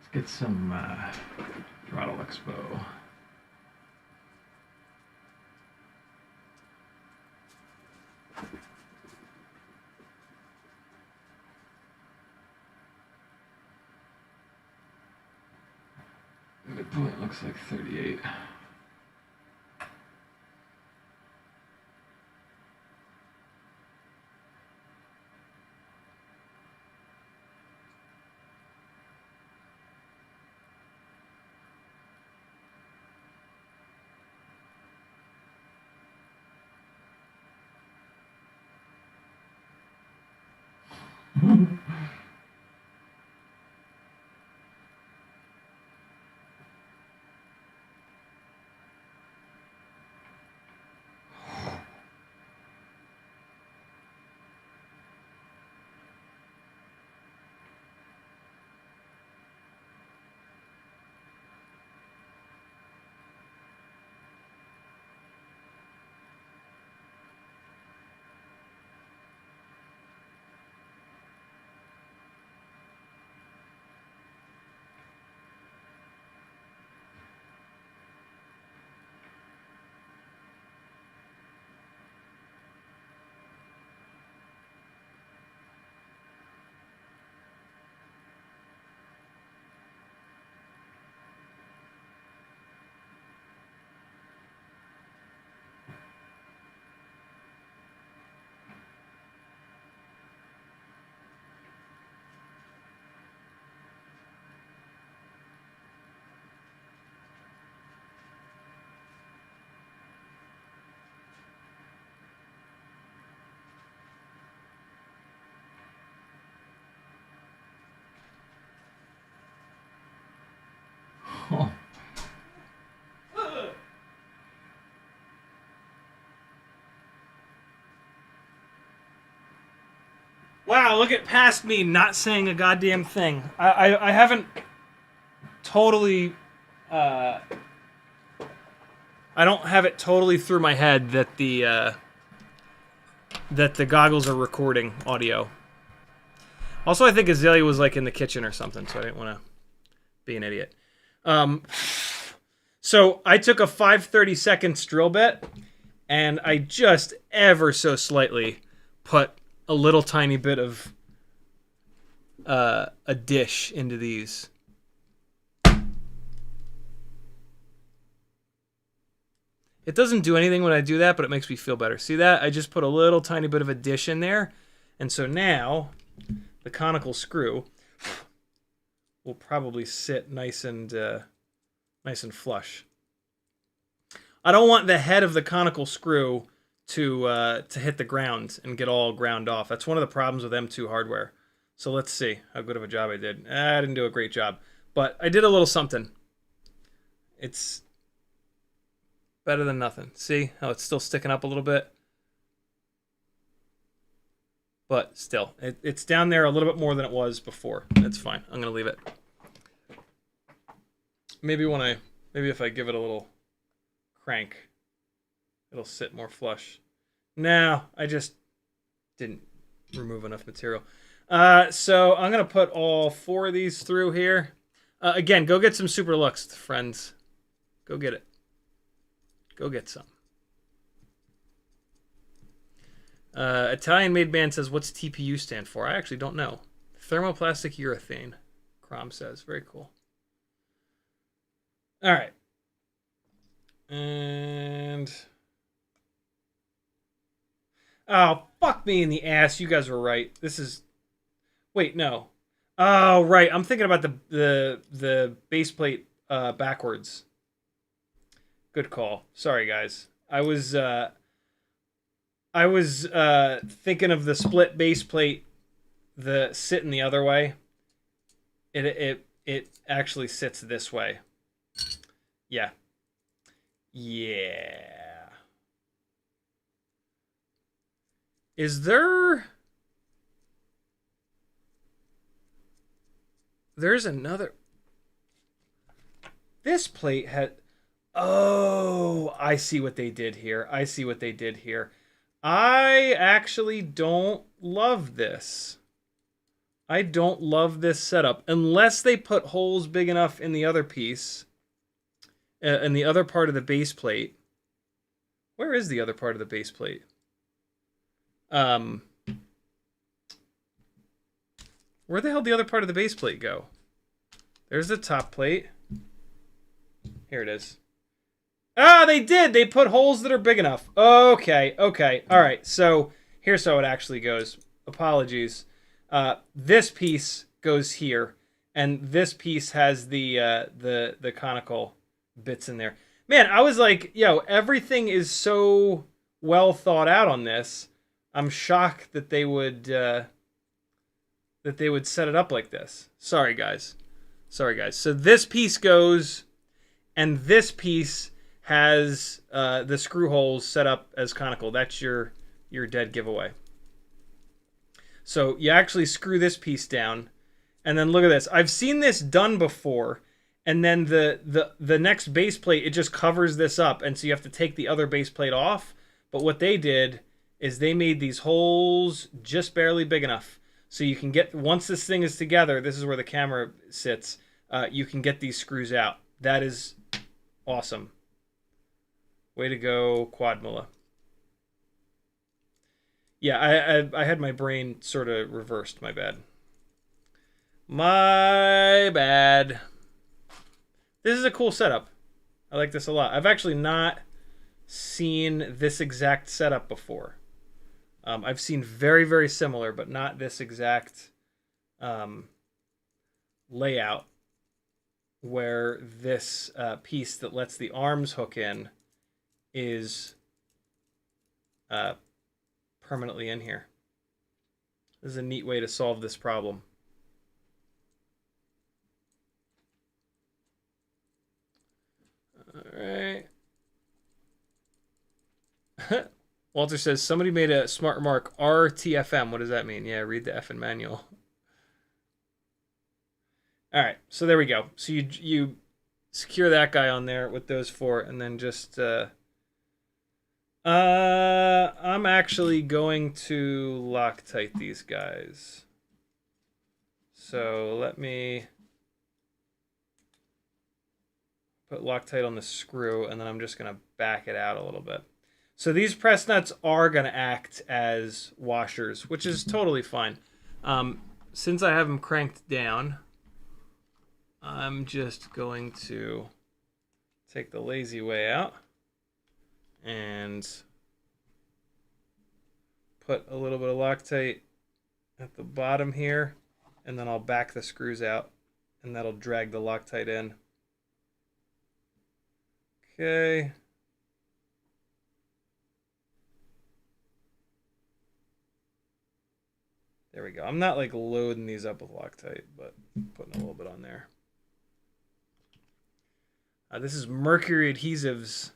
Let's get some throttle expo. Midpoint looks like 38. Wow, look at past me not saying a goddamn thing. I haven't totally I don't have it totally through my head that the goggles are recording audio. Also, I think Azalea was like in the kitchen or something, so I didn't want to be an idiot. So I took a 5/32 drill bit, and I just ever so slightly put a little tiny bit of a dish into these. It doesn't do anything when I do that, but it makes me feel better. See that? I just put a little tiny bit of a dish in there, and so now the conical screw will probably sit nice and flush. I don't want the head of the conical screw to hit the ground and get all ground off. That's one of the problems with M2 hardware. So let's see how good of a job I did. I didn't do a great job, but I did a little something. It's better than nothing. See how it's still sticking up a little bit? But still, it's down there a little bit more than it was before. That's fine. I'm gonna leave it. Maybe if I give it a little crank, it'll sit more flush. No, I just didn't remove enough material. So I'm gonna put all 4 of these through here. Again, go get some Super Lux, friends. Go get it. Go get some. Italian Made Man says, what's TPU stand for? I actually don't know. Thermoplastic urethane, Crom says. Very cool. All right. And... oh, fuck me in the ass. You guys were right. This is... wait, no. Oh, right. I'm thinking about the base plate backwards. Good call. Sorry, guys. I was thinking of the split base plate, the sitting the other way. It actually sits this way. Yeah. Yeah. Is there... there's another... this plate had... oh, I see what they did here. I see what they did here. I actually don't love this. I don't love this setup. Unless they put holes big enough in the other piece. In the other part of the base plate. Where is the other part of the base plate? Where the hell did the other part of the base plate go? There's the top plate. Here it is. Ah, they did! They put holes that are big enough. Okay, okay. Alright, so here's how it actually goes. Apologies. This piece goes here, and this piece has the conical bits in there. Man, I was like, yo, everything is so well thought out on this. I'm shocked that they would set it up like this. Sorry, guys. Sorry, guys. So this piece goes, and this piece has the screw holes set up as conical. That's your dead giveaway. So you actually screw this piece down, and then look at this. I've seen this done before, and then the next base plate, it just covers this up, and so you have to take the other base plate off. But what they did is they made these holes just barely big enough. So you can get, once this thing is together, this is where the camera sits, you can get these screws out. That is awesome. Way to go, Quadmula. Yeah, I had my brain sort of reversed. My bad. My bad. This is a cool setup. I like this a lot. I've actually not seen this exact setup before. I've seen very, very similar, but not this exact layout where this piece that lets the arms hook in is permanently in here. This is a neat way to solve this problem. All right. Walter says, somebody made a smart remark. RTFM. What does that mean? Yeah, read the effing manual. All right, so there we go. So you secure that guy on there with those four, and then just I'm actually going to Loctite these guys. So let me put Loctite on the screw, and then I'm just gonna back it out a little bit. So these press nuts are gonna act as washers, which is totally fine. Since I have them cranked down, I'm just going to take the lazy way out and put a little bit of Loctite at the bottom here, and then I'll back the screws out, and that'll drag the Loctite in. Okay. There we go. I'm not like loading these up with Loctite, but putting a little bit on there. This is Mercury Adhesives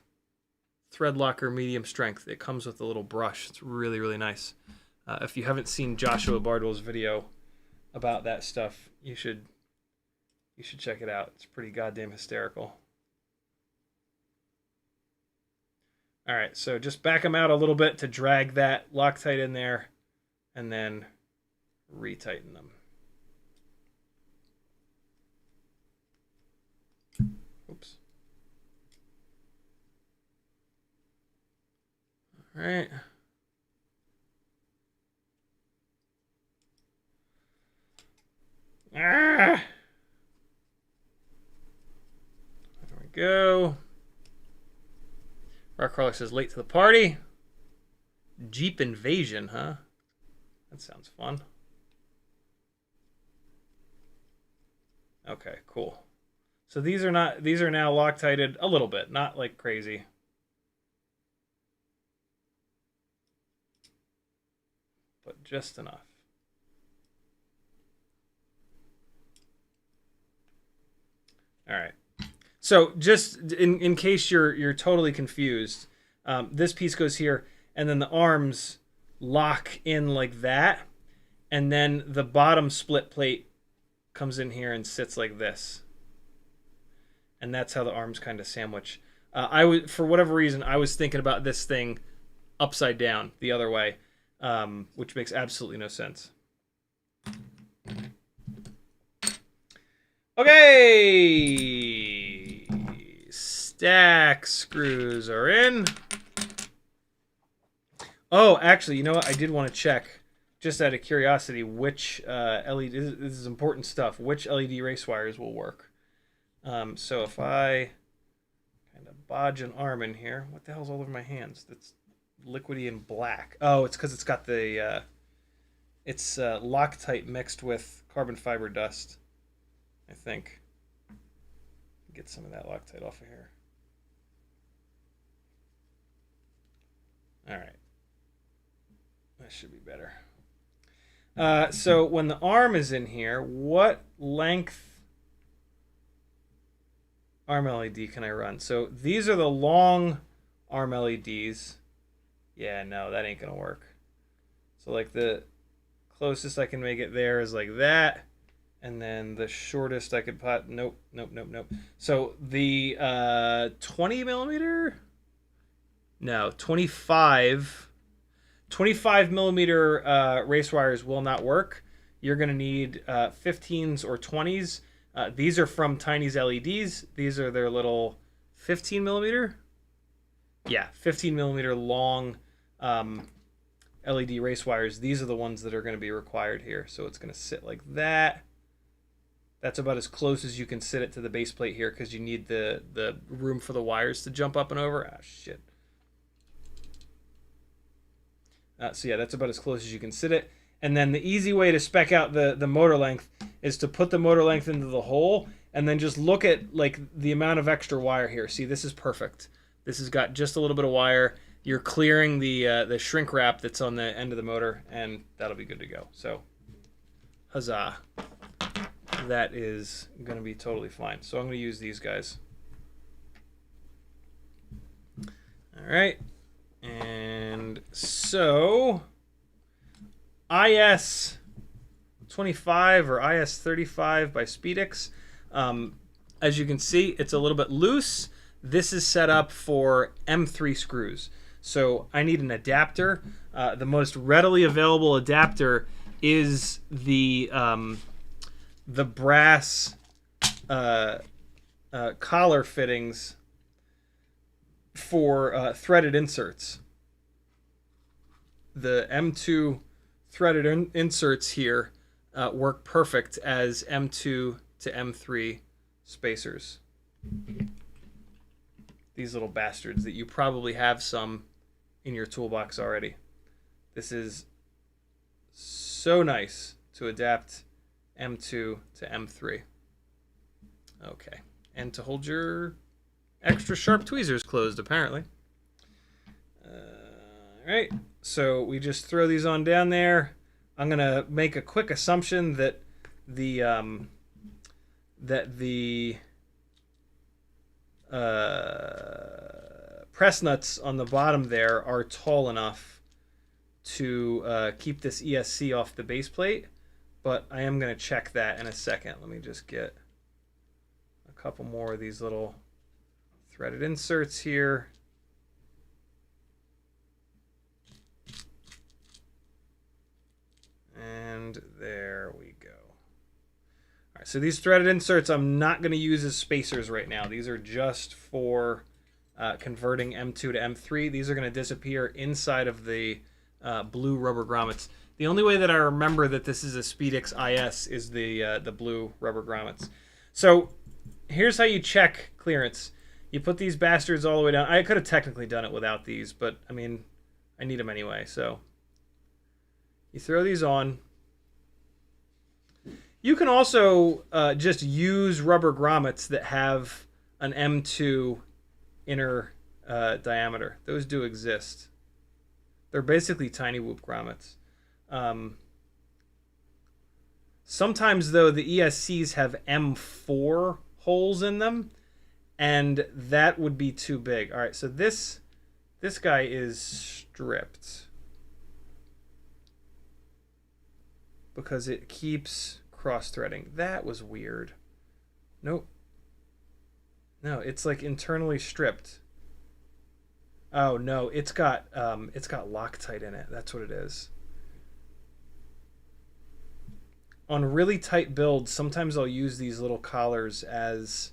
Thread Locker Medium Strength. It comes with a little brush. It's really, really nice. If you haven't seen Joshua Bardwell's video about that stuff, you should check it out. It's pretty goddamn hysterical. All right, so just back them out a little bit to drag that Loctite in there, and then retighten them. Oops. All right. There we go. Rockcrawler says, late to the party. Jeep Invasion, huh? That sounds fun. Okay, cool. So these are now Loctited a little bit, not like crazy. But just enough. All right. So just in case you're totally confused, this piece goes here, and then the arms lock in like that, and then the bottom split plate comes in here and sits like this, and that's how the arms kind of sandwich. For whatever reason, I was thinking about this thing upside down the other way, which makes absolutely no sense. Okay, stack screws are in. Oh, actually, you know what? I did want to check, just out of curiosity, which LED, this is important stuff, which LED race wires will work. So if I kind of bodge an arm in here, what the hell's all over my hands? That's liquidy and black. Oh, it's because it's got the, it's Loctite mixed with carbon fiber dust, I think. Get some of that Loctite off of here. All right. That should be better. So when the arm is in here, what length arm LED can I run? So these are the long arm LEDs. Yeah, no, that ain't gonna work. So like the closest I can make it there is like that, and then the shortest I could put, nope. So the 20 millimeter, no, 25 millimeter race wires will not work. You're gonna need 15s or 20s. These are from Tiny's LEDs. These are their little 15 millimeter. Yeah, 15 millimeter long LED race wires. These are the ones that are going to be required here. So it's going to sit like that. That's about as close as you can sit it to the base plate here, because you need the room for the wires to jump up and over. Ah, shit. So yeah, that's about as close as you can sit it. And then the easy way to spec out the motor length is to put the motor length into the hole, and then just look at like the amount of extra wire here. See, this is perfect. This has got just a little bit of wire. You're clearing the shrink wrap that's on the end of the motor, and that'll be good to go. So, huzzah. That is going to be totally fine. So I'm going to use these guys. All right. And So IS-25 or IS-35 by Speedix. As you can see, it's a little bit loose. This is set up for M3 screws. So I need an adapter. The most readily available adapter is the brass collar fittings for threaded inserts. The M2 threaded inserts here work perfect as M2 to M3 spacers. These little bastards that you probably have some in your toolbox already. This is so nice to adapt M2 to M3. Okay, and to hold your extra sharp tweezers closed, apparently. All right, so we just throw these on down there. I'm gonna make a quick assumption that the press nuts on the bottom there are tall enough to keep this ESC off the base plate, but I am going to check that in a second. Let me just get a couple more of these little threaded inserts here. And there we go. All right, so these threaded inserts I'm not going to use as spacers right now. These are just for converting M2 to M3. These are going to disappear inside of the blue rubber grommets. The only way that I remember that this is a Speedix IS is the blue rubber grommets. So here's how you check clearance. You put these bastards all the way down. I could have technically done it without these, but I mean, I need them anyway. So you throw these on. You can also just use rubber grommets that have an M2 inner diameter. Those do exist. They're basically tiny whoop grommets. Sometimes, though, the ESCs have M4 holes in them, and that would be too big. All right, so this guy is stripped because it keeps cross-threading. That was weird. Nope. No, it's like internally stripped. Oh no, it's got Loctite in it. That's what it is. On really tight builds, sometimes I'll use these little collars as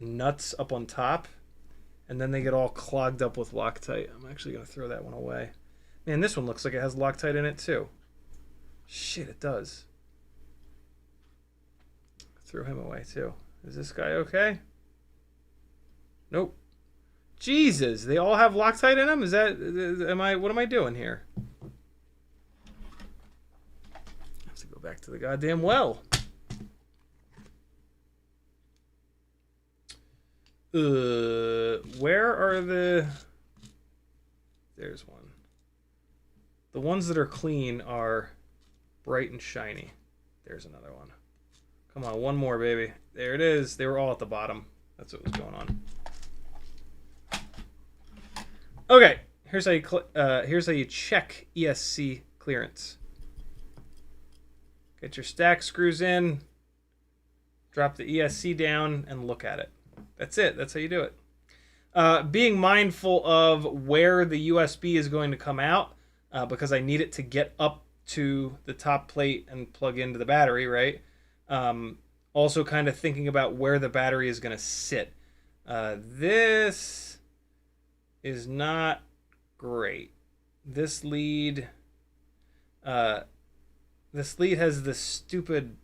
nuts up on top, and then they get all clogged up with Loctite. I'm actually gonna throw that one away. Man, this one looks like it has Loctite in it too. Shit, it does. Throw him away too. Is this guy okay? Nope. Jesus, they all have Loctite in them? Is that, what am I doing here? I have to go back to the goddamn well. Where are the... There's one. The ones that are clean are bright and shiny. There's another one. Come on, one more, baby. There it is. They were all at the bottom. That's what was going on. Okay, here's how you check ESC clearance. Get your stack screws in, drop the ESC down, and look at it. That's it. That's how you do it. Being mindful of where the USB is going to come out, because I need it to get up to the top plate and plug into the battery, right? Also kind of thinking about where the battery is going to sit. This is not great. This lead has this stupid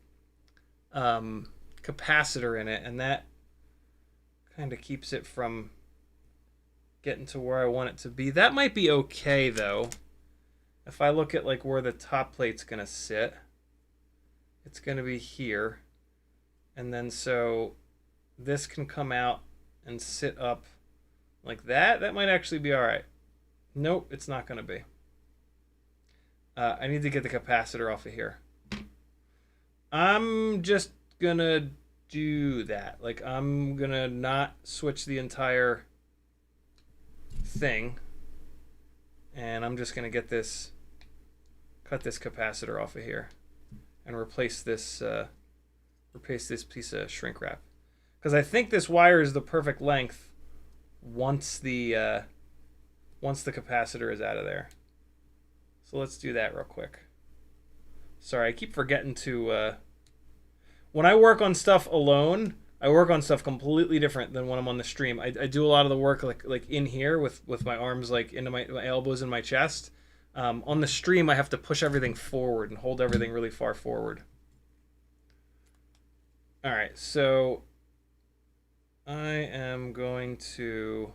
capacitor in it, and that kind of keeps it from getting to where I want it to be. That might be okay though. If I look at like where the top plate's gonna sit, it's gonna be here, and then so this can come out and sit up like that. That might actually be all right. Nope, it's not going to be. I need to get the capacitor off of here. I'm just going to do that. Like, I'm going to not switch the entire thing And I'm just going to get this, cut this capacitor off of here and replace this piece of shrink wrap. Because I think this wire is the perfect length once the capacitor is out of there. So let's do that real quick. Sorry, I keep forgetting to... when I work on stuff alone, I work on stuff completely different than when I'm on the stream. I do a lot of the work like in here with my arms like into my elbows in my chest. On the stream, I have to push everything forward and hold everything really far forward. All right, so I am going to...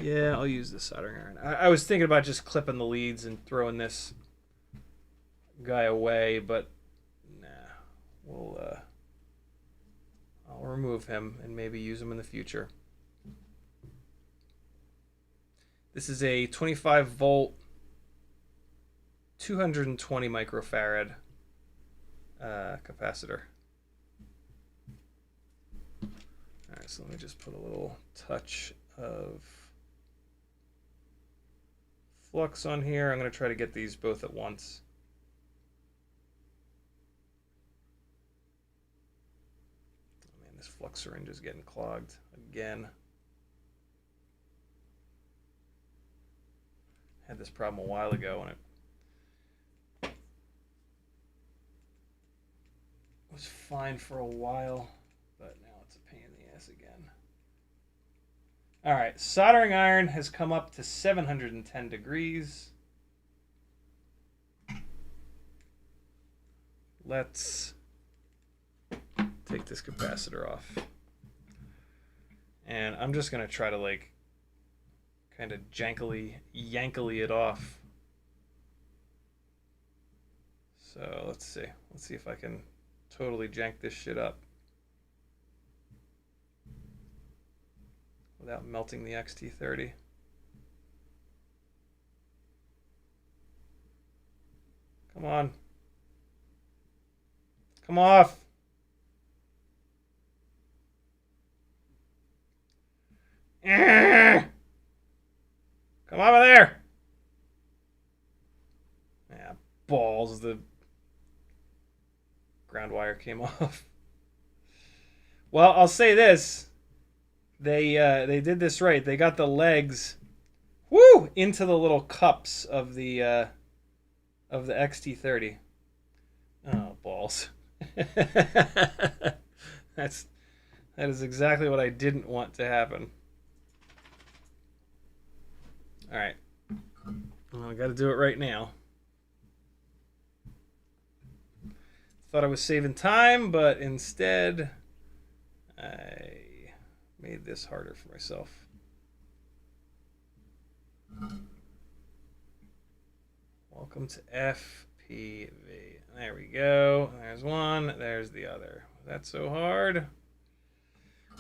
Yeah, I'll use the soldering iron. I was thinking about just clipping the leads and throwing this guy away, but nah, I'll remove him and maybe use him in the future. This is a 25 volt, 220 microfarad capacitor. All right, so let me just put a little touch of flux on here. I'm going to try to get these both at once. Oh man, this flux syringe is getting clogged again. I had this problem a while ago when it was fine for a while, but now it's a pain in the ass again. All right, soldering iron has come up to 710 degrees. Let's take this capacitor off. And I'm just going to try to like kind of jankily, yankily it off. So let's see. Let's see if I can totally jank this shit up without melting the XT30. Come on. Come off. Come over there. Yeah, balls. The ground wire came off. Well, I'll say this. They did this right. They got the legs into the little cups of the XT30. Oh, balls. That is exactly what I didn't want to happen. All right. Well, I got to do it right now. Thought I was saving time, but instead I made this harder for myself. Welcome to FPV. There we go. There's one. There's the other. That's so hard.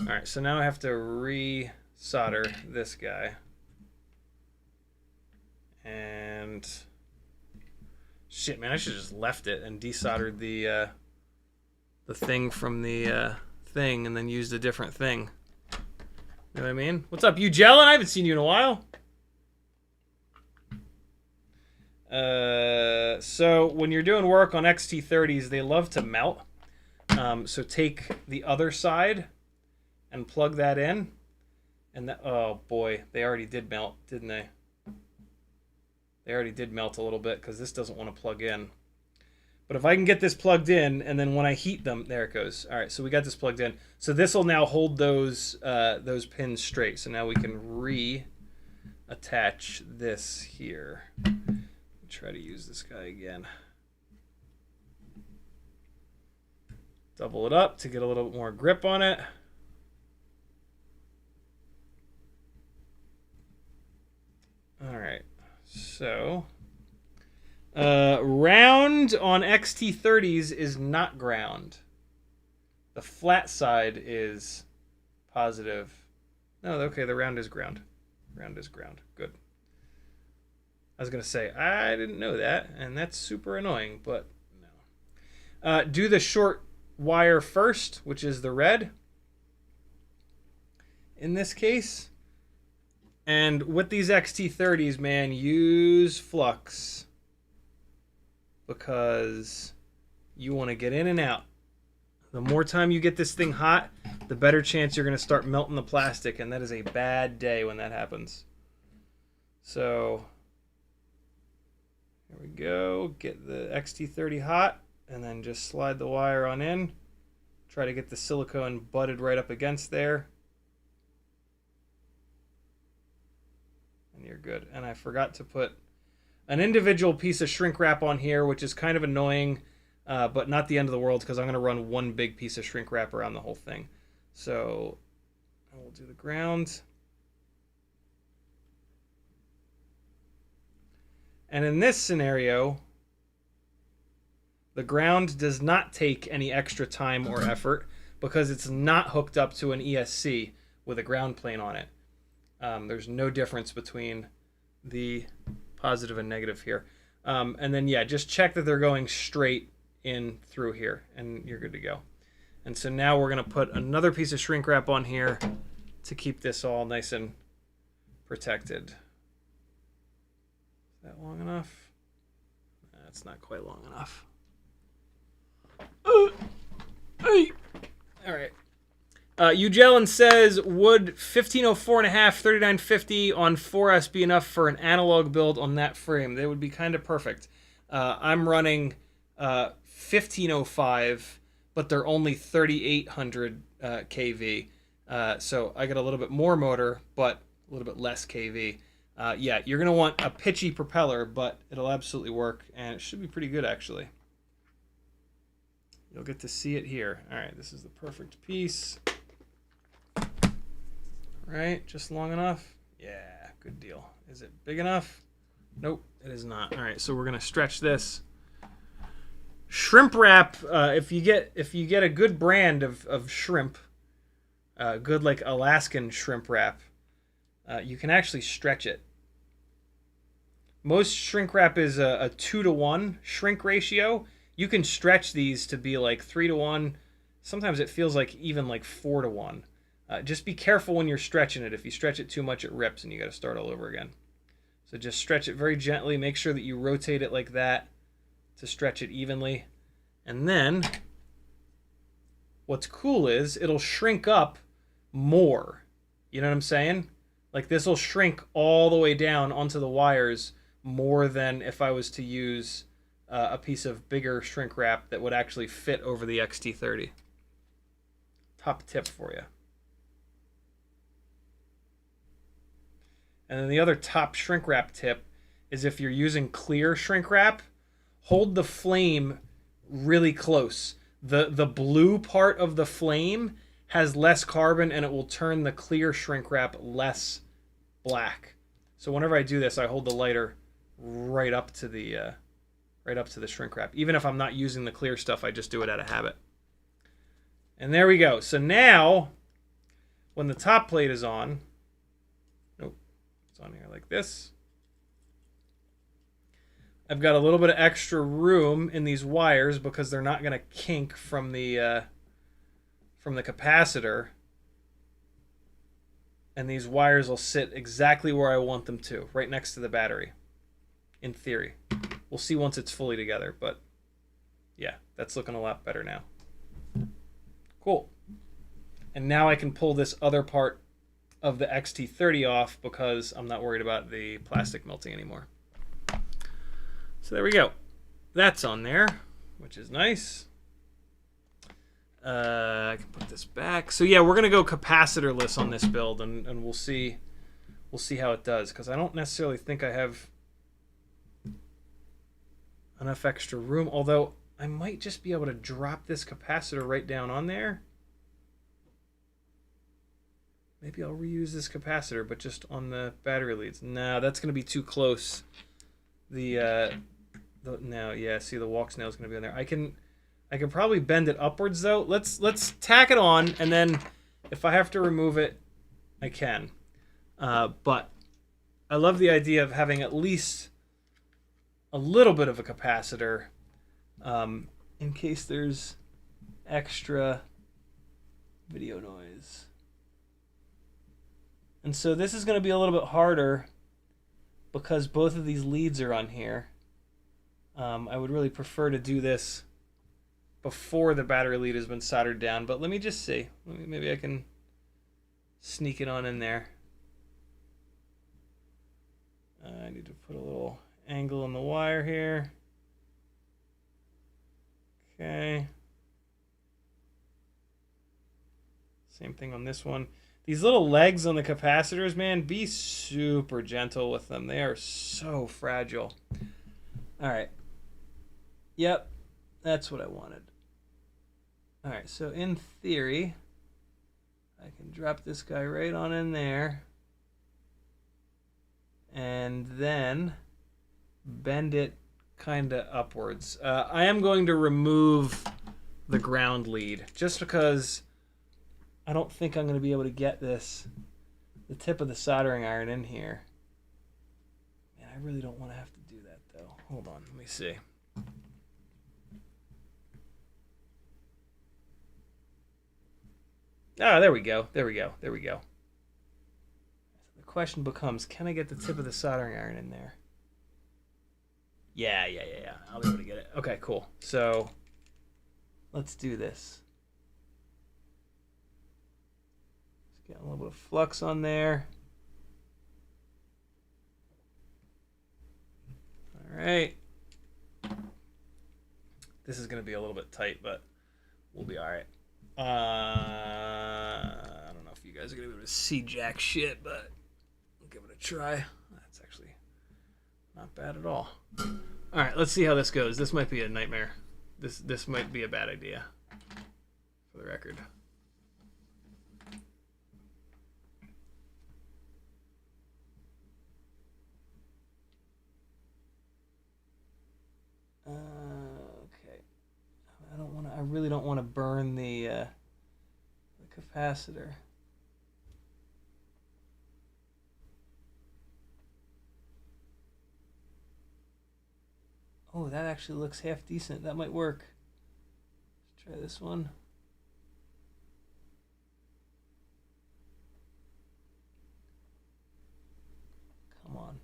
All right, so now I have to re-solder this guy. And shit, man, I should have just left it and desoldered the thing from the thing and then used a different thing. You know what I mean? What's up, you Jellin? I haven't seen you in a while. So when you're doing work on XT30s, they love to melt. So take the other side and plug that in. And that, oh boy, they already did melt, didn't they? They already did melt a little bit because this doesn't want to plug in. But if I can get this plugged in, and then when I heat them, there it goes. All right, so we got this plugged in. So this will now hold those pins straight. So now we can reattach this here. Try to use this guy again. Double it up to get a little bit more grip on it. All right, so round on XT30s is not ground. The flat side is positive. No, okay, the round is ground. Round is ground. Good. I was going to say, I didn't know that, and that's super annoying, but no. Do the short wire first, which is the red. In this case, And with these XT30s, man, use flux because you want to get in and out. The more time you get this thing hot, the better chance you're going to start melting the plastic, and that is a bad day when that happens. So here we go. Get the XT30 hot, and then just slide the wire on in. Try to get the silicone butted right up against there. And you're good. And I forgot to put an individual piece of shrink wrap on here, which is kind of annoying. But not the end of the world because I'm going to run one big piece of shrink wrap around the whole thing. So I will do the ground. And in this scenario, the ground does not take any extra time or effort because it's not hooked up to an ESC with a ground plane on it. There's no difference between the positive and negative here. And then, yeah, just check that they're going straight in through here and you're good to go. And so now we're going to put another piece of shrink wrap on here to keep this all nice and protected. Is that long enough? That's not quite long enough. All right. Ugelin says, would 1504.5 3950 on 4S be enough for an analog build on that frame? They would be kind of perfect. I'm running 1505, but they're only 3800 kV. So I get a little bit more motor, but a little bit less kV. Yeah, you're going to want a pitchy propeller, but it'll absolutely work, and it should be pretty good, actually. You'll get to see it here. All right, this is the perfect piece. All right, just long enough? Yeah, good deal. Is it big enough? Nope, it is not. All right, so we're going to stretch this. Shrimp wrap, if you get a good brand of shrimp, good like Alaskan shrimp wrap, you can actually stretch it. Most shrink wrap is a 2-to-1 shrink ratio. You can stretch these to be like 3-to-1. Sometimes it feels like even like 4-to-1. Just be careful when you're stretching it. If you stretch it too much, it rips and you got to start all over again. So just stretch it very gently. Make sure that you rotate it like that to stretch it evenly. And then what's cool is it'll shrink up more. You know what I'm saying? Like this will shrink all the way down onto the wires more than if I was to use a piece of bigger shrink wrap that would actually fit over the XT30. Top tip for you. And then the other top shrink wrap tip is if you're using clear shrink wrap, hold the flame really close. The blue part of the flame has less carbon and it will turn the clear shrink wrap less black. So whenever I do this, I hold the lighter right up to the shrink wrap. Even if I'm not using the clear stuff, I just do it out of habit. And there we go. So now, when the top plate is on, nope, it's on here like this. I've got a little bit of extra room in these wires because they're not going to kink from the capacitor. And these wires will sit exactly where I want them to, right next to the battery, in theory. We'll see once it's fully together, but yeah, that's looking a lot better now. Cool. And now I can pull this other part of the XT30 off because I'm not worried about the plastic melting anymore. So there we go. That's on there, which is nice. I can put this back. So yeah, we're gonna go capacitorless on this build, and we'll see how it does, because I don't necessarily think I have enough extra room, although I might just be able to drop this capacitor right down on there. Maybe I'll reuse this capacitor, but just on the battery leads. No, that's going to be too close. No, yeah, see, the Walksnail is going to be on there. I can probably bend it upwards, though. Let's tack it on, and then if I have to remove it, I can. But I love the idea of having at least a little bit of a capacitor in case there's extra video noise. And so this is going to be a little bit harder because both of these leads are on here. I would really prefer to do this before the battery lead has been soldered down, but let me just see. Maybe I can sneak it on in there. I need to put a little angle in the wire here. Okay. Same thing on this one. These little legs on the capacitors, man, be super gentle with them. They are so fragile. All right. Yep, that's what I wanted. All right, so in theory, I can drop this guy right on in there and then bend it kind of upwards. I am going to remove the ground lead just because I don't think I'm going to be able to get the tip of the soldering iron in here. Man, I really don't want to have to do that though. Hold on, let me see. Ah, there we go. There we go. There we go. The question becomes, can I get the tip of the soldering iron in there? Yeah. I'll be able to get it. Okay, cool. So let's do this. Just get a little bit of flux on there. All right. This is going to be a little bit tight, but we'll be all right. I don't know if you guys are going to be able to see jack shit, but I'll give it a try. That's actually not bad at all. All right, let's see how this goes. This might be a nightmare. This might be a bad idea, for the record. Okay. I really don't want to burn the capacitor. Oh, that actually looks half decent. That might work. Let's try this one. Come on.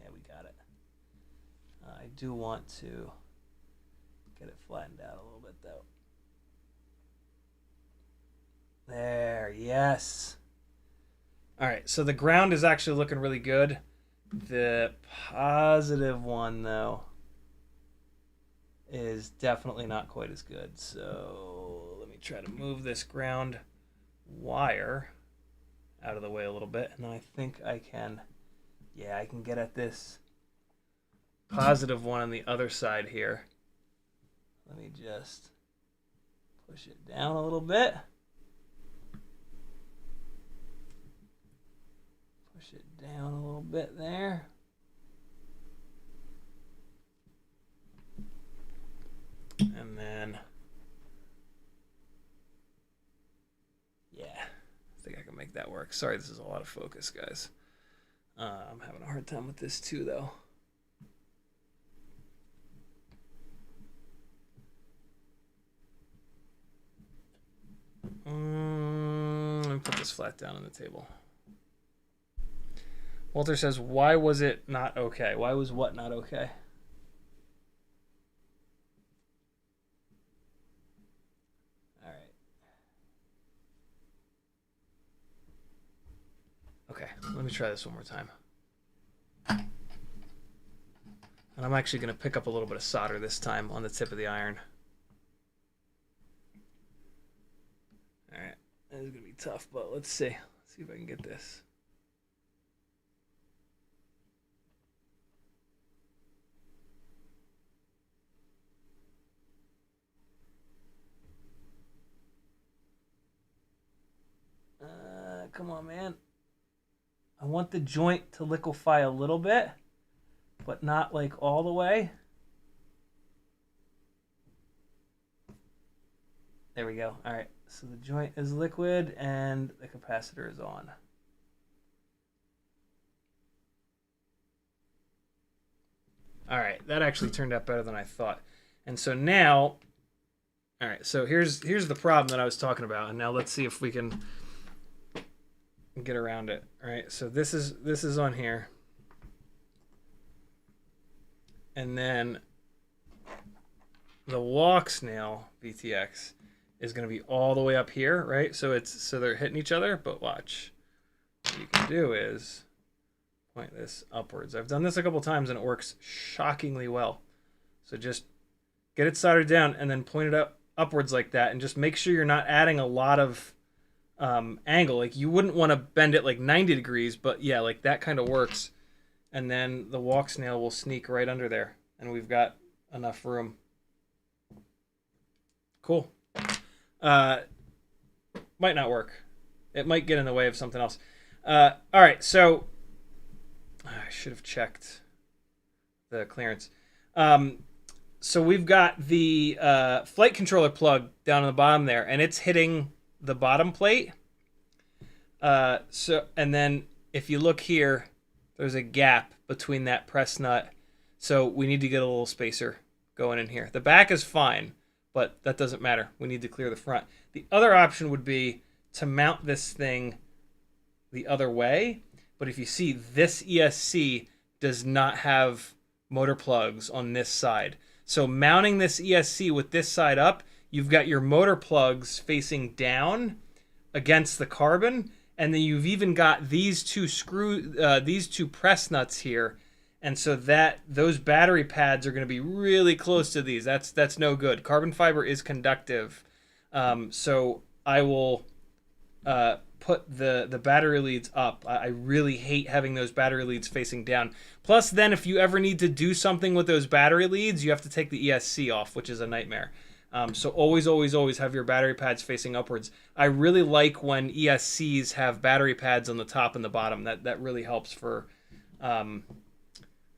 Yeah, we got it. I do want to get it flattened out a little bit, though. There, yes. All right, so the ground is actually looking really good. The positive one, though, is definitely not quite as good. So let me try to move this ground wire out of the way a little bit, and then I think I can, yeah, I can get at this positive one on the other side here. Let me just push it down a little bit. Push it down a little bit there. And then, yeah, I think I can make that work. Sorry, this is a lot of focus, guys. I'm having a hard time with this too, though. Let me put this flat down on the table. Walter says, why was it not okay? Why was what not okay? All right. Okay, let me try this one more time. And I'm actually going to pick up a little bit of solder this time on the tip of the iron. All right, this is going to be tough, but let's see. Let's see if I can get this. Come on, man. I want the joint to liquefy a little bit, but not like all the way. There we go. All right. So the joint is liquid and the capacitor is on. All right. That actually turned out better than I thought. And so now All right, so here's the problem that I was talking about, and now let's see if we can get around it. All right, so this is on here, and then the Walksnail VTX is going to be all the way up here, right? So they're hitting each other, but watch. What you can do is point this upwards. I've done this a couple times and it works shockingly well. So just get it soldered down and then point it upwards like that, and just make sure you're not adding a lot of angle. Like you wouldn't want to bend it like 90 degrees, but yeah, like that kind of works. And then the Walksnail will sneak right under there, and we've got enough room. Cool. Might not work. It might get in the way of something else. All right, so I should have checked the clearance. So we've got the flight controller plug down on the bottom there, and it's hitting the bottom plate. And then if you look here, there's a gap between that press nut. So we need to get a little spacer going in here. The back is fine, but that doesn't matter. We need to clear the front. The other option would be to mount this thing the other way. But if you see, this ESC does not have motor plugs on this side. So mounting this ESC with this side up, you've got your motor plugs facing down against the carbon, and then you've even got these two press nuts here, and so those battery pads are going to be really close to these. That's no good. Carbon fiber is conductive, so I will put the battery leads up. I really hate having those battery leads facing down. Plus, then if you ever need to do something with those battery leads, you have to take the ESC off, which is a nightmare. So always, always, always have your battery pads facing upwards. I really like when ESCs have battery pads on the top and the bottom. That really helps for being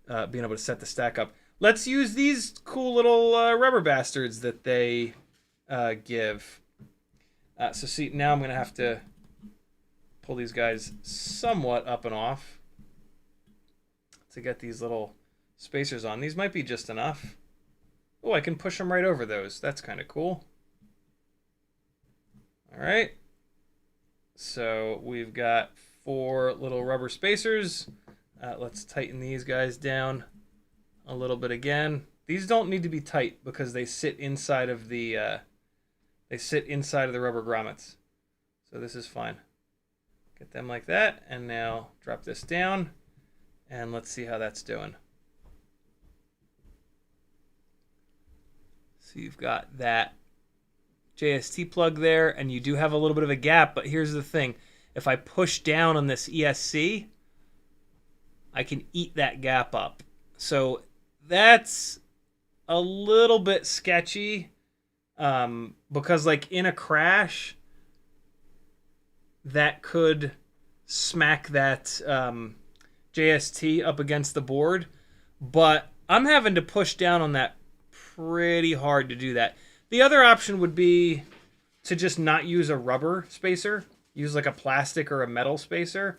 able to set the stack up. Let's use these cool little rubber bastards that they give. So see, now I'm going to have to pull these guys somewhat up and off to get these little spacers on. These might be just enough. Oh, I can push them right over those. That's kind of cool. All right. So we've got 4 little rubber spacers. Let's tighten these guys down a little bit again. These don't need to be tight because they sit inside of the rubber grommets. So this is fine. Get them like that, and now drop this down, and let's see how that's doing. So you've got that JST plug there, and you do have a little bit of a gap, but here's the thing. If I push down on this ESC, I can eat that gap up. So that's a little bit sketchy, because like in a crash, that could smack that JST up against the board, but I'm having to push down on that pretty hard to do that. The other option would be to just not use a rubber spacer, use like a plastic or a metal spacer,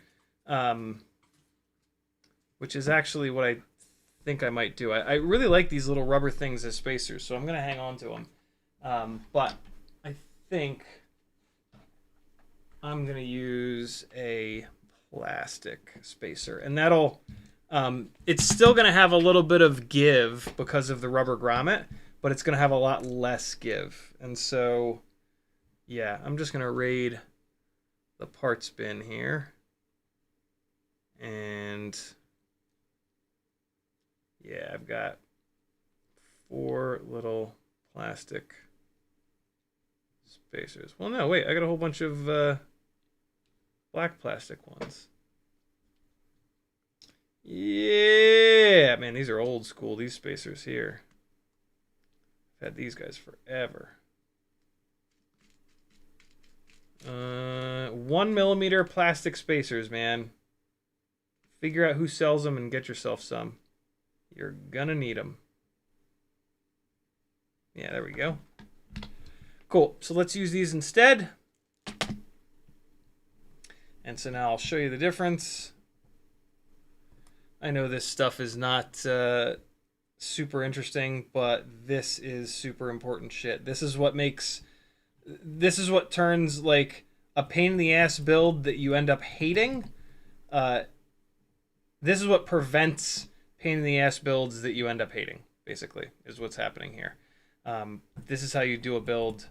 which is actually what I think I might do. I really like these little rubber things as spacers, so I'm going to hang on to them. But I think I'm going to use a plastic spacer, and that'll it's still going to have a little bit of give because of the rubber grommet, but it's going to have a lot less give. And so yeah, I'm just going to raid the parts bin here, and yeah, I've got 4 little plastic spacers. Well, no, wait, I got a whole bunch of black plastic ones. Yeah, man, these are old school, these spacers here. I've had these guys forever. 1mm plastic spacers, man. Figure out who sells them and get yourself some. You're gonna need them. Yeah, there we go. Cool, so let's use these instead. And so now I'll show you the difference. I know this stuff is not super interesting, but this is super important shit. This is what turns like a pain in the ass build that you end up hating. This is what prevents pain in the ass builds that you end up hating, basically, is what's happening here. This is how you do a build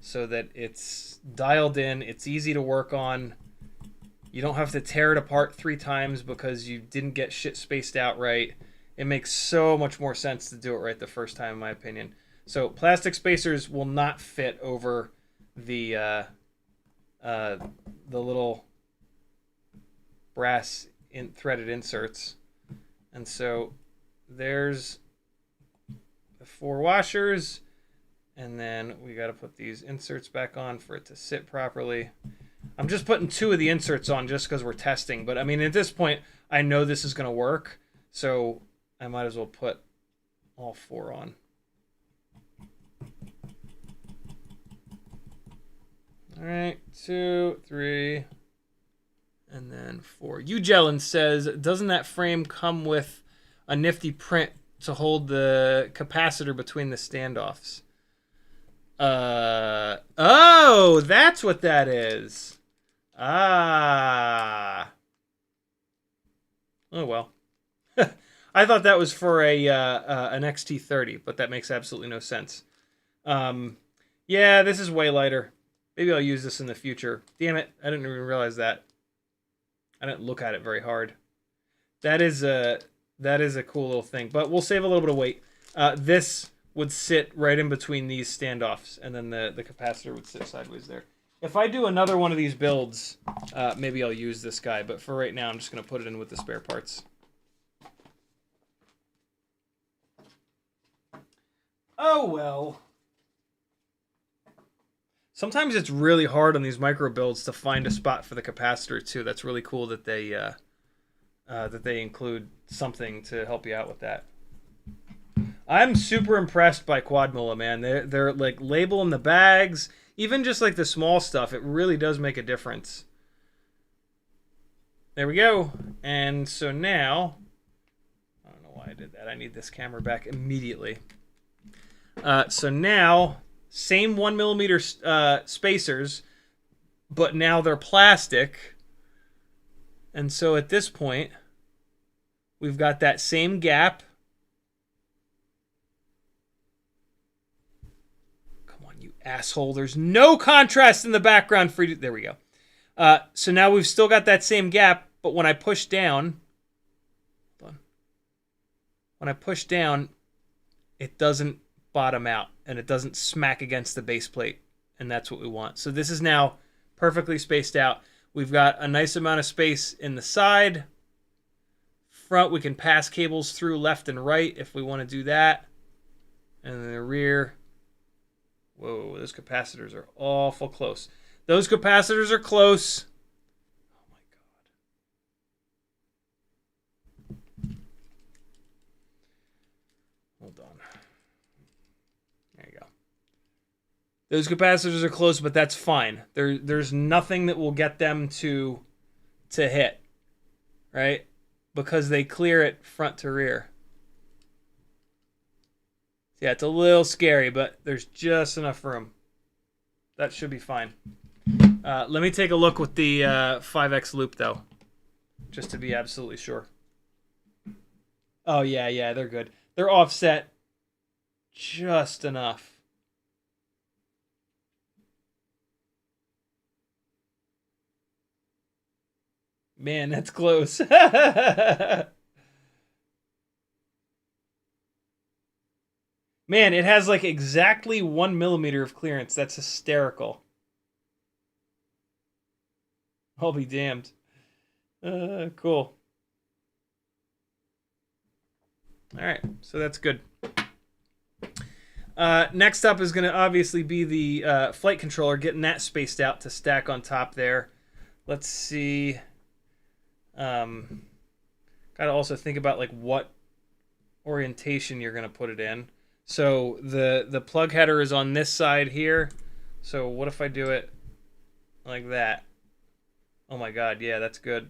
so that it's dialed in, it's easy to work on. You don't have to tear it apart 3 times because you didn't get shit spaced out right. It makes so much more sense to do it right the first time, in my opinion. So plastic spacers will not fit over the little brass threaded inserts. And so there's the 4 washers, and then we got to put these inserts back on for it to sit properly. I'm just putting 2 of the inserts on just because we're testing, but I mean, at this point, I know this is going to work, so I might as well put all 4 on. All right, 2, 3, and then 4. Ugelin says, doesn't that frame come with a nifty print to hold the capacitor between the standoffs? Oh, that's what that is. Ah. Oh, well. I thought that was for an XT30, but that makes absolutely no sense. Yeah, this is way lighter. Maybe I'll use this in the future. Damn it, I didn't even realize that. I didn't look at it very hard. That is a cool little thing, but we'll save a little bit of weight. This would sit right in between these standoffs, and then the capacitor would sit sideways there. If I do another one of these builds, maybe I'll use this guy, but for right now, I'm just going to put it in with the spare parts. Oh, well. Sometimes it's really hard on these micro builds to find a spot for the capacitor, too. That's really cool that they include something to help you out with that. I'm super impressed by Quadmula, man. They're like labeling the bags, even just like the small stuff. It really does make a difference. There we go. And so now, I don't know why I did that. I need this camera back immediately. So now, same 1mm spacers, but now they're plastic. And so at this point, we've got that same gap. Come on, you asshole. There's no contrast in the background for you. There we go. So now we've still got that same gap, but when I push down, hold on. When I push down, it doesn't bottom out, and it doesn't smack against the base plate, and that's what we want. So this is now perfectly spaced out. We've got a nice amount of space in the side. Front, we can pass cables through left and right if we want to do that. And then the rear, whoa, those capacitors are awful close. Those capacitors are close. Oh my God. Hold on. There you go. Those capacitors are close, but that's fine. There's nothing that will get them to hit, right? Because they clear it front to rear. Yeah, it's a little scary, but there's just enough room. That should be fine. Let me take a look with the 5X loop, though, just to be absolutely sure. Oh, yeah, they're good. They're offset just enough. Man, that's close. Man, it has like exactly 1mm of clearance. That's hysterical. I'll be damned. Cool. All right, so that's good. Next up is going to obviously be the flight controller, getting that spaced out to stack on top there. Let's see. Got to also think about like what orientation you're going to put it in. So the plug header is on this side here. So what if I do it like that? Oh my God, yeah, that's good.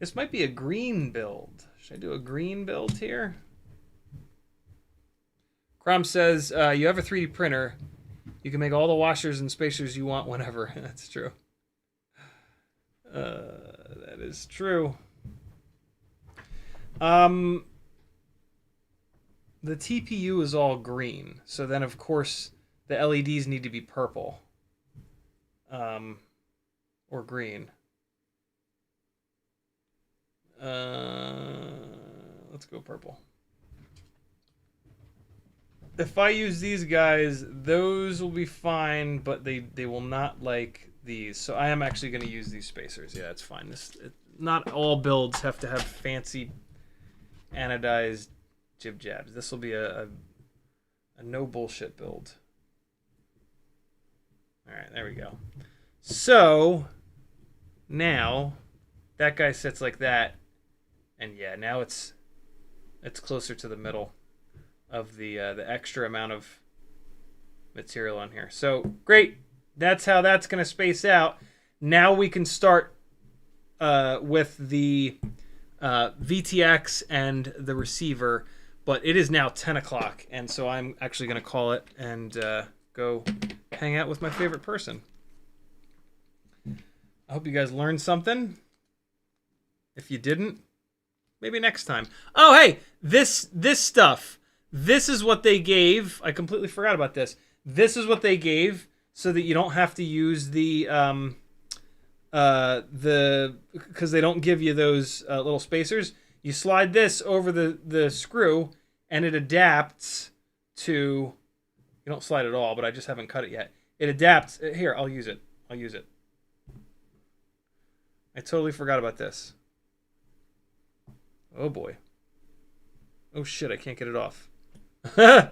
This might be a green build. Should I do a green build here? Crom says, you have a 3D printer. You can make all the washers and spacers you want whenever. That's true. That is true. The TPU is all green. So then, of course, the LEDs need to be purple. Or green. Let's go purple. If I use these guys, those will be fine, but they will not like these. So I am actually going to use these spacers. Yeah, it's fine. Not all builds have to have fancy anodized jib jabs. This will be a no bullshit build. All right, there we go. So now that guy sits like that, and yeah, now it's closer to the middle of the extra amount of material on here. So great, that's how that's going to space out. Now we can start with the VTX and the receiver, but it is now 10 o'clock, and so I'm actually going to call it and go hang out with my favorite person. I hope you guys learned something. If you didn't, maybe next time. Oh, hey, this stuff. This is what they gave. I completely forgot about this. This is what they gave so that you don't have to use because they don't give you those little spacers. You slide this over the screw and it adapts to, you don't slide it all, but I just haven't cut it yet. It adapts. Here, I'll use it. I totally forgot about this. Oh boy. Oh shit, I can't get it off. Uh-oh.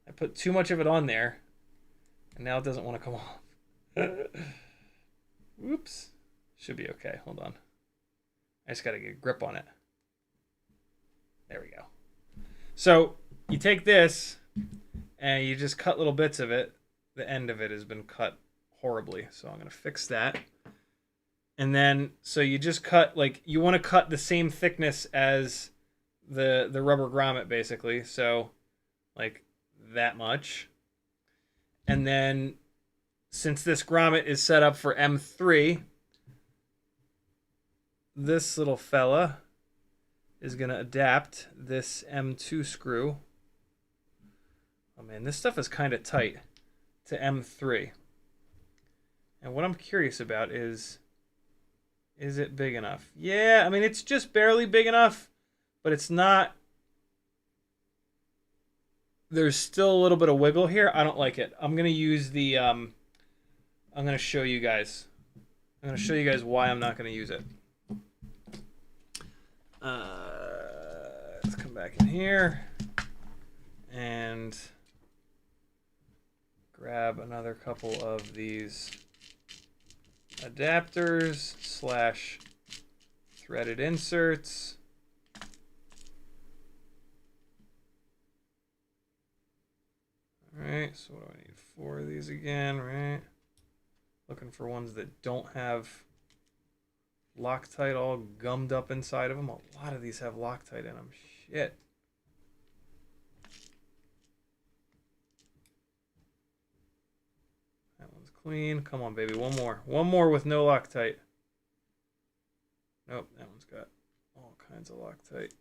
I put too much of it on there, and now it doesn't want to come off. Oops. Should be okay. Hold on. I just got to get a grip on it. There we go. So you take this, and you just cut little bits of it. The end of it has been cut horribly, so I'm going to fix that. And then, so you just cut, like, you want to cut the same thickness as the rubber grommet, basically. So, like, that much. And then, since this grommet is set up for M3, this little fella is going to adapt this M2 screw. Oh, man, this stuff is kind of tight to M3. And what I'm curious about is it big enough? Yeah, I mean, it's just barely big enough, but it's not. There's still a little bit of wiggle here. I don't like it. I'm going to use the, I'm going to show you guys. I'm going to show you guys why I'm not going to use it. Let's come back in here and grab another couple of these adapters / threaded inserts. All right, so what do I need? 4 of these again, right? Looking for ones that don't have Loctite all gummed up inside of them. A lot of these have Loctite in them. Shit. That one's clean. Come on, baby. One more. One more with no Loctite. Nope, that one's got all kinds of Loctite.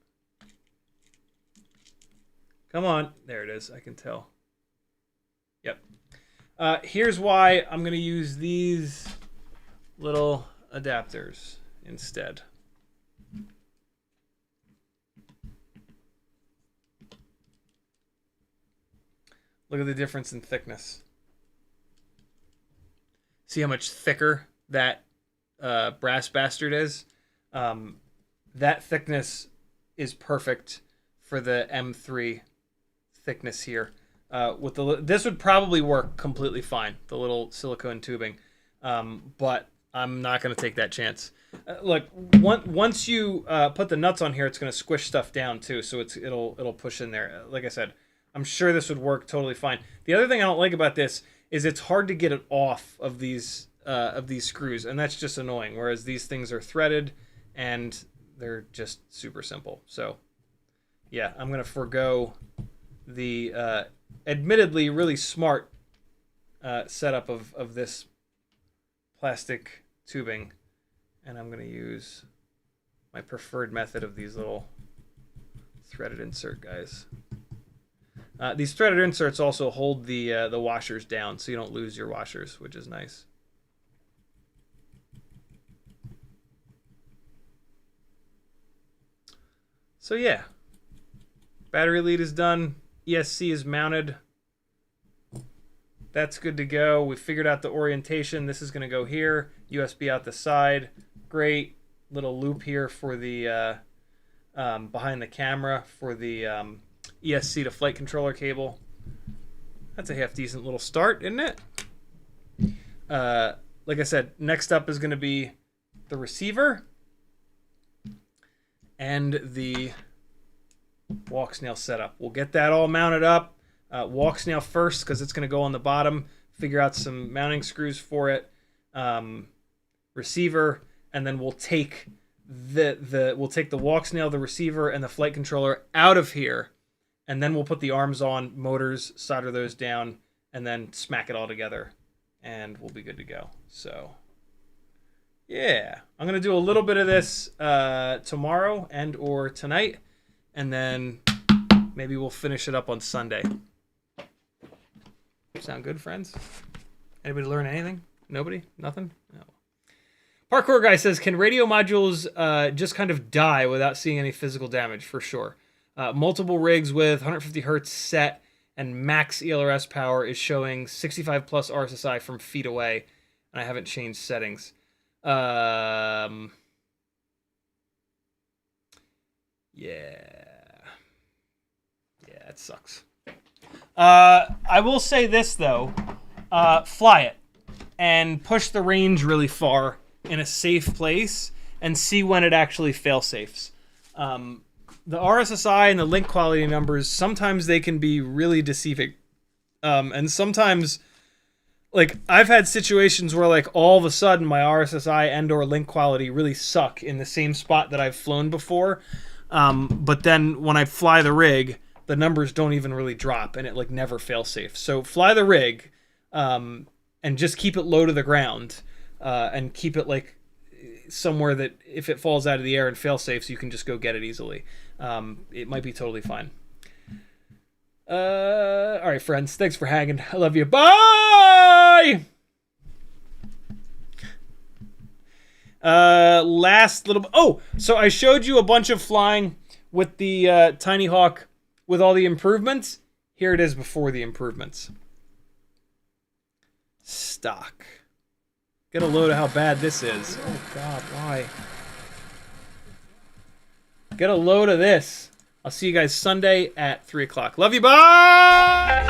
Come on. There it is. I can tell. Yep. Here's why I'm going to use these little adapters instead. Look at the difference in thickness. See how much thicker that brass bastard is? That thickness is perfect for the M3 thickness here. With this would probably work completely fine, the little silicone tubing, but I'm not going to take that chance. Look, once you put the nuts on here, it's going to squish stuff down too, so it'll push in there. Like I said, I'm sure this would work totally fine. The other thing I don't like about this is it's hard to get it off of these screws, and that's just annoying. Whereas these things are threaded, and they're just super simple. So, yeah, I'm gonna forego the admittedly really smart setup of this plastic tubing, and I'm gonna use my preferred method of these little threaded insert guys. These threaded inserts also hold the washers down, so you don't lose your washers, which is nice. So yeah, battery lead is done. ESC is mounted. That's good to go. We figured out the orientation. This is going to go here. USB out the side. Great little loop here for the behind the camera for the ESC to flight controller cable. That's a half decent little start, isn't it? Like I said, next up is going to be the receiver and the Walksnail setup. We'll get that all mounted up. Walksnail first because it's going to go on the bottom. Figure out some mounting screws for it. Receiver, and then we'll take the Walksnail, the receiver, and the flight controller out of here, and then we'll put the arms on, motors, solder those down, and then smack it all together, and we'll be good to go. So, yeah, I'm gonna do a little bit of this tomorrow and or tonight, and then maybe we'll finish it up on Sunday. Sound good, friends? Anybody learn anything? Nobody? Nothing? No. Parkour guy says, can radio modules just kind of die without seeing any physical damage? For sure. Multiple rigs with 150 hertz set and max ELRS power is showing 65 plus RSSI from feet away, and I haven't changed settings. Yeah, it sucks. I will say this though, fly it and push the range really far in a safe place and see when it actually fail-safes. The RSSI and the link quality numbers, sometimes they can be really deceiving. And sometimes, like, I've had situations where, like, all of a sudden my RSSI and or link quality really suck in the same spot that I've flown before. But then when I fly the rig, the numbers don't even really drop, and it, like, never fail-safe. So fly the rig, and just keep it low to the ground. And keep it like somewhere that if it falls out of the air and fail safe, so you can just go get it easily. It might be totally fine. All right, friends. Thanks for hanging. I love you. Bye! Last little... Oh, so I showed you a bunch of flying with the Tiny Hawk with all the improvements. Here it is before the improvements. Stock. Get a load of how bad this is. Oh, God, why? Get a load of this. I'll see you guys Sunday at 3 o'clock. Love you, bye!